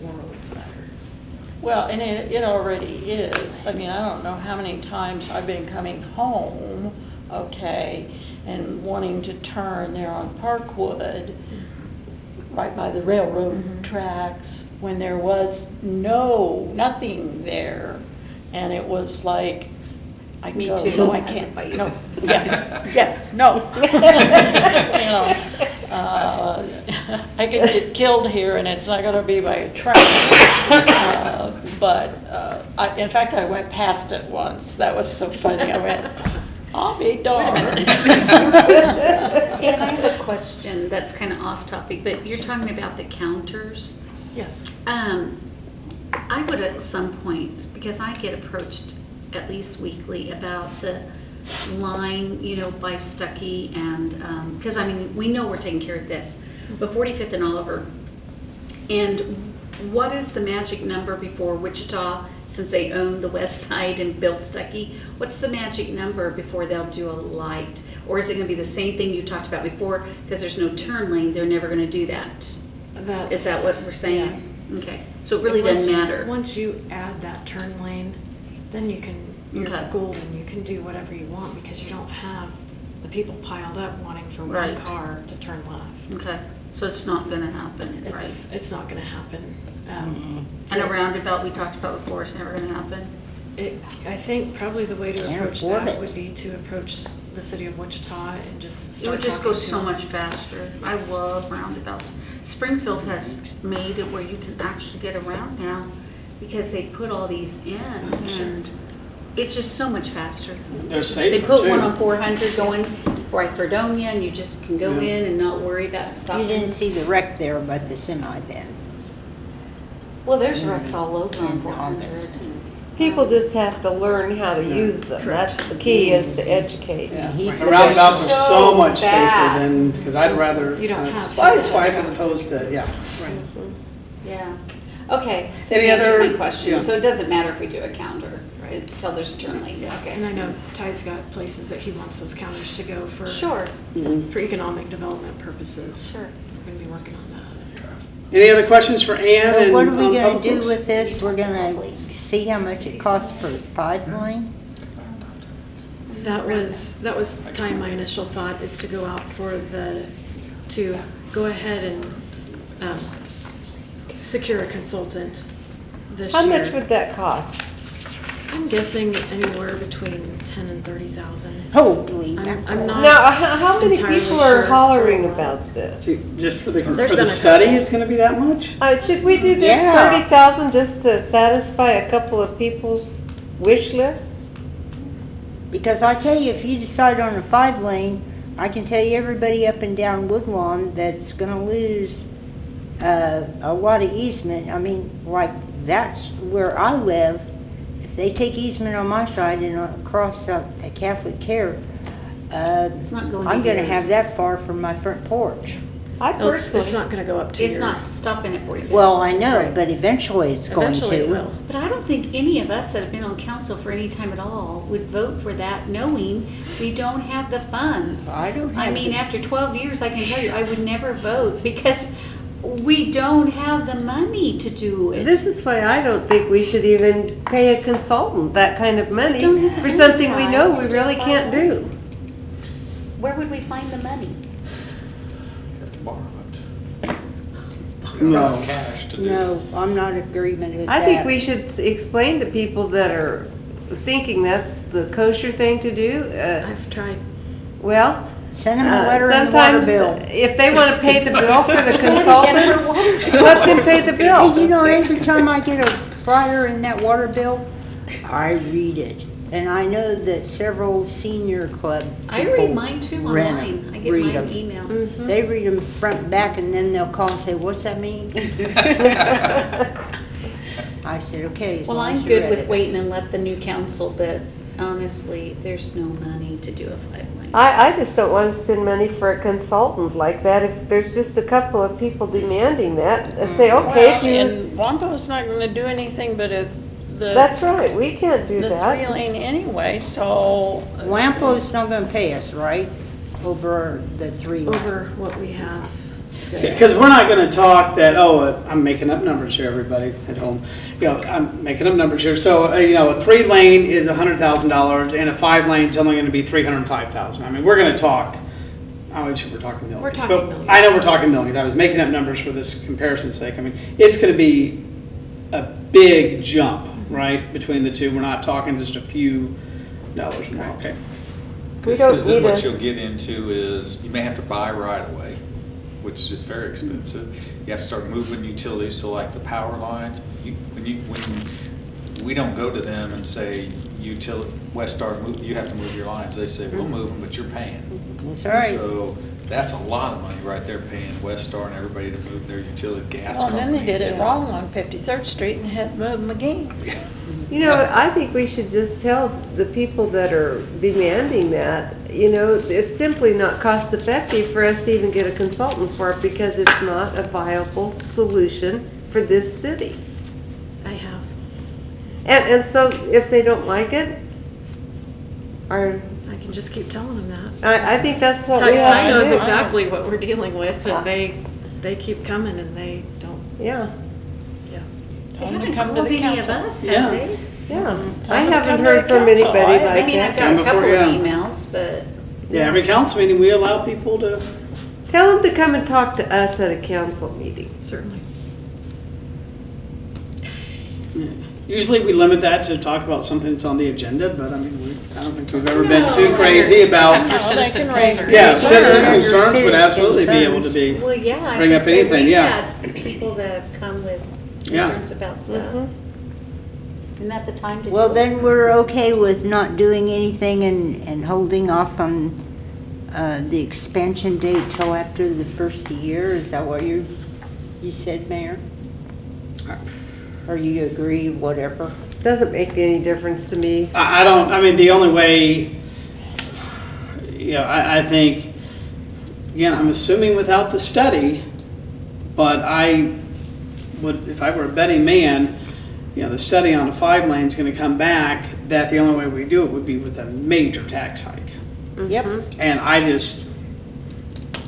worlds better. Well, and it already is. I mean, I don't know how many times I've been coming home, okay, and wanting to turn there on Parkwood, right by the railroad tracks, when there was nothing there. And it was like, I can Me go, too. no, I can't, no, yeah, yes, no. You know, I could get killed here and it's not gonna be by a truck. In fact, I went past it once. That was so funny. I went, I'll be darned. And I have a question that's kind of off topic, but you're talking about the counters. Yes. I would at some point, because I get approached at least weekly about the line, you know, by Stuckey and, because I mean, we know we're taking care of this, but 45th and Oliver. And what is the magic number before Wichita, since they own the west side and built Stuckey, what's the magic number before they'll do a light? Or is it gonna be the same thing you talked about before, because there's no turn lane, they're never gonna do that? Is that what we're saying? Okay, so it really doesn't matter. Once you add that turn lane, then you're Okay. golden, you can do whatever you want because you don't have the people piled up wanting for one Right. car to turn left. Okay, so it's not gonna happen, right? It's not gonna happen. And a roundabout we talked about before is never gonna happen? I think probably the way to Can't approach afford that it. would be to approach the city of Wichita and just It start would just go talking to so them. much faster. I love roundabouts. Springfield has made it where you can actually get around now because they put all these in and it's just so much faster. They're They safer put one too. on 400 going for Fredonia and you just can go Yeah. in and not worry about You stopping. didn't see the wreck there about the semi then, Well, there's wrecks all over on in 400. August. People just have to learn how to use them. That's the key, is to educate. Yeah. He's The roundabouts are so so much safer than, fast. because I'd rather You don't have slide to. swipe as opposed to, yeah. Yeah. Okay, so Any you answered other- my question. yeah. So it doesn't matter if we do a counter until there's a turn lane. And Okay. I know Ty's got places that he wants those counters to go for. Sure, For economic development purposes. sure. We're gonna be working on that. Any other questions for Ann? So what are and, we gonna Public do Works? with this? We're gonna see how much it costs for 5 lane? That was Ty and my initial thought is to go out to go ahead and secure a consultant this year. How much would that cost? I'm guessing anywhere between 10 and 30,000. Holy I'm mackerel. not. Now, how many entirely people are sure. hollering about this? See, just for the, There's for been the a study, couple. it's gonna be that much? Should we do this Yeah. 30,000 just to satisfy a couple of people's wish list? Because I tell you, if you decide on a 5 lane, I can tell you everybody up and down Woodlawn that's gonna lose a lot of easement. I mean, like, that's where I live. If they take easement on my side and across at Catholic Care, It's not going to I'm gonna yours. have that far from my front porch. I Well, it's personally, not gonna go up to It's your. not stopping at 40. Well, I know, Right. but eventually it's going to. Eventually it will. But I don't think any of us that have been on council for any time at all would vote for that, knowing we don't have the funds. I don't I have mean, the- after 12 years, I can tell you, I would never vote because we don't have the money to do it. this is why I don't think we should even pay a consultant that kind of money Don't have for the something we time know to we do really can't final. do. Where would we find the money? You have to borrow it. No. Cash to do. No, I'm not in agreement with I that. think we should explain to people that are thinking that's the kosher thing to do, I've tried. well, Send them a letter in the water sometimes bill. if they want to pay the bill for the consultant, let them pay the Hey, bill. you know, every time I get a flyer in that water bill, I read it. And I know that several senior club I people read mine too rent online. 'em, I get read mine 'em. email. They read them front and back, and then they'll call and say, "What's that mean?" I said, "Okay, as Well, long I'm as you good read with it." waiting and let the new council, but honestly, there's no money to do a 5 lane. I just don't want to spend money for a consultant like that. If there's just a couple of people demanding that, say, okay, if you, And Wampo's not gonna do anything but that's right, we can't do the that. 3 lane anyway, so. Wampo's not gonna pay us, right, over the 3 lane? Over what we have. Because we're not gonna talk that, I'm making up numbers here, everybody at home. You know, I'm making up numbers here. So, a 3 lane is $100,000 and a 5 lane is only gonna be $305,000. I mean, we're gonna talk, obviously, we're talking millions. We're talking but millions. I know we're talking millions. I was making up numbers for this comparison's sake. I mean, it's gonna be a big jump, right, between the two. We're not talking just a few dollars more, okay? We don't Because then need what a- you'll get into is, you may have to buy right away, which is very expensive. You have to start moving utilities, so like the power lines, when we don't go to them and say, Westar, you have to move your lines. They say, we'll move them, but you're paying. That's all right. So that's a lot of money right there, paying Westar and everybody to move their utility gas Well, and company. then they did it and wrong on 53rd Street and had to move them again. You know, I think we should just tell the people that are demanding that, it's simply not cost effective for us to even get a consultant for it because it's not a viable solution for this city. I have. And so if they don't like it, or, I can just keep telling them that. I think that's what Ty we have Ty to knows do. exactly what we're dealing with, and they keep coming and they don't, Yeah, yeah. They Tell them to haven't come to called the any of council. us, Yeah. have they? yeah. Tell I them to haven't come to heard the from council. anybody I like I mean, I've that. got a Before, couple of yeah. emails, but Yeah, every council meeting, we allow people to, Tell them to come and talk to us at a council meeting. Certainly. Usually we limit that to talk about something that's on the agenda, but I mean, I don't think we've ever been too crazy about, No, they citizen can raise concerns. yeah, concerns. citizens' concerns would Citizens' absolutely be able to concerns. be. Well, yeah, I was Bring gonna up say, anything, we've yeah. had people that have come with Yeah. concerns about stuff. Isn't that the time to do it? Well, then we're okay with not doing anything and holding off on the expansion date till after the first year? Is that what you said, Mayor? Or you agree, whatever? Doesn't make any difference to me. I don't, I mean, the only way, you know, I think, again, I'm assuming without the study, but I would, if I were a betting man, you know, the study on the 5-lane is gonna come back, that the only way we do it would be with a major tax hike. Yep. And I just,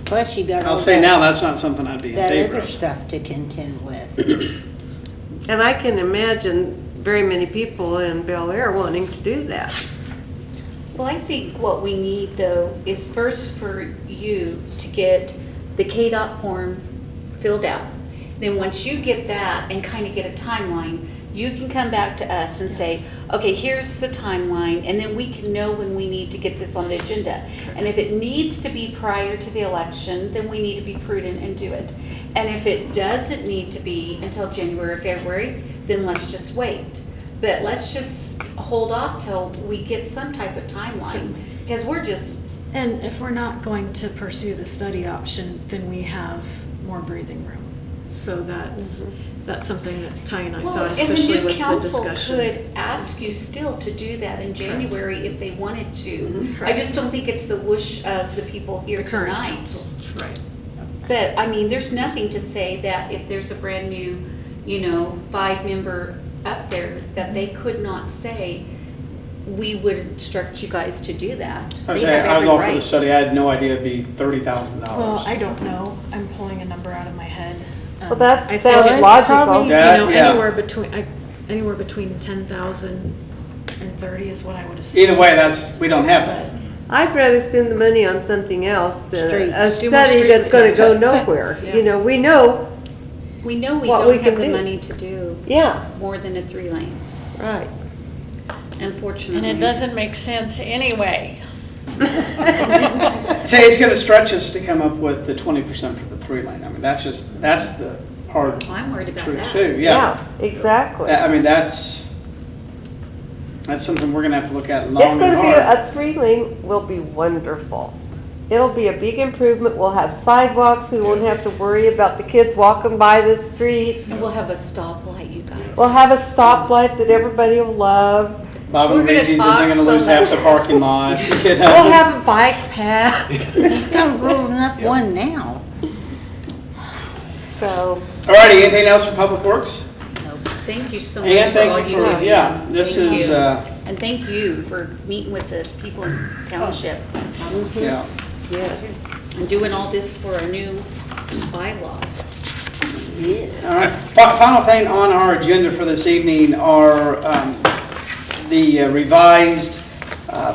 Plus you got all I'll say now, that, that's not something I'd be in that favor other of. stuff to contend with. And I can imagine very many people in Bel Aire wanting to do that. Well, I think what we need though is first for you to get the KDOT form filled out. Then once you get that and kind of get a timeline, you can come back to us and say, okay, here's the timeline, and then we can know when we need to get this on the agenda. And if it needs to be prior to the election, then we need to be prudent and do it. And if it doesn't need to be until January or February, then let's just wait. But let's just hold off till we get some type of timeline, because we're just, And if we're not going to pursue the study option, then we have more breathing room. So that's something that Ty and I well, thought, and the especially new with the council discussion. could ask you still to do that in January if they wanted to. I Correct. just don't think it's the wish of the people here The current tonight. council, right. But, I mean, there's nothing to say that if there's a brand new, 5-member up there, that they could not say, we would instruct you guys to do that. I was They saying, have I was every all for the right. study, I had no idea it'd be $30,000. Well, I don't know. I'm pulling a number out of my head. Well, that I think sounds it's logical. probably- That- yeah. anywhere between 10,000 and 30 is what I would assume. Either way, we don't have that. I'd rather spend the money on something else than a Streets. Do more study street that's gonna repairs. go nowhere. Yeah. You know, we know, We know we what we don't have can the do. money to do yeah, more than a 3-lane, right. unfortunately. And it doesn't make sense anyway. Say it's gonna stretch us to come up with the 20% for the 3-lane. I mean, that's the hard I'm worried about truth that. too, yeah. Exactly. I mean, that's something we're gonna have to look at long It's and gonna be, hard. a 3-lane will be wonderful. It'll be a big improvement. We'll have sidewalks. We won't have to worry about the kids walking by the street. And we'll have a stoplight, you guys. We'll have a stoplight that everybody will love. Bob We're and gonna Luigi's talk isn't gonna so lose half much. the parking lot, you know? We'll have a bike path. He's got a little enough one now. So, Alrighty, anything else for Public Works? Thank you so much And for all thank you you do. for, yeah, this Thank is, you. And thank you for meeting with the people in township yeah. yeah. and doing all this for our new bylaws. Yeah. All right, final thing on our agenda for this evening are the revised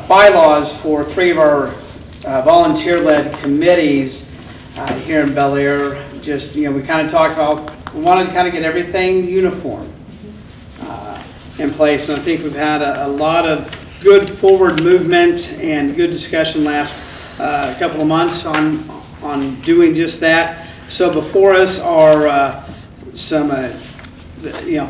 bylaws for 3 of our volunteer-led committees here in Bel Aire. Just, we kind of talked about, we wanted to kind of get everything uniform in place, and I think we've had a lot of good forward movement and good discussion last couple of months on doing just that. So before us are some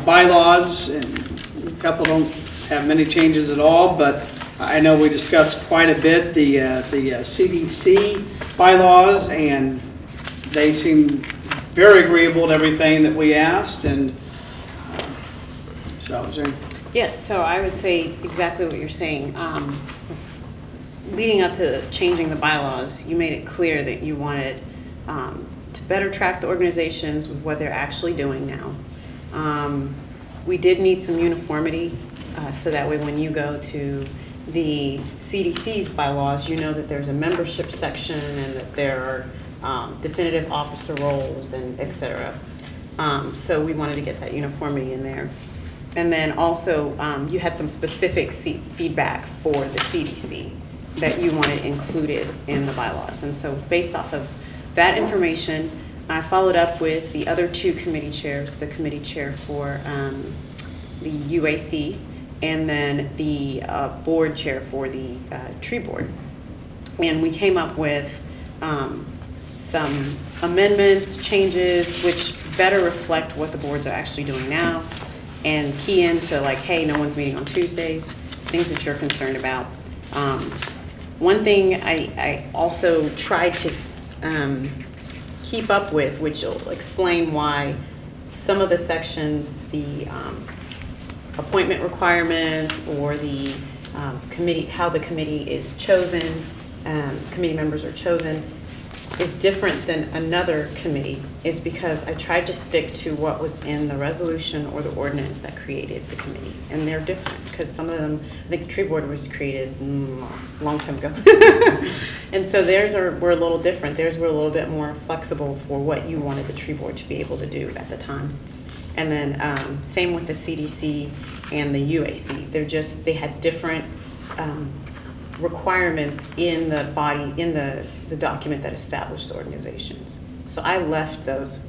bylaws, and a couple don't have many changes at all, but I know we discussed quite a bit the CDC bylaws, and they seem very agreeable to everything that we asked, and so, Jane. Yes, so I would say exactly what you're saying. Leading up to changing the bylaws, you made it clear that you wanted to better track the organizations with what they're actually doing now. We did need some uniformity, so that way when you go to the CDC's bylaws, you know that there's a membership section and that there are definitive officer roles and et cetera. So we wanted to get that uniformity in there. And then also, you had some specific feedback for the CDC that you wanted included in the bylaws. And so based off of that information, I followed up with the other 2 committee chairs, the committee chair for the UAC, and then the board chair for the tree board. And we came up with some amendments, changes, which better reflect what the boards are actually doing now, and key into like, hey, no one's meeting on Tuesdays, things that you're concerned about. One thing I also tried to keep up with, which will explain why some of the sections, the appointment requirements or the committee, how the committee is chosen, committee members are chosen, is different than another committee, is because I tried to stick to what was in the resolution or the ordinance that created the committee. And they're different, because some of them, I think the tree board was created a long time ago. And so theirs were a little different. Theirs were a little bit more flexible for what you wanted the tree board to be able to do at the time. And then same with the CDC and the UAC. They had different requirements in the body, in the document that established the organizations. So I left those.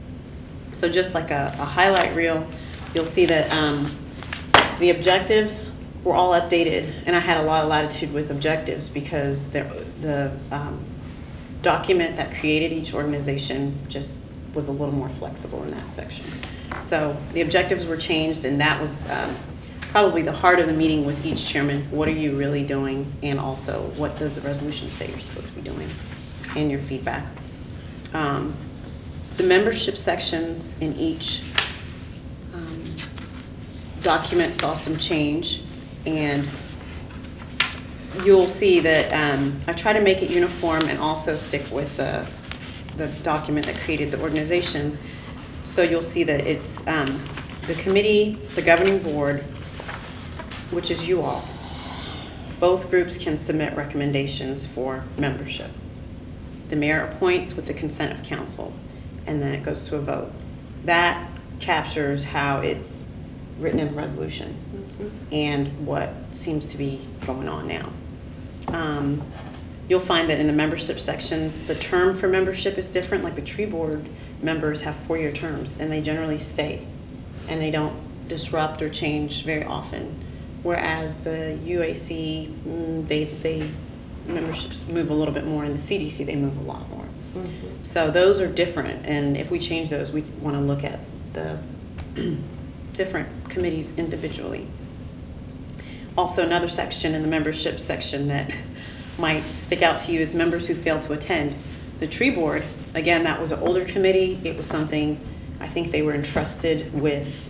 So just like a highlight reel, you'll see that the objectives were all updated, and I had a lot of latitude with objectives because the document that created each organization just was a little more flexible in that section. So the objectives were changed, and that was probably the heart of the meeting with each chairman. What are you really doing? And also, what does the resolution say you're supposed to be doing? And your feedback. The membership sections in each document saw some change, and you'll see that I try to make it uniform and also stick with the document that created the organizations. So you'll see that it's the committee, the governing board, which is you all. Both groups can submit recommendations for membership. The mayor appoints with the consent of council, and then it goes to a vote. That captures how it's written in the resolution and what seems to be going on now. You'll find that in the membership sections, the term for membership is different. Like the tree board members have 4-year terms, and they generally stay, and they don't disrupt or change very often. Whereas the UAC, they memberships move a little bit more, and the CDC, they move a lot more. Mm-hmm. So those are different, and if we change those, we want to look at the different committees individually. Also, another section in the membership section that might stick out to you is members who failed to attend. The tree board, again, that was an older committee. It was something I think they were entrusted with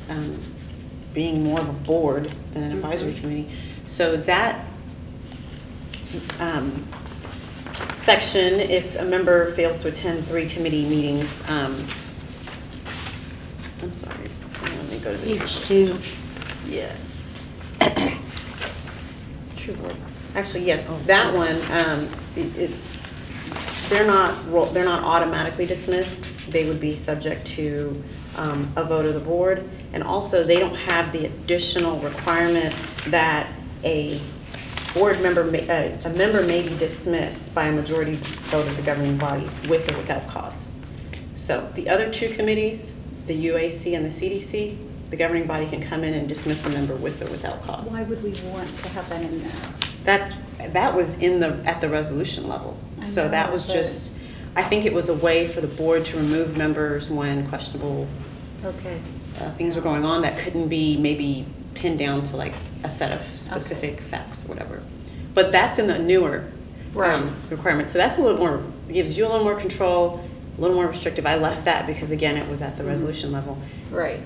being more of a board than an advisory committee. So that section, if a member fails to attend 3 committee meetings, I'm sorry, let me go to the Page 2. Yes. True board. Actually, yes, that one, they're not automatically dismissed. They would be subject to a vote of the board, and also they don't have the additional requirement that a board member, a member may be dismissed by a majority vote of the governing body with or without cause. So the other 2 committees, the UAC and the CDC, the governing body can come in and dismiss a member with or without cause. Why would we want to have that in there? That was at the resolution level. So that was just, I think it was a way for the board to remove members when questionable things were going on that couldn't be maybe pinned down to like a set of specific facts or whatever. But that's in the newer requirement. So that's a little more, gives you a little more control, a little more restrictive. I left that because again, it was at the resolution level. Right.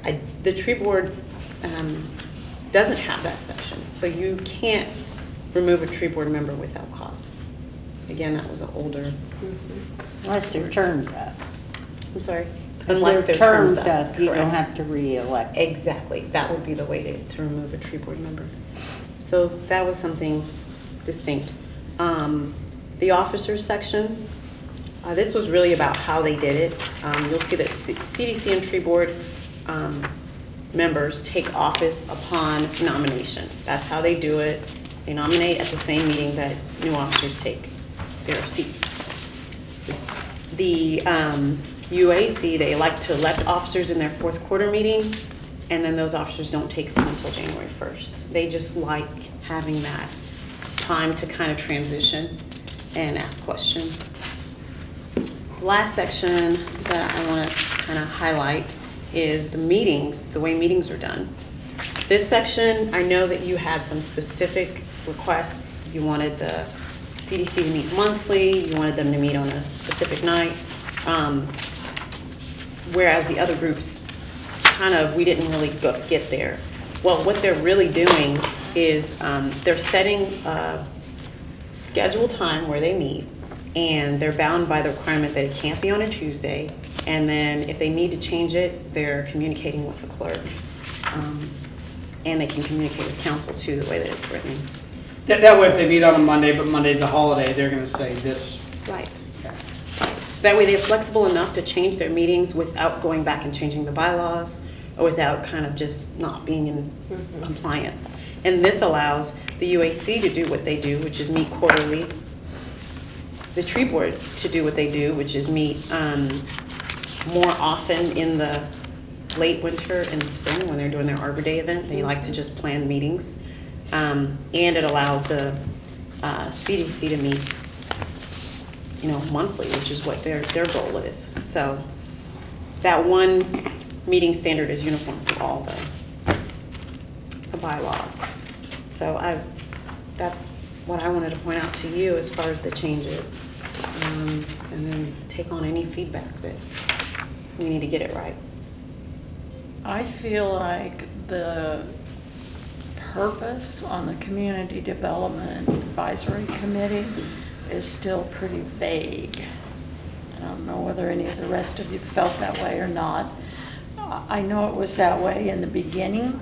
The tree board doesn't have that section. So you can't remove a tree board member without cause. Again, that was an older. Unless their term's up. I'm sorry? Unless their term's up, you don't have to re-elect. Exactly. That would be the way to remove a tree board member. So that was something distinct. The officers section, this was really about how they did it. You'll see that CDC and tree board members take office upon nomination. That's how they do it. They nominate at the same meeting that new officers take their seats. The UAC, they like to elect officers in their 4th quarter meeting, and then those officers don't take some until January 1st. They just like having that time to kind of transition and ask questions. The last section that I want to kind of highlight is the meetings, the way meetings are done. This section, I know that you had some specific requests. You wanted the CDC to meet monthly, you wanted them to meet on a specific night, whereas the other groups we didn't really get there. Well, what they're really doing is they're setting a scheduled time where they meet, and they're bound by the requirement that it can't be on a Tuesday, and then if they need to change it, they're communicating with the clerk. And they can communicate with council too, the way that it's written. That way, if they meet on a Monday, but Monday's a holiday, they're gonna say this. Right. So that way they're flexible enough to change their meetings without going back and changing the bylaws, or without kind of just not being in compliance. And this allows the UAC to do what they do, which is meet quarterly. The tree board to do what they do, which is meet more often in the late winter and spring when they're doing their Arbor Day event. They like to just plan meetings. And it allows the CDC to meet, monthly, which is what their goal is. So that one meeting standard is uniform for all the bylaws. So that's what I wanted to point out to you as far as the changes, and then take on any feedback that we need to get it right. I feel like the purpose on the Community Development Advisory Committee is still pretty vague. I don't know whether any of the rest of you felt that way or not. I know it was that way in the beginning.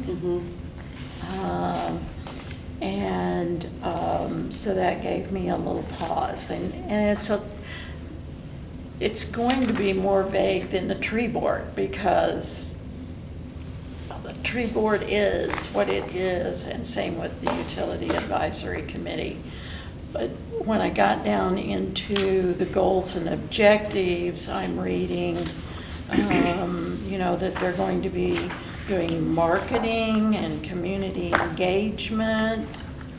So that gave me a little pause. And it's going to be more vague than the tree board, because the tree board is what it is, and same with the Utility Advisory Committee. But when I got down into the goals and objectives, I'm reading, that they're going to be doing marketing and community engagement.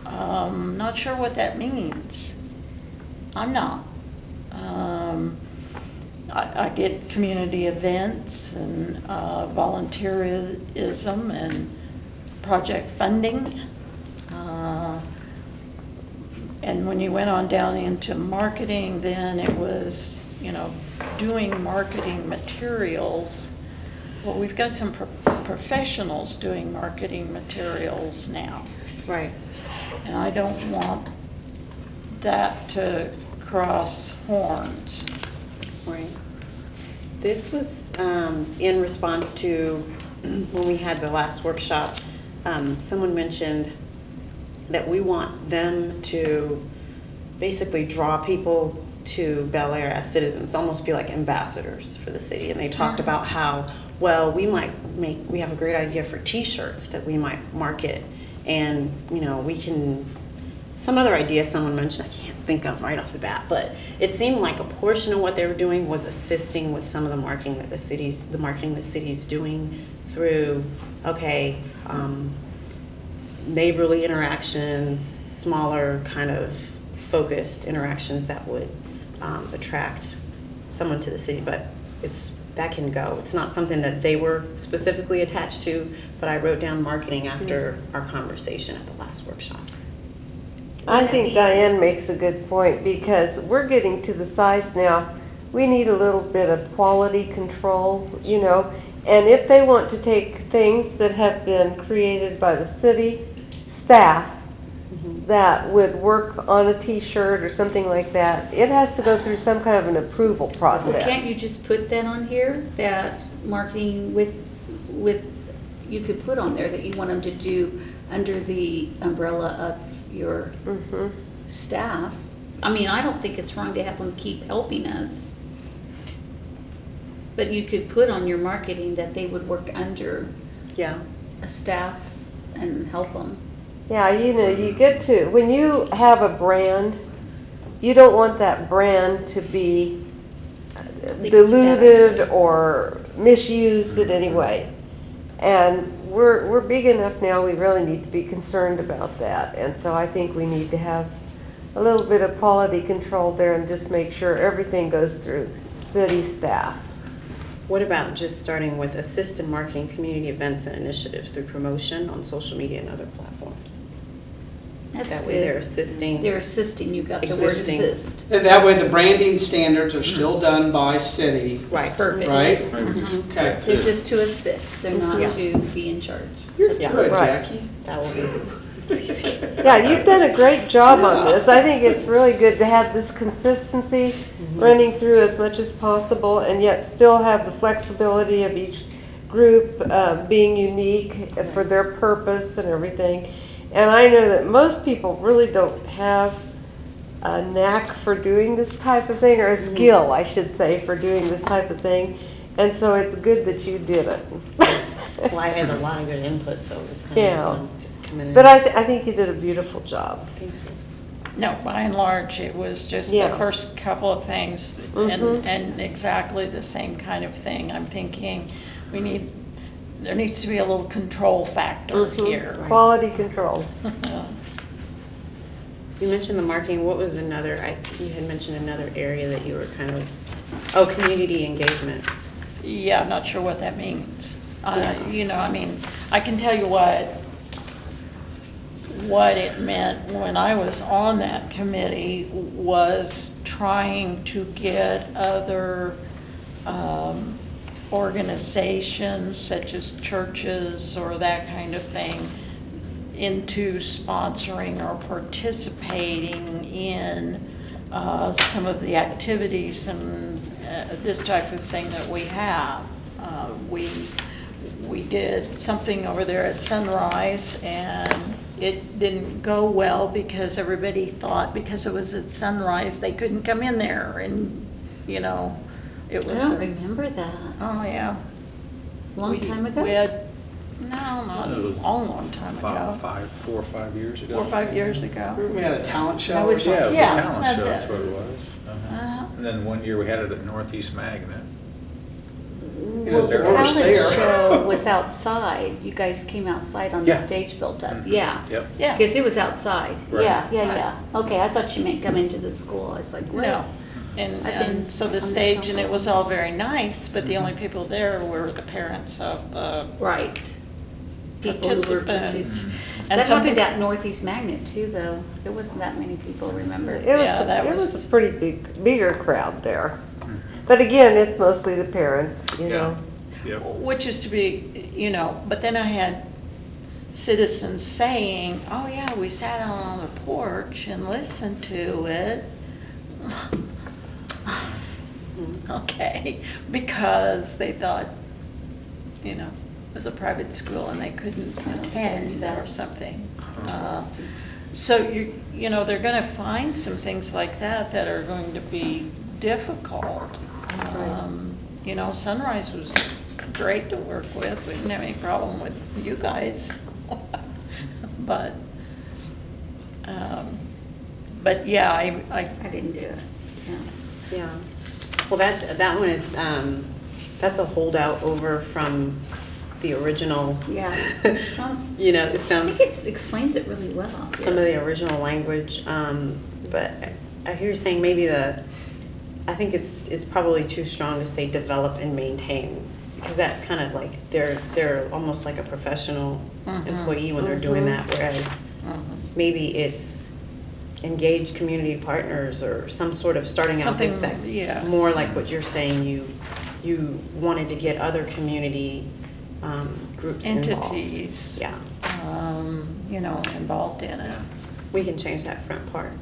Not sure what that means. I'm not. I get community events and volunteerism and project funding. And when you went on down into marketing, then it was, doing marketing materials. Well, we've got some professionals doing marketing materials now. Right. And I don't want that to cross horns. Right. This was in response to when we had the last workshop. Someone mentioned that we want them to basically draw people to Bel Aire as citizens, almost be like ambassadors for the city. And they talked about how, well, we have a great idea for t-shirts that we might market, and we can, some other idea someone mentioned, I can't think of right off the bat, but it seemed like a portion of what they were doing was assisting with some of the marketing that the city's doing through, neighborly interactions, smaller kind of focused interactions that would attract someone to the city. But that can go. It's not something that they were specifically attached to, but I wrote down marketing after our conversation at the last workshop. I think Diane makes a good point, because we're getting to the size now, we need a little bit of quality control, and if they want to take things that have been created by the city staff that would work on a t-shirt or something like that, it has to go through some kind of an approval process. Well, can't you just put that on here, that marketing with, you could put on there that you want them to do under the umbrella of your staff? I mean, I don't think it's wrong to have them keep helping us. But you could put on your marketing that they would work under a staff and help them. Yeah, you get to, when you have a brand, you don't want that brand to be diluted or misused in any way. And we're big enough now, we really need to be concerned about that. And so I think we need to have a little bit of quality control there and just make sure everything goes through city staff. What about just starting with assist in marketing community events and initiatives through promotion on social media and other platforms? That's That way they're good. assisting. They're assisting, you got the word Existing. assist. And that way the branding standards are still done by city, Right. Perfect. right? Maybe just, Okay. that's They're it. just to assist, they're not Yeah. to be in charge. You're That's good, Right. Jackie. That will be. Yeah, you've done a great job on this. I think it's really good to have this consistency running through as much as possible and yet still have the flexibility of each group being unique for their purpose and everything. And I know that most people really don't have a knack for doing this type of thing, or a skill, I should say, for doing this type of thing. And so it's good that you did it. Well, I had a lot of good input, so it was kind Yeah. of just coming in. But I think you did a beautiful job. Thank you. No, by and large, it was just the Yeah. first couple of things and exactly the same kind of thing. I'm thinking there needs to be a little control factor here. Quality control. You mentioned the marketing. What was another? You had mentioned another area that you were kind of. Oh, community engagement. Yeah, I'm not sure what that means. You know, I mean, I can tell you what it meant when I was on that committee was trying to get other organizations such as churches or that kind of thing into sponsoring or participating in some of the activities and this type of thing that we have. We did something over there at Sunrise, and it didn't go well because everybody thought because it was at Sunrise they couldn't come in there, and you know, it I was. don't remember that. Oh yeah. Long time ago? We had, no, not It a was long time ago. 4 or 5 years ago. 4 or 5 years ago. We had a talent show. That was- Yeah, it was Yeah, a talent that's show, that's it. what it was. Uh-huh. And then one year we had it at Northeast Magnet. Well, the there. talent There. show was outside. You guys came outside on the Yeah. stage built up. Mhm. Yeah. Yep. Yeah. Because it was outside. Right. Yeah. Okay, I thought you meant come into the school. I was like, what? No. And, I've been and so on the this stage, and council. it was all very nice, but the only people there were the parents of the Right. People who were participants. That And some happened people- at Northeast Magnet too, though. There wasn't that many people, remember? It Yeah, that was was- a pretty bigger crowd there. But again, it's mostly the parents, you Yeah. know. Yep. Which is to be, you know, but then I had citizens saying, oh yeah, we sat out on the porch and listened to it. Okay, because they thought, you know, it was a private school and they couldn't I don't think I knew attend that. or something. Interesting. So you know, they're gonna find some things like that that are going to be difficult. You know, Sunrise was great to work with. We didn't have any problem with you guys. But yeah, I didn't do it. Yeah. Yeah. Well, that one is, that's a holdout over from the original. Yeah, it sounds, You know, it I sounds, think it explains it really well. some of the original language, but I hear you saying maybe I think it's probably too strong to say develop and maintain, because that's kind of like, they're almost like a professional employee when they're doing that, whereas maybe it's engage community partners or some sort of starting out with Something, that. yeah. More like what you're saying, you wanted to get other community groups involved. entities. Yeah, You know, involved in it. we can change that front part.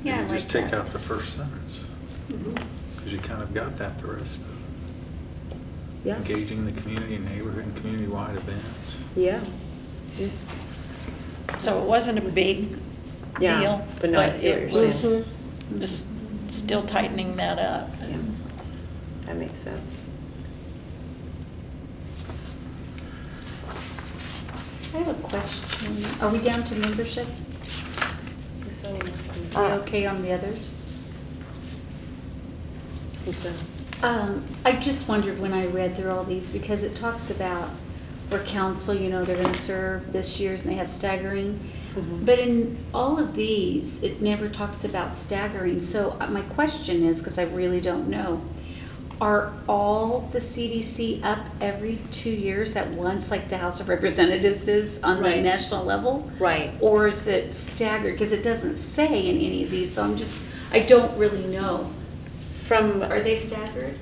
Yeah, I You like just take that. out the first sentence, because you kind of got that the rest of it. Yeah, Engaging the community in neighborhood and community-wide events. yeah, So it wasn't a big yeah, deal. but no, I see what it you're was saying. Just still tightening that up. Yeah, that makes sense. I have a question. Are we down to membership? Are we okay on the others? So, I just wondered when I read through all these, because it talks about for council, you know, they're gonna serve this year's and they have staggering. But in all of these, it never talks about staggering. So my question is, because I really don't know, are all the CDC up every 2 years at once, like the House of Representatives is on the Right. national level? Right. Or is it staggered? Because it doesn't say in any of these, so I don't really know. From, Are they staggered?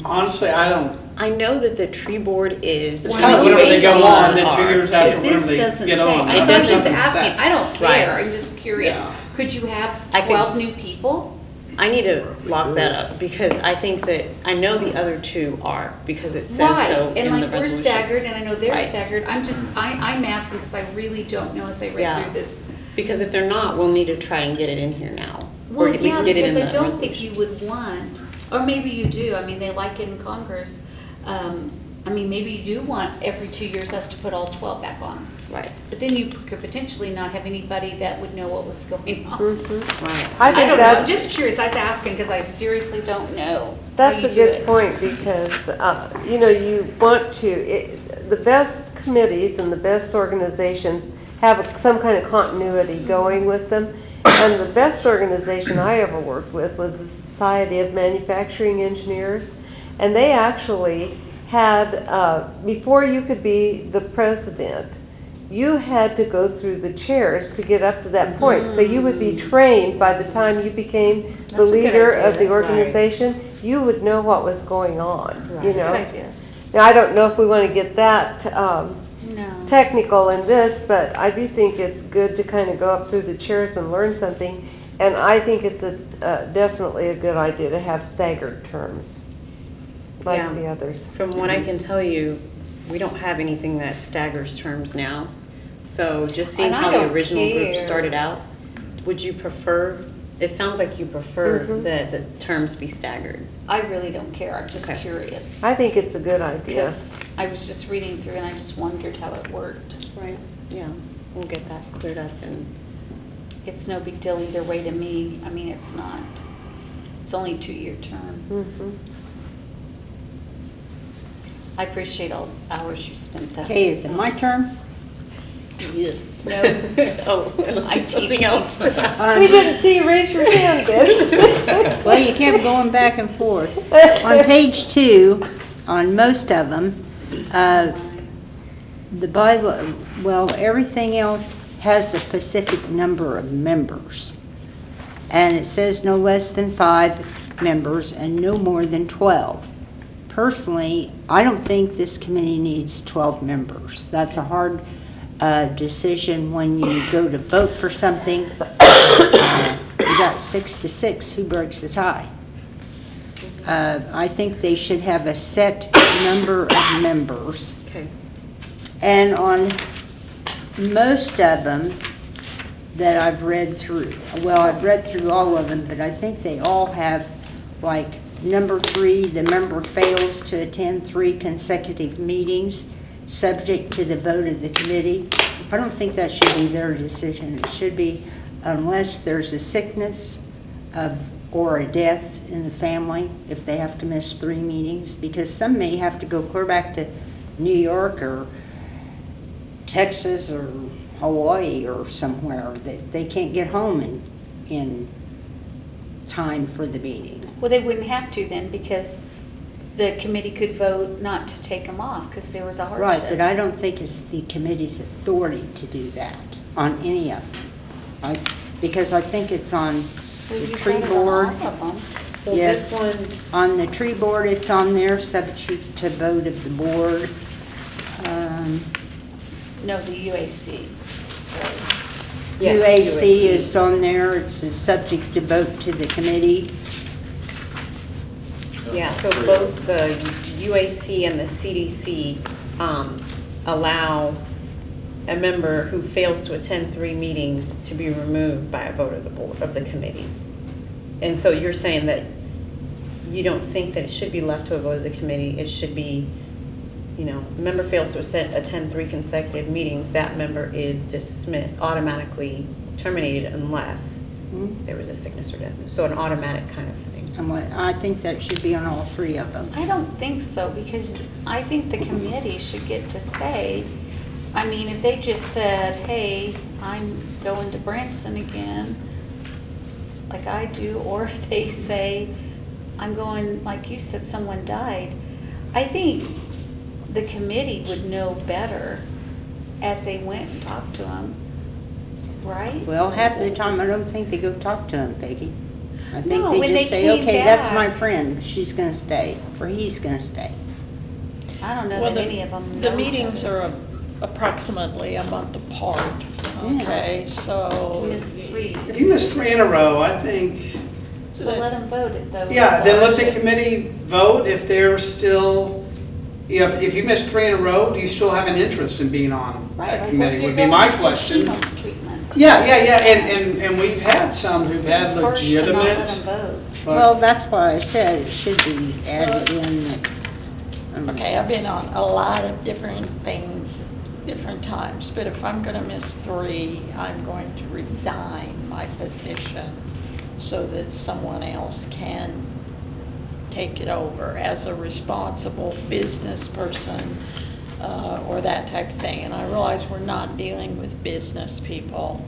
Honestly, I don't, I know that the tree board is. it's kind of whenever they go on, then 2 years after If whenever this they doesn't get say, on. I It was doesn't just say. asking, I don't Right. care, I'm just curious. Yeah. Could you have I could- 12 new people? I need to lock that up because I think that, I know the other two are because it says Right, so and in the like we're resolution. staggered, and I know they're Right. staggered, I'm asking because I really don't know as I read Yeah. through this. Because if they're not, we'll need to try and get it in here now. Or Well, at least yeah, get it in because the I don't think resolution. you would want, or maybe you do, I mean, they like it in Congress. I mean, maybe you do want every 2 years us to put all 12 back on. Right, But then you could potentially not have anybody that would know what was going on. right. I I think don't know, I'm that's, just curious, I was asking because I seriously don't know. that's how a you do good it. point because, you know, you want to, the best committees and the best organizations have some kind of continuity going with them. And the best organization I ever worked with was the Society of Manufacturing Engineers. And they actually had, before you could be the president, you had to go through the chairs to get up to that point. So you would be trained by the time you became the That's a good leader idea. of the Right. organization. You would know what was going on, you That's a know? good idea. Now, I don't know if we want to get that No. technical in this, but I do think it's good to kind of go up through the chairs and learn something. And I think it's definitely a good idea to have staggered terms, like Yeah. the others. From what I can tell you, we don't have anything that staggers terms now. So just seeing And I how the don't original group care. started out, would you prefer, it sounds like you prefer Mhm. that the terms be staggered. I really don't care, I'm just Okay. curious. I think it's a good idea. Because I was just reading through and I just wondered how it worked. Right. Yeah, we'll get that cleared up and, It's no big deal either way to me. I mean, it's not. It's only a 2-year term. Mhm. I appreciate all the hours you spent that. Okay, is it my turn? yes. No. Oh, I something tease else. We didn't see you raise your hand, Ben. Well, you kept going back and forth. On page 2, on most of them, the bylaw, well, everything else has a specific number of members. And it says no less than 5 members and no more than 12. Personally, I don't think this committee needs 12 members. That's a hard decision when you go to vote for something. You got 6 to 6, who breaks the tie? I think they should have a set number of members. Okay. And on most of them that I've read through, well, I've read through all of them, but I think they all have, like, number 3, the member fails to attend 3 consecutive meetings, subject to the vote of the committee. I don't think that should be their decision. It should be unless there's a sickness or a death in the family, if they have to miss 3 meetings, because some may have to go clear back to New York or Texas or Hawaii or somewhere. They can't get home in time for the meeting. Well, they wouldn't have to then because the committee could vote not to take them off because there was a hardship. Right, but I don't think it's the committee's authority to do that on any of them. Because I think it's on Well, the you tree voted on board. all of them. So Yes. this one, On the tree board, it's on there, subject to vote of the board. No, the UAC. yes, UAC is on there, it's a subject to vote to the committee. Yeah, so both the UAC and the CDC allow a member who fails to attend 3 meetings to be removed by a vote of the board, of the committee. And so you're saying that you don't think that it should be left to a vote of the committee, it should be, you know, a member fails to attend 3 consecutive meetings, that member is dismissed, automatically terminated unless there was a sickness or death. So an automatic kind of thing. I think that should be on all three of them. I don't think so, because I think the committee should get to say, I mean, if they just said, hey, I'm going to Branson again, like I do, or if they say, I'm going, like you said, someone died, I think the committee would know better as they went and talked to them, right? Well, half the time, I don't think they go talk to them, Peggy. I think No, they when just they say, came okay, that's back- my friend, she's gonna stay, or he's gonna stay. I don't know Well, that any of them the know each meetings other. are approximately a month apart, Yeah. okay, so. Miss 3. If you miss 3 in a row, I think, So let them vote it though. yeah, then let the Resolution. committee vote if they're still, you know, if you miss 3 in a row, do you still have an interest in being on Right, that like committee, if you're would be my going to question. chemo treatments. Yeah, and we've had some who've had Seems harsh to not let legitimate. them vote. but- Well, that's why I said it should be added in that. Okay, I've been on a lot of different things, different times, but if I'm gonna miss 3, I'm going to resign my position so that someone else can take it over as a responsible business person, or that type of thing. And I realize we're not dealing with business people,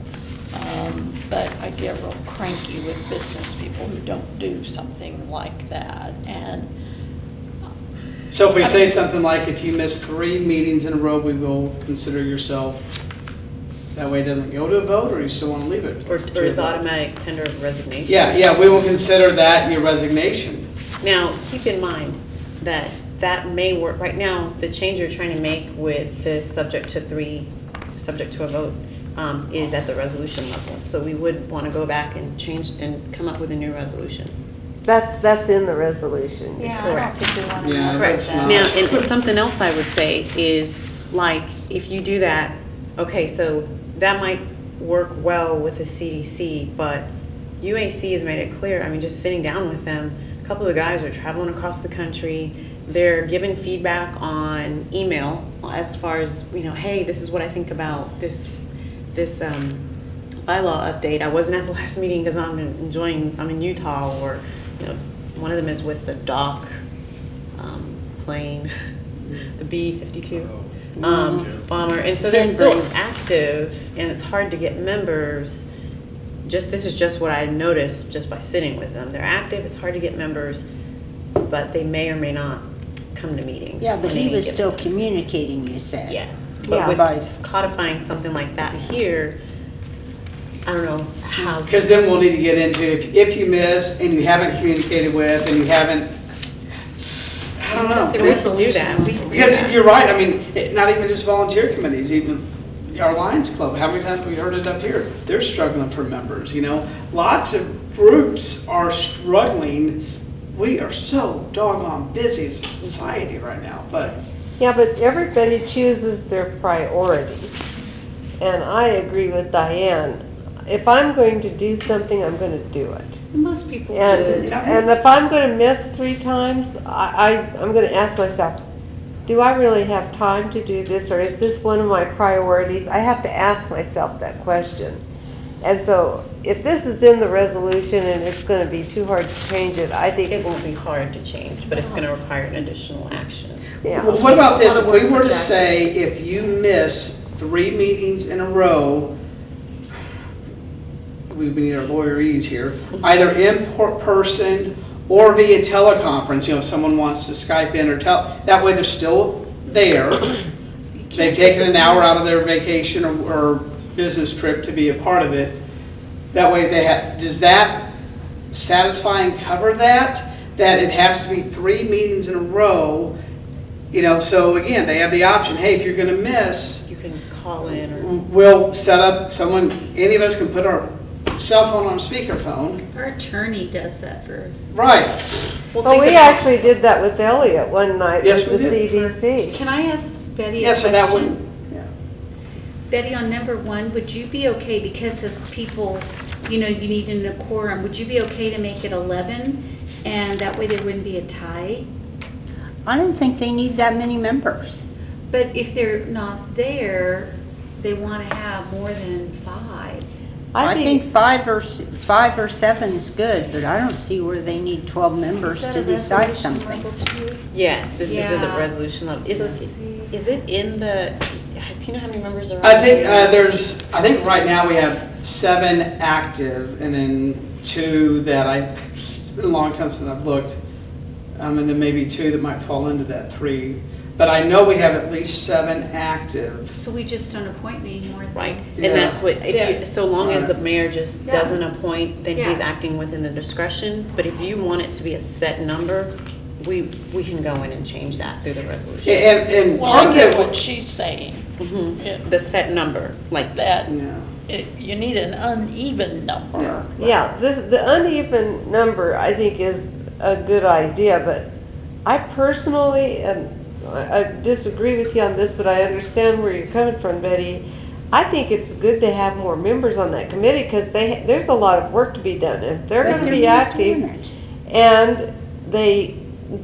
but I get real cranky with business people who don't do something like that. And So if we say something like, if you miss 3 meetings in a row, we will consider yourself, that way it doesn't go to a vote, or you still want to leave it? Or to a is vote? automatic tender of resignation. Yeah, we will consider that your resignation. Now, keep in mind that that may work, right now, the change you're trying to make with this subject to a vote, is at the resolution level. So we would want to go back and change and come up with a new resolution. That's in the resolution. Yeah, I don't Correct. think we want to Yeah, mess that's with that. not- Now, and something else I would say is, like, if you do that, okay, so that might work well with the CDC, but UAC has made it clear, I mean, just sitting down with them, a couple of the guys are traveling across the country, they're giving feedback on email as far as, you know, hey, this is what I think about this bylaw update. I wasn't at the last meeting because I'm in Utah, or, you know, one of them is with the dock plane, the B-52 bomber, and so they're still active, and it's hard to get members. This is just what I noticed just by sitting with them. They're active, it's hard to get members, but they may or may not come to meetings. Yeah, but on he any was given still time. communicating, you said. Yes, Yeah. but with codifying something like that here, I don't know how. Because then we'll need to get into, if you miss and you haven't communicated with, and you haven't, I don't know. We can do that. We can do Because that. you're right, I mean, not even just volunteer committees, even our Lions Club, how many times have we heard it up here? They're struggling for members, you know? Lots of groups are struggling. We are so doggone busy as a society right now, but Yeah, but everybody chooses their priorities. And I agree with Diane. If I'm going to do something, I'm going to do it. Most people do. And if I'm going to miss 3 times, I'm going to ask myself, do I really have time to do this, or is this one of my priorities? I have to ask myself that question. And so if this is in the resolution and it's going to be too hard to change it, I think, It won't be hard to change, but it's going to require an additional action. yeah. well, what about this? If we were to Jack. say, if you miss 3 meetings in a row, we need our lawyerese here, either in person or via teleconference, you know, if someone wants to Skype in or that way they're still there. They've taken an hour out of their vacation or business trip to be a part of it. That way does that satisfy and cover that? That it has to be 3 meetings in a row, you know, so again, they have the option, hey, if you're gonna miss, You can call in or. we'll set up any of us can put our cell phone on speakerphone. Our attorney does that for, Right. Well, think we about- actually did that with Elliot one night Yes, with we the did. CDC. can I ask Betty a Yeah, so that question? wouldn't, yeah. Betty, on number 1, would you be okay, because of people, you know, you need a quorum, would you be okay to make it 11? And that way there wouldn't be a tie? I don't think they need that many members. But if they're not there, they want to have more than 5. I think five or seven is good, but I don't see where they need 12 members Is that to a decide resolution something. level 2? Yes, this is in the Yeah. resolution level. So Is see. it in the, do you know how many members are on? I think I think right now we have 7 active and then 2 that it's been a long time since I've looked. And then maybe 2 that might fall into that 3. But I know we have at least 7 active. So we just don't appoint anymore then? Right, Yeah. and that's what, if Yeah. you, so long as the Right. mayor just Yeah. doesn't appoint, then he's Yeah. acting within the discretion. But if you want it to be a set number, we can go in and change that through the resolution. And Well, part I of get it, what she's saying, The set number, like that yeah. you need an uneven number. Yeah, the uneven number, I think, is a good idea, but I personally, and I disagree with you on this, but I understand where you're coming from, Betty. I think it's good to have more members on that committee, because there's a lot of work to be done. If they're They gonna can be doing active, it. and they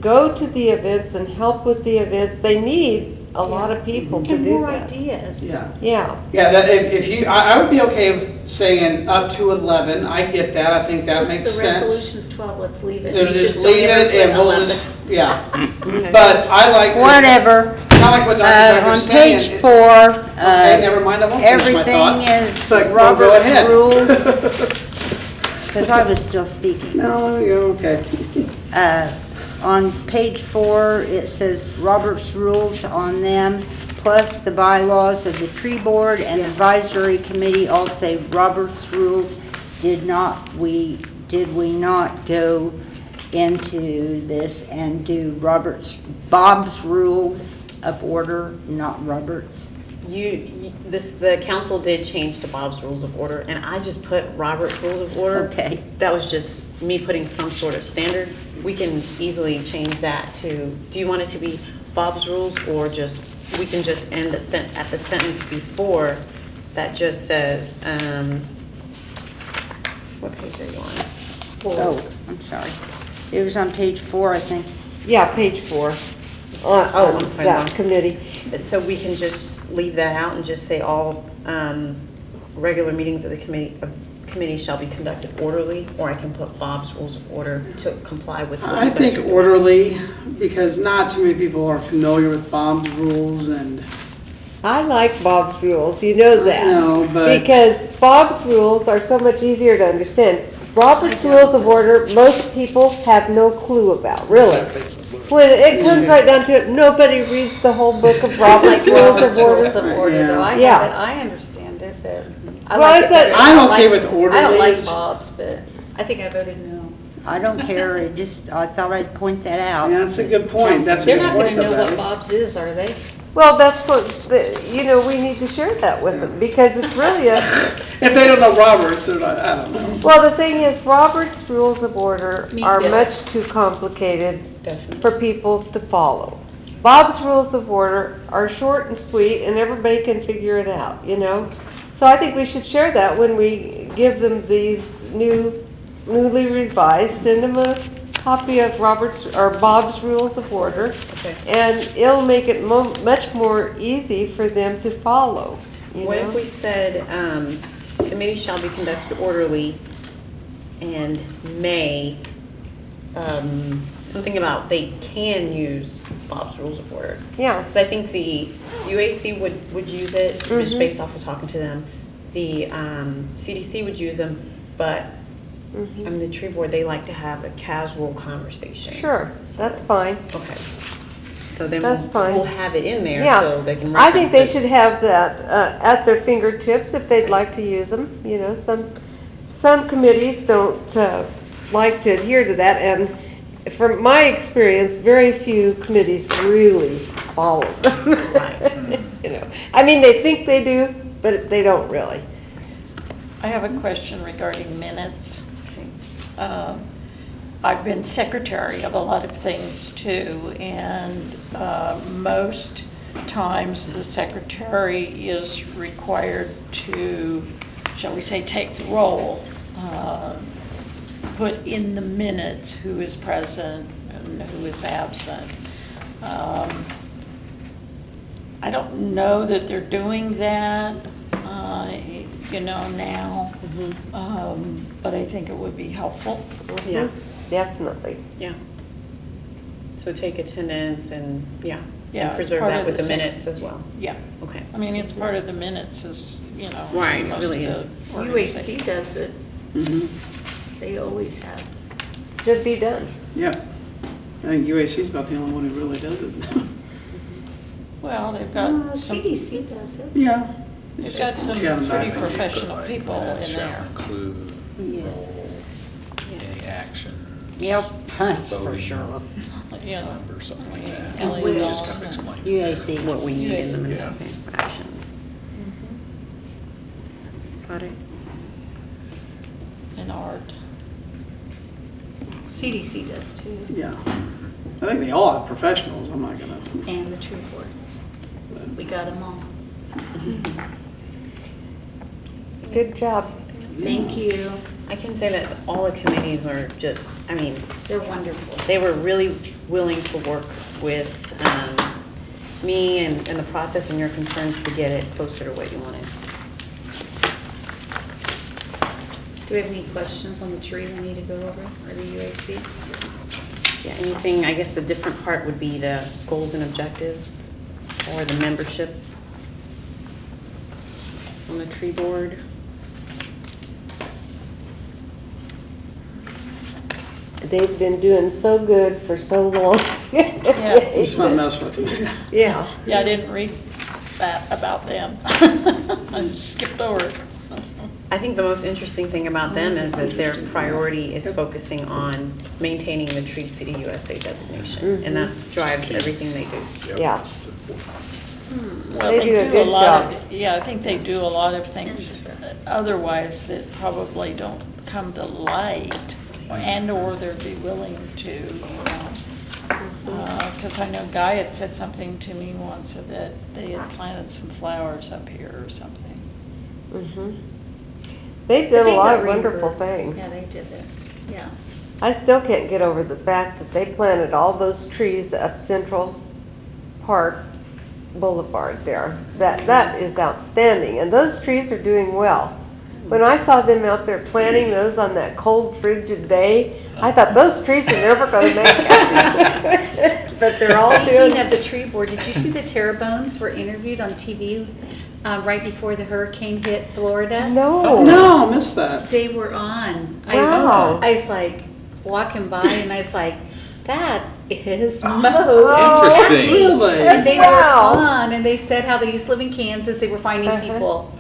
go to the events and help with the events, they need a lot of people to And do more that. ideas. Yeah. Yeah, Yeah, that if you, I would be okay with saying up to 11. I get that. I think that makes What's the sense. resolution's 12, let's leave it. They'll We just don't leave ever it put and we'll 11. just, yeah. But I like. Whatever. Kind of like what Dr. On Becker's saying. page It- 4, Okay, never mind, I won't finish my everything thought. is But, well, go Robert's ahead. rules, because I was still speaking. No, you're okay. On page 4, it says Robert's rules on them, plus the bylaws of the tree board and advisory committee all say Robert's rules. Did we not go into this and do Bob's rules of order, not Robert's? The council did change to Bob's Rules of Order, and I just put Robert's Rules of Order. Okay. That was just me putting some sort of standard. We can easily change that to, do you want it to be Bob's Rules, or just, we can just end at the sentence before that just says, what page are you on? Oh, I'm sorry. It was on page 4, I think. yeah, page 4. Oh, I'm sorry, That wrong. committee. So we can just leave that out and just say all regular meetings of the committee shall be conducted orderly, or I can put Bob's Rules of Order to comply with what I you guys think are doing. orderly, because not too many people are familiar with Bob's rules and, I like Bob's rules, you know that. I know, but- Because Bob's rules are so much easier to understand. Robert's I Rules don't. of Order, most people have no clue about, really. When it comes right down to it, nobody reads the whole book of I Robert's like Rules Robert's of Rules Order. of Order, though. I Yeah. have it, I understand it, but I Well, like it it's a- better. I'm I don't okay like- with I don't like orderlies. Bob's, but I think I voted no. I don't care, I thought I'd point that out. yeah, that's a good point. That's a They're good not gonna point know about what it. Bob's is, are they? Well, that's what, we need to share that with them, because it's really a, If they don't know Roberts, they're not, I don't know. well, the thing is, Robert's Rules of Order Me are too. much too complicated Definitely. for people to follow. Bob's Rules of Order are short and sweet, and everybody can figure it out, So I think we should share that when we give them these newly revised, send them a copy of Bob's Rules of Order, Okay. and it'll make it much more easy for them to follow, What if we said, committee shall be conducted orderly and may, something about they can use Bob's Rules of Order? Yeah. Because I think the UAC would use it, just based off of talking to them. The CDC would use them, but I mean, the tree board, they like to have a casual conversation. Sure, that's fine. Okay. So then That's fine. we'll have it in there Yeah. so they can I think reference they it. should have that at their fingertips if they'd like to use them. Some committees don't like to adhere to that, and from my experience, very few committees really follow them. Right. I mean, they think they do, but they don't really. I have a question regarding minutes. I've been secretary of a lot of things too, and most times the secretary is required to, shall we say, take the role, put in the minutes who is present and who is absent. I don't know that they're doing that, now. But I think it would be helpful. Yeah, Definitely. yeah. So take attendance and, yeah, Yeah, and preserve part that of with the the same- minutes as well. Yeah, Okay. I mean, it's part of the minutes is, Right, it most really of is. the UAC organization. does it, Mhm. they always have. Should be done. Yeah. I think UAC is about the only one who really does it. Well, they've got some, CDC does it. Yeah. they've got some Yeah, I'm pretty not- professional people in Shall there. include Yes. roles, any action, Yep, that's for voting sure. number, something like that. Ellie Which- Just Laws kind of and- explain. UAC. What we need in the minutes, Yeah. okay, for action. Got it. And art. CDC does too, Yeah. I think they all have professionals. I'm not gonna. and the tree board. We got them all. Good job. Thank you. I can say that all the committees are just, I mean, They're wonderful. they were really willing to work with me and the process and your concerns to get it closer to what you wanted. Do we have any questions on the tree we need to go over, or the UAC? Yeah, anything, I guess the different part would be the goals and objectives or the membership on the tree board. They've been doing so good for so long. Let's not mess with them. Yeah. Yeah, I didn't read that about them. I just skipped over it. I think the most interesting thing about them is that their priority is focusing on maintaining the Tree City USA designation. And that drives everything they do. Yeah. Well, They do a a good lot job. Yeah, I think they do a lot of things Interesting. otherwise that probably don't come to light, and/or they'd be willing to, Because I know Guy had said something to me once that they had planted some flowers up here or something. Mhm. They've But done they a lot got of wonderful rebirths. things. Yeah, they did it, yeah. I still can't get over the fact that they planted all those trees up Central Park Boulevard there. That is outstanding, and those trees are doing well. When I saw them out there planting those on that cold, frigid day, I thought those trees are never gonna make it. But they're all Speaking doing, of the tree board, did you see the Terrebones were interviewed on TV right before the hurricane hit Florida? Oh, no. no, I missed that. They were on. Wow. I was like walking by and I was like, that is Mo. Interesting. Really? And they Wow. were on, and they said how they used to live in Kansas. They were finding people.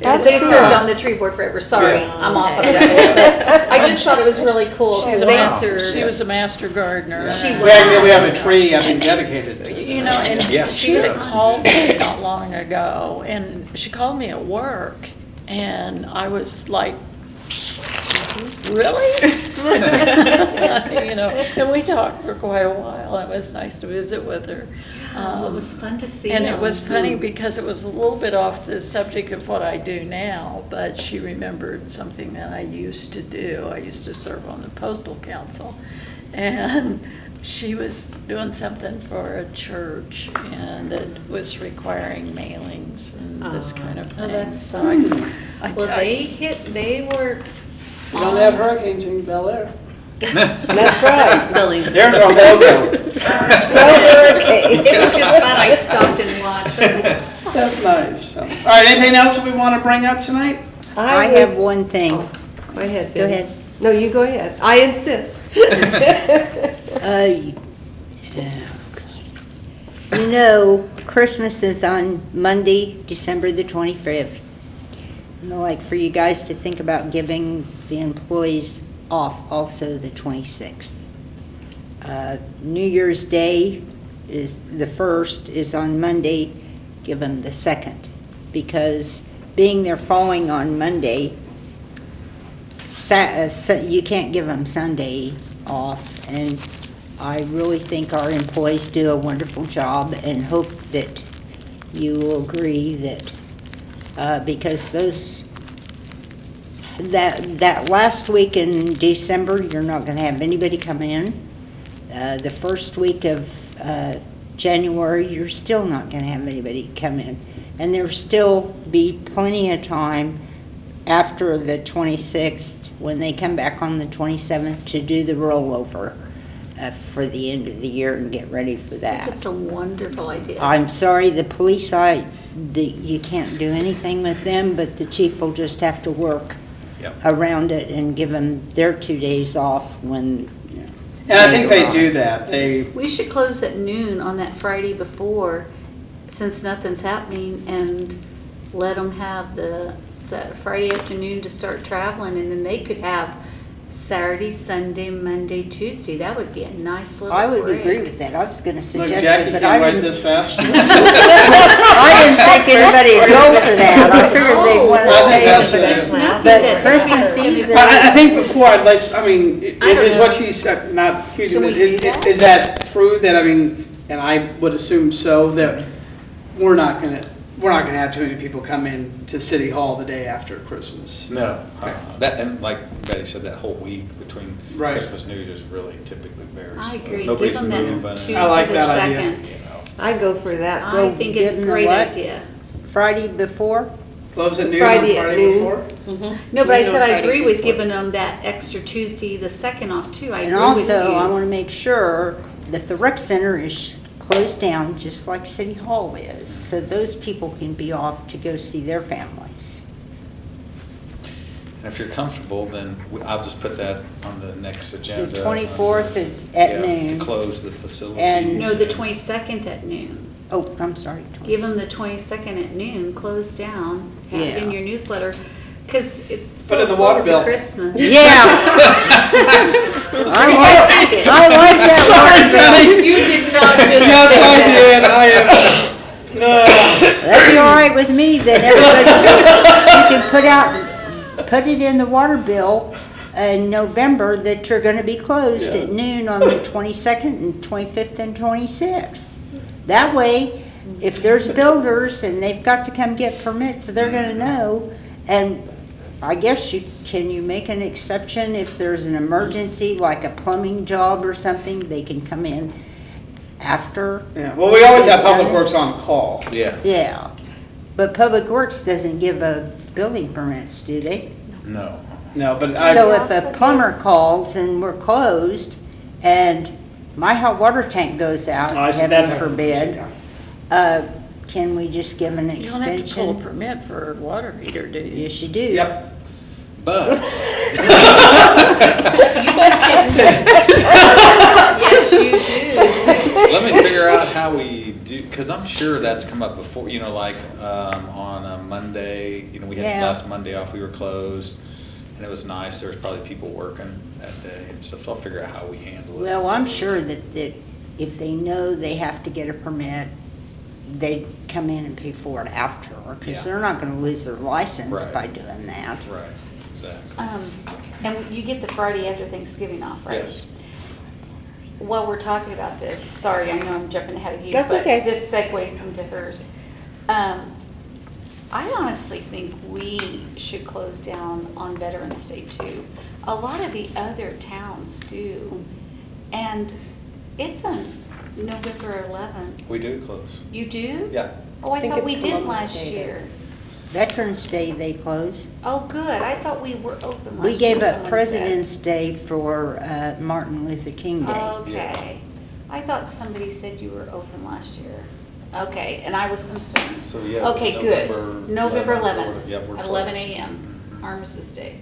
That's Because they served cool. on the tree board forever. Sorry, Yeah. I'm off of that. But I just thought it was really cool because She's a they mas- served. She was a master gardener. She We have a was. tree, I think, dedicated to You know, and Yeah. she was had on. called me not long ago, and she called me at work, and I was like, really? You know, and we talked for quite a while. It was nice to visit with her. It was fun to see And it them. was funny because it was a little bit off the subject of what I do now, but she remembered something that I used to do. I used to serve on the postal council, and she was doing something for a church, and that was requiring mailings and this kind of thing. Oh, that's So fun. I- Well, they were. We don't have hurricanes in Bel Air. That's right. Silly. There's our logo. It was just fun. I stopped and watched. I was like, That's nice. So, all right, anything else that we want to bring up tonight? I was- have one thing. Go ahead. Go Betty. ahead. No, you go ahead. I insist. You know, Christmas is on Monday, December the 25th. I'd like for you guys to think about giving the employees off also the 26th. New Year's Day is the 1st, is on Monday, give them the 2nd. Because being they're falling on Monday, you can't give them Sunday off. And I really think our employees do a wonderful job and hope that you will agree that, because that last week in December, you're not gonna have anybody come in. The first week of January, you're still not gonna have anybody come in. And there'll still be plenty of time after the 26th, when they come back on the 27th, to do the rollover for the end of the year and get ready for that. That's a wonderful idea. I'm sorry, the police, you can't do anything with them, but the chief will just have to work around it and give them their 2 days off when. And I think they do that. We should close at noon on that Friday before, since nothing's happening, and let them have that Friday afternoon to start traveling, and then they could have Saturday, Sunday, Monday, Tuesday. That would be a nice little I would break. agree with that. I was going to Look, suggest Jackie it, but can't I write didn't. this fast. I didn't think anybody would go for that. I figured they'd want to I think stay that's open. it. There's nothing But that's Christmas Eve, I think before I'd like, I mean, I don't is know. what she said, not accusing, Can but we do that? is that true that, I mean, and I would assume so, that we're not gonna have too many people come in to City Hall the day after Christmas? No, that, and like Betty said, that whole week between Right. Christmas, New Year's really typically varies. I agree. Nobody's Give them that moving. Tuesday I like the that idea. 2nd. You know. I go for that. I Go think it's give a them the great what? idea. Friday before? Close at noon on Friday at Friday noon. before? No, but I No, said I Friday agree with before. giving them that extra Tuesday the 2nd off too. I And agree with you. also, I want to make sure that the rec center is closed down just like City Hall is, so those people can be off to go see their families. And if you're comfortable, then I'll just put that on the next agenda. The 24th at Yeah, noon. To close the facility. And- No, the 22nd at noon. Oh, I'm sorry. Give them the 22nd at noon, close down, have it in Yeah. your newsletter, because it's Put so in the water close to bill. Christmas. Yeah. I like that one. You did not just Yes, say I that. did, I am, That'd be all right with me, then everybody, you can put it in the water bill in November that you're gonna be closed at noon on the 22nd and 25th and 26th. That way, if there's builders and they've got to come get permits, they're gonna know. And I guess can you make an exception if there's an emergency, like a plumbing job or something, they can come in after? yeah, well, we always have Public Works on call. Yeah, Yeah, but Public Works doesn't give building permits, do they? no. No, but So I, if a plumber calls and we're closed and my hot water tank goes out, I see that heaven type of forbid, person, can we just give an You don't have to pull a extension? permit for a water heater, do you? Yes, you do. yep. But, You just didn't. Yes, you do. let me figure out how we do, because I'm sure that's come up before, you know, like, on a Monday, you know, we had Yeah. last Monday off, we were closed, and it was nice, there was probably people working that day and stuff, so I'll figure out how we handle it. Well, I'm sure that if they know they have to get a permit, they come in and pay for it after, because Yeah. they're not gonna lose their license Right. by doing that. Right, exactly. And you get the Friday after Thanksgiving off, right? Yes. While we're talking about this, sorry, I know I'm jumping ahead of you, That's but okay. this segues into hers. I honestly think we should close down on Veterans Day too. A lot of the other towns do, and it's on November 11th. We do close. You do? Yeah. Oh, I think thought it's we did Columbus last Day, year. Veterans Day, they close. Oh, good. I thought we were open last year. We gave up someone said. President's Day for Martin Luther King Day. Okay. I thought somebody said you were open last year. Okay, and I was concerned. So, yeah. Okay, good. November November 11th, 11th, yep, we're at 11 closed. a.m. Armistice Day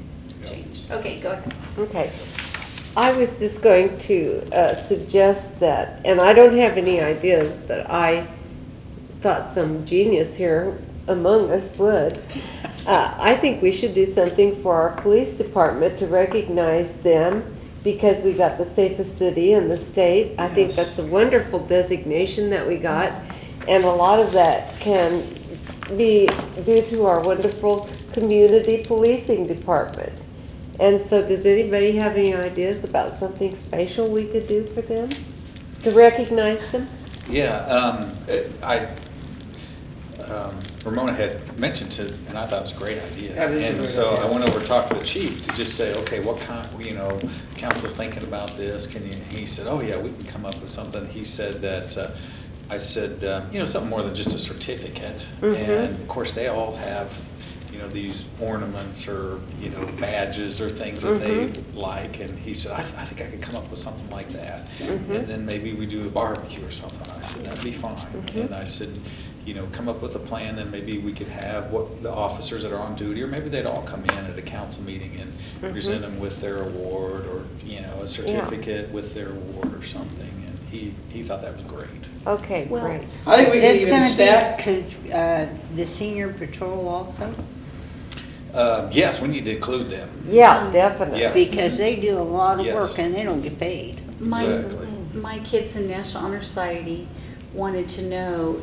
Yep. changed. Okay, go ahead. Okay. I was just going to suggest that, and I don't have any ideas, but I thought some genius here among us would. I think we should do something for our police department to recognize them because we got the safest city in the state. I think that's a wonderful designation that we got, and a lot of that can be due to our wonderful community policing department. And so does anybody have any ideas about something special we could do for them to recognize them? Yeah, Ramona had mentioned it, and I thought it was a great idea. That is a And great so idea. I went over and talked to the chief to just say, okay, what kind, you know, council's thinking about this, can you, he said, oh yeah, we can come up with something. He said that, I said, you know, something more than just a certificate. And of course, they all have these ornaments or, badges or things that they like. And he said, I think I could come up with something like that. And then maybe we do a barbecue or something. I said, that'd be fine. And I said, come up with a plan, and maybe we could have what the officers that are on duty, or maybe they'd all come in at a council meeting and present them with their award, or, a certificate with their award or something. And he thought that was great. Okay, Well, great. I think we can Is even this staff. going to be the senior patrol also? Yes, we need to include them. Yeah, definitely. Yeah. Because they do a lot of Yes. work and they don't get paid. Exactly. My kids in National Honor Society wanted to know,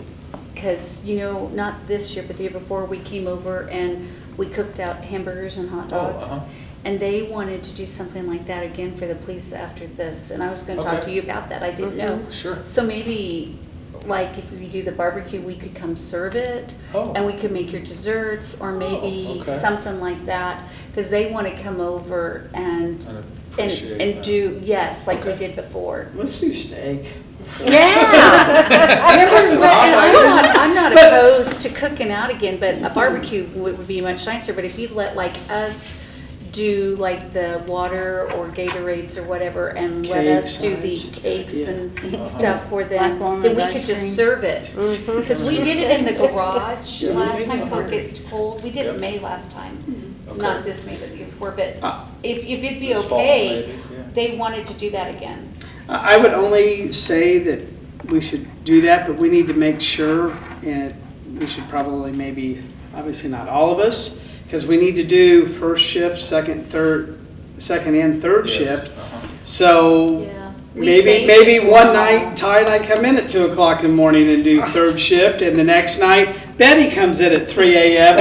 because, not this year, but the year before, we came over and we cooked out hamburgers and hot dogs. Uh-huh. And they wanted to do something like that again for the police after this. And I was gonna talk Okay. to you about that. I didn't know. Sure. So maybe, like, if we do the barbecue, we could come serve it. Oh. And we could make your desserts, or maybe okay. something like that. Because they want to come over and appreciate and that. do, yes, like we Okay. did before. Let's do steak. Yeah. I'm not opposed to cooking out again, but a barbecue would be much nicer. But if you let like us do like the water or Gatorades or whatever, and let us do the Cakes, cakes yeah. and stuff for Like them, almond then we ice could just cream? serve it. Because we did it in the garage Yeah. last time before it gets cold. We did it Yep. in May last time. Okay. Not this May, but the year before. But Ah. if it'd be This fall, okay, maybe, yeah. they wanted to do that again. I would only say that we should do that, but we need to make sure, and we should probably maybe, obviously not all of us, because we need to do first shift, second and third Yes, shift. uh-huh. So Yeah. We saved maybe it for one a night while. Ty and I come in at 2:00 in the morning and do third shift, and the next night Betty comes in at 3 a.m.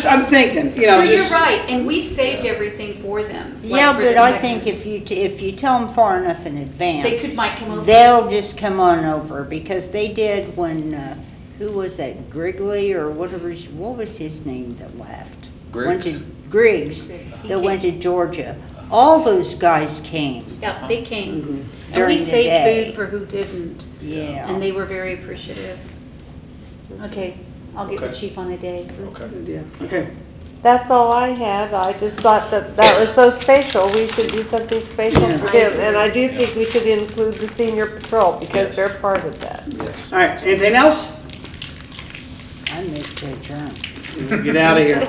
I'm thinking, No, just. you're right, and we saved everything for them. like Yeah, for but the I second. think if you tell them far enough in They advance, might come over. they'll just come on over, because they did when, who was that, Grigley or whatever, what was his name that left? Went to- Griggs? Griggs, that went to Georgia. All those guys came, Yeah, they came. And During we the saved day. food for who didn't, yeah. and they were very appreciative. Okay, I'll get with Okay. Chief on a day. Okay. Yeah, okay. That's all I had. I just thought that was so special. We should do something special Yeah. for them. And I do think we should include the senior patrol because Yes. they're part of that. Yes. All right, anything else? I missed the adjourn. Get out of here.